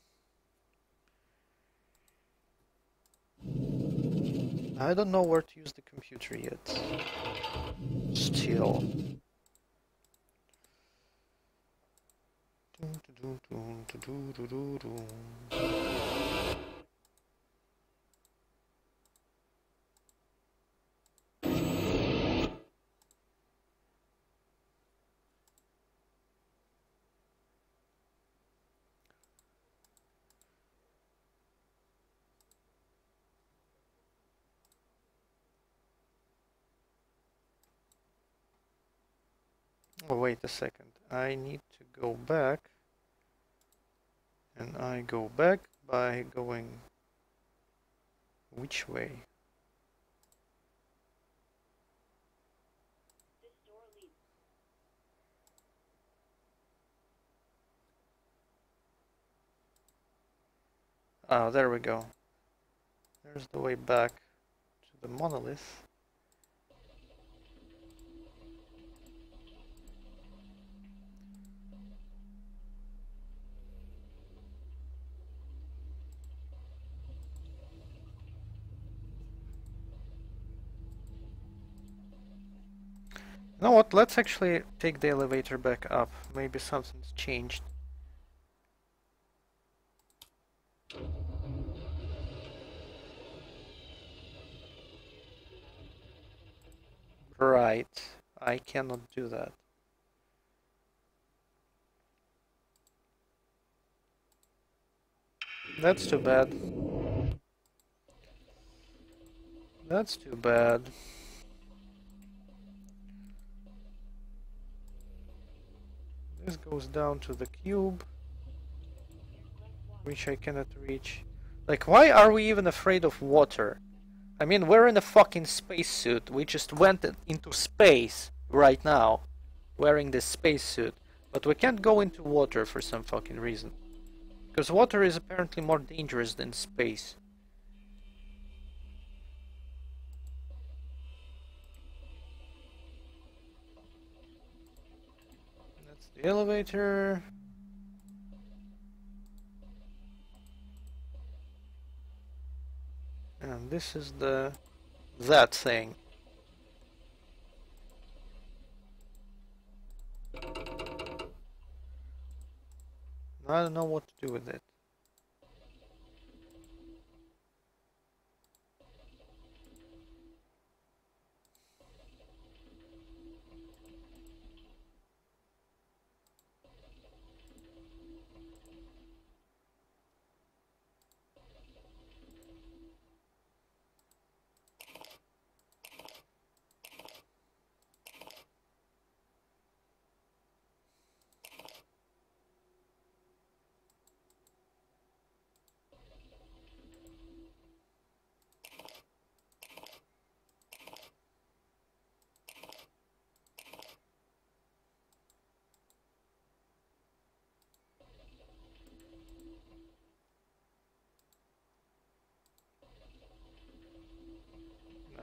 I don't know where to use the computer yet. Still. Oh, wait a second. I need to go back. And I go back by going which way? This door leads. Ah, there we go. There's the way back to the monolith. You know what? Let's actually take the elevator back up. Maybe something's changed. Right. I cannot do that. That's too bad. That's too bad. This goes down to the cube, which I cannot reach. Like, why are we even afraid of water? I mean, we're in a fucking spacesuit. We just went into space right now, wearing this spacesuit. But we can't go into water for some fucking reason. Because water is apparently more dangerous than space. That's the elevator. And this is that thing. I don't know what to do with it.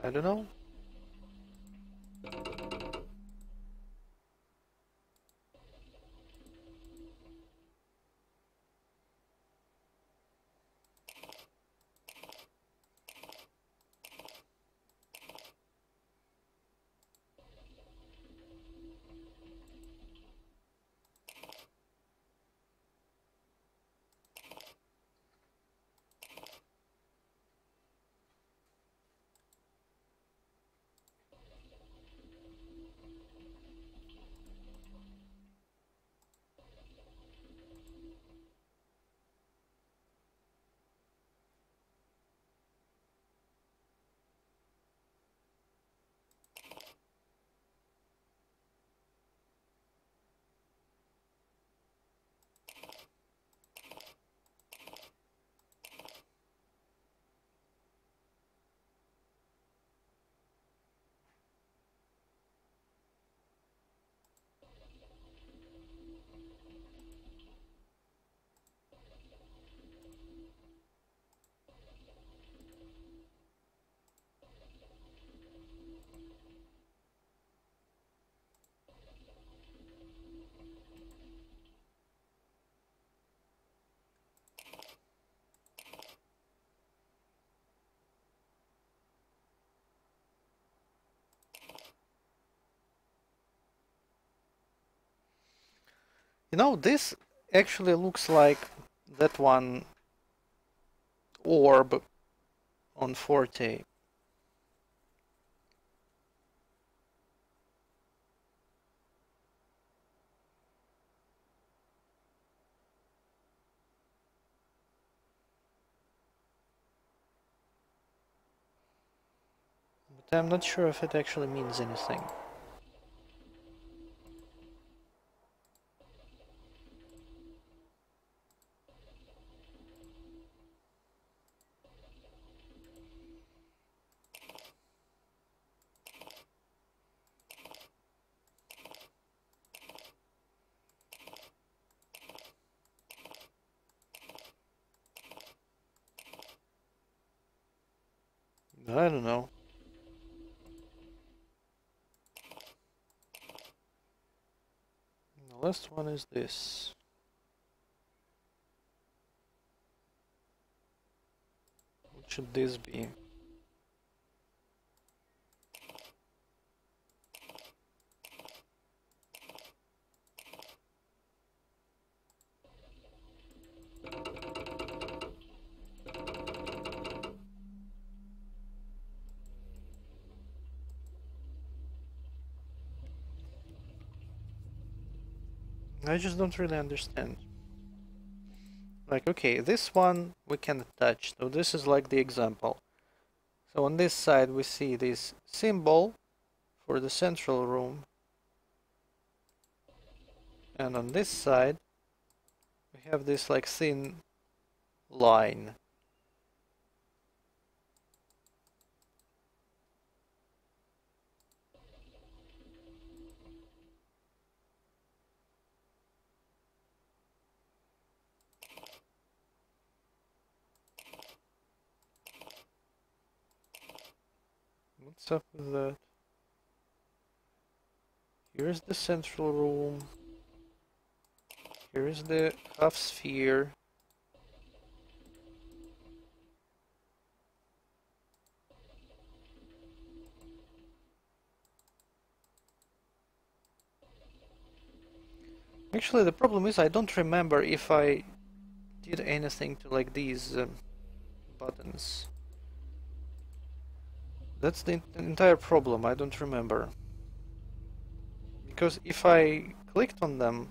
I don't know. You know, this actually looks like that one orb on Forte. But I'm not sure if it actually means anything. I don't know. The last one is this. What should this be? I just don't really understand. Like, okay, this one we can touch, so this is like the example. So on this side we see this symbol for the central room, and on this side we have this like thin line. What's up with that? Here's the central room. Here is the half sphere. Actually, the problem is I don't remember if I did anything to like these buttons. That's the entire problem, I don't remember. Because if I clicked on them,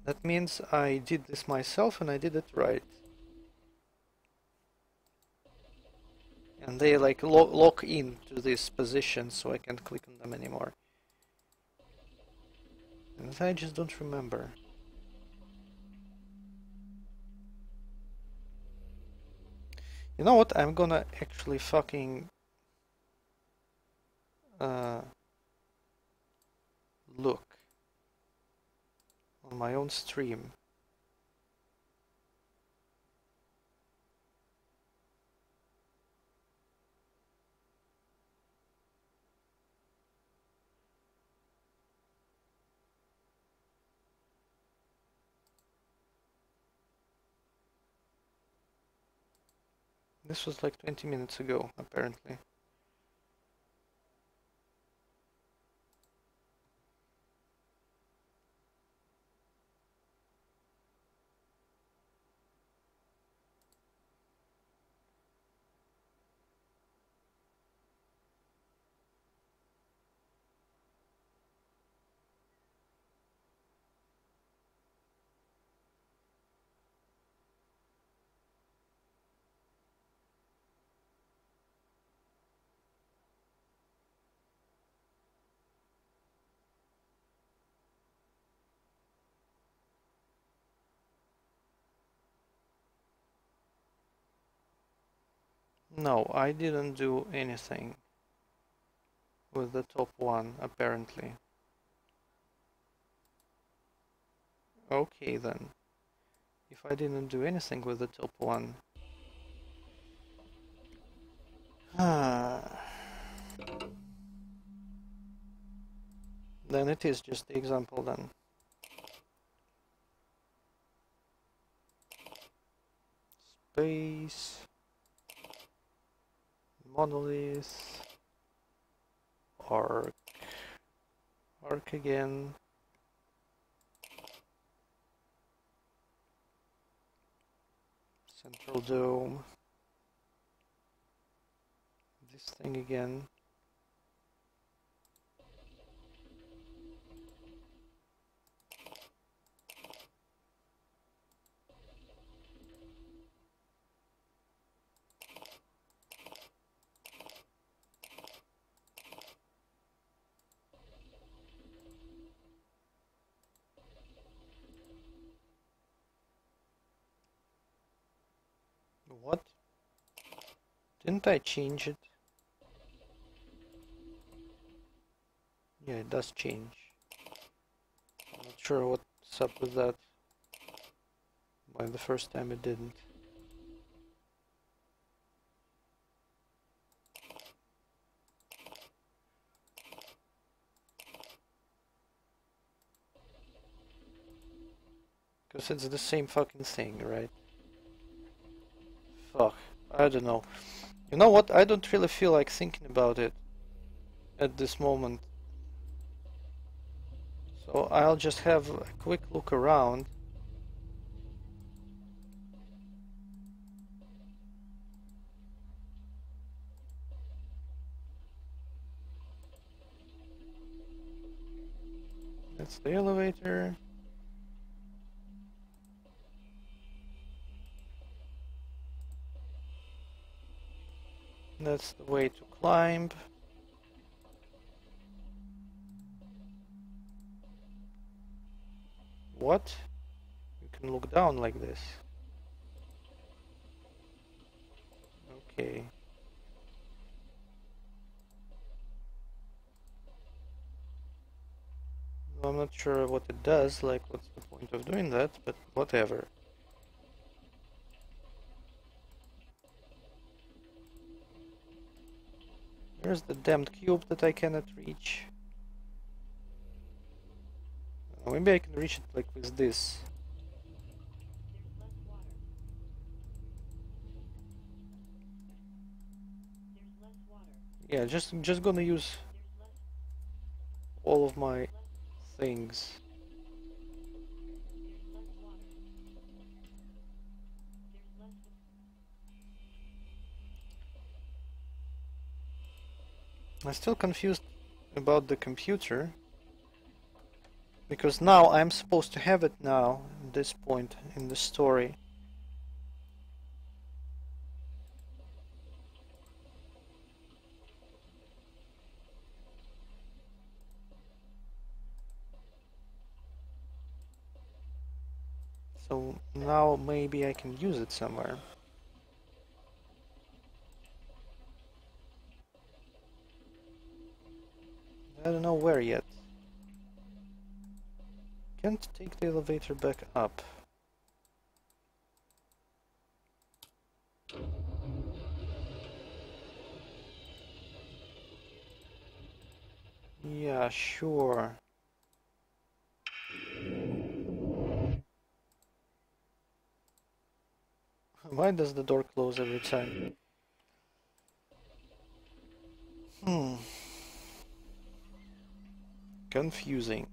that means I did this myself and I did it right. And they like lock into this position so I can't click on them anymore. And I just don't remember. You know what? I'm gonna actually fucking look on my own stream. This was like 20 minutes ago, apparently. No, I didn't do anything with the top one, apparently. Okay then. If I didn't do anything with the top one... then it is just the example then. Space... monolith... arc... arc again... Central dome. This thing again. What? Didn't I change it? Yeah, it does change. I'm not sure what's up with that. Why the first time it didn't. Because it's the same fucking thing, right? Fuck. I don't know. You know what? I don't really feel like thinking about it at this moment. So I'll just have a quick look around. That's the elevator. That's the way to climb. What? You can look down like this. Okay. I'm not sure what it does, like what's the point of doing that, but whatever. There's the damned cube that I cannot reach. Maybe I can reach it like with this. Yeah, just gonna use all of my things. I'm still confused about the computer, because now I'm supposed to have it now at this point in the story. So now maybe I can use it somewhere. I don't know where yet. Can't take the elevator back up. Yeah, sure. Why does the door close every time? Confusing.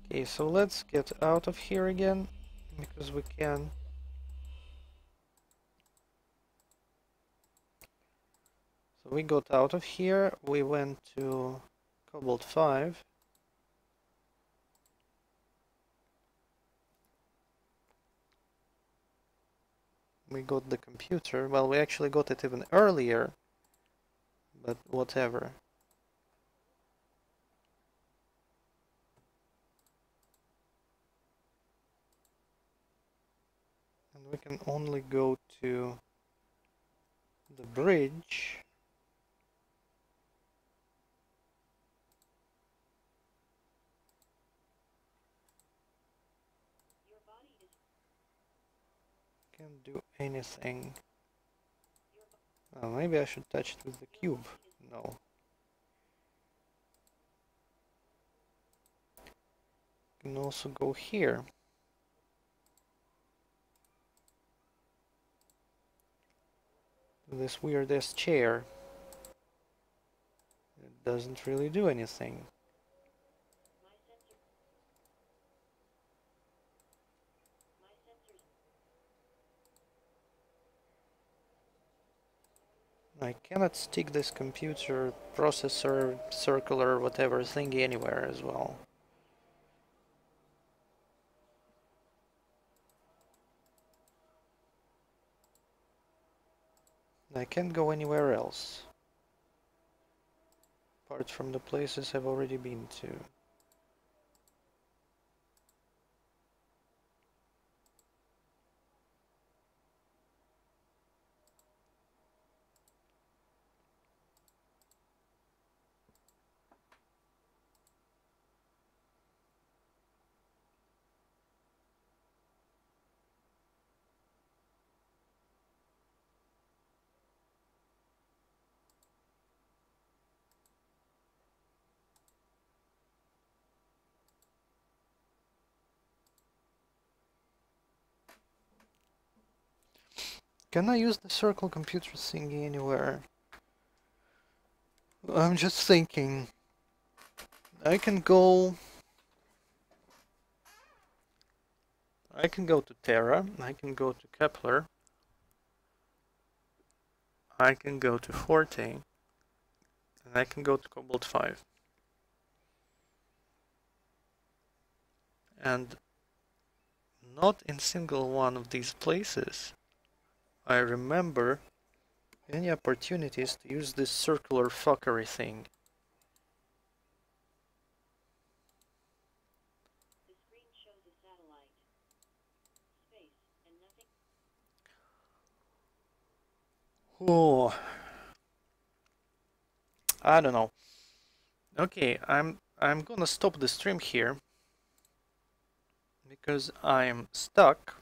Okay, so let's get out of here again, because we can. So we got out of here, we went to Cobalt 5. We got the computer. Well, we actually got it even earlier, but whatever. And we can only go to the bridge. Can't do anything. Oh, maybe I should touch it with the cube. No. can also go here. This weird-ass chair. It doesn't really do anything. I cannot stick this computer, processor, circular, whatever thingy anywhere as well. I can't go anywhere else, apart from the places I've already been to. Can I use the circle computer thingy anywhere? I'm just thinking. I can go to Terra, I can go to Kepler, I can go to Forte, and I can go to Cobalt 5. And not in single one of these places I remember any opportunities to use this circular fuckery thing. The screen shows a satellite. Space and nothing. Oh, I don't know. Okay, I'm gonna stop the stream here because I'm stuck,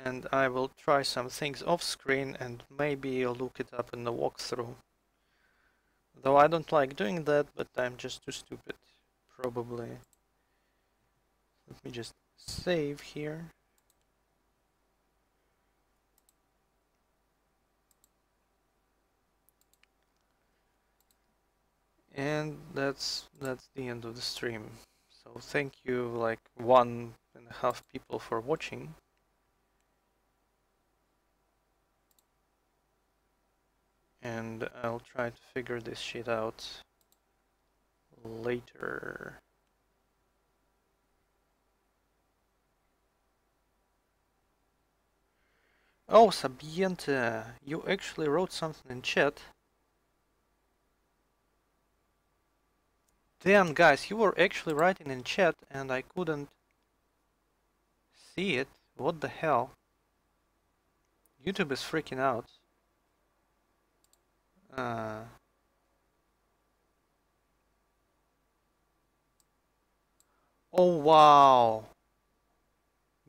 and I will try some things off screen and maybe I'll look it up in the walkthrough. Though I don't like doing that, but I'm just too stupid, probably. Let me just save here. And that's the end of the stream. So thank you, like 1.5 people for watching. And I'll try to figure this shit out later. Oh, Sabiente, you actually wrote something in chat. Damn, guys, you were actually writing in chat and I couldn't see it. What the hell? YouTube is freaking out. Oh, wow.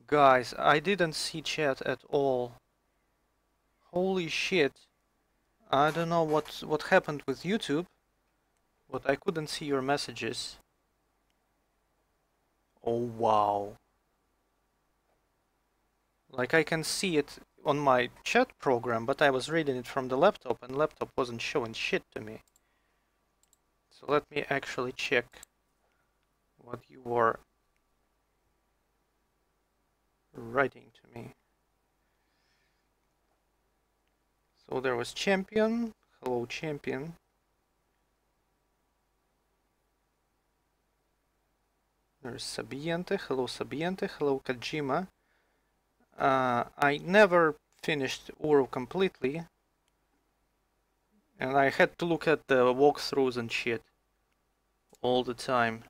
Guys, I didn't see chat at all. Holy shit. I don't know what happened with YouTube, but I couldn't see your messages. Oh, wow. Like, I can see it on my chat program, but I was reading it from the laptop and laptop wasn't showing shit to me. So let me actually check what you were writing to me. So there was Champion. Hello, Champion. There's Sabiente. Hello, Sabiente. Hello, Kajima. I never finished Uru completely, and I had to look at the walkthroughs and shit all the time.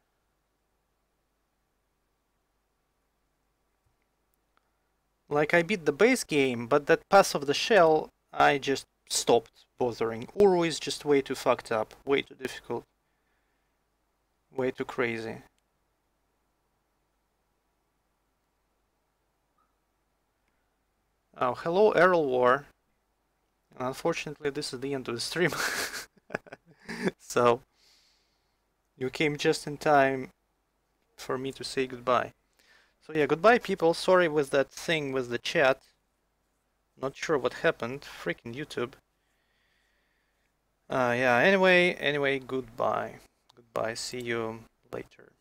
Like, I beat the base game, but that Pass of the Shell, I just stopped bothering. Uru is just way too fucked up, way too difficult, way too crazy. Oh, hello, Errol War. Unfortunately, this is the end of the stream. So, you came just in time for me to say goodbye. So yeah, goodbye people. Sorry with that thing with the chat. Not sure what happened. Freaking YouTube. Yeah, anyway, goodbye. Goodbye. See you later.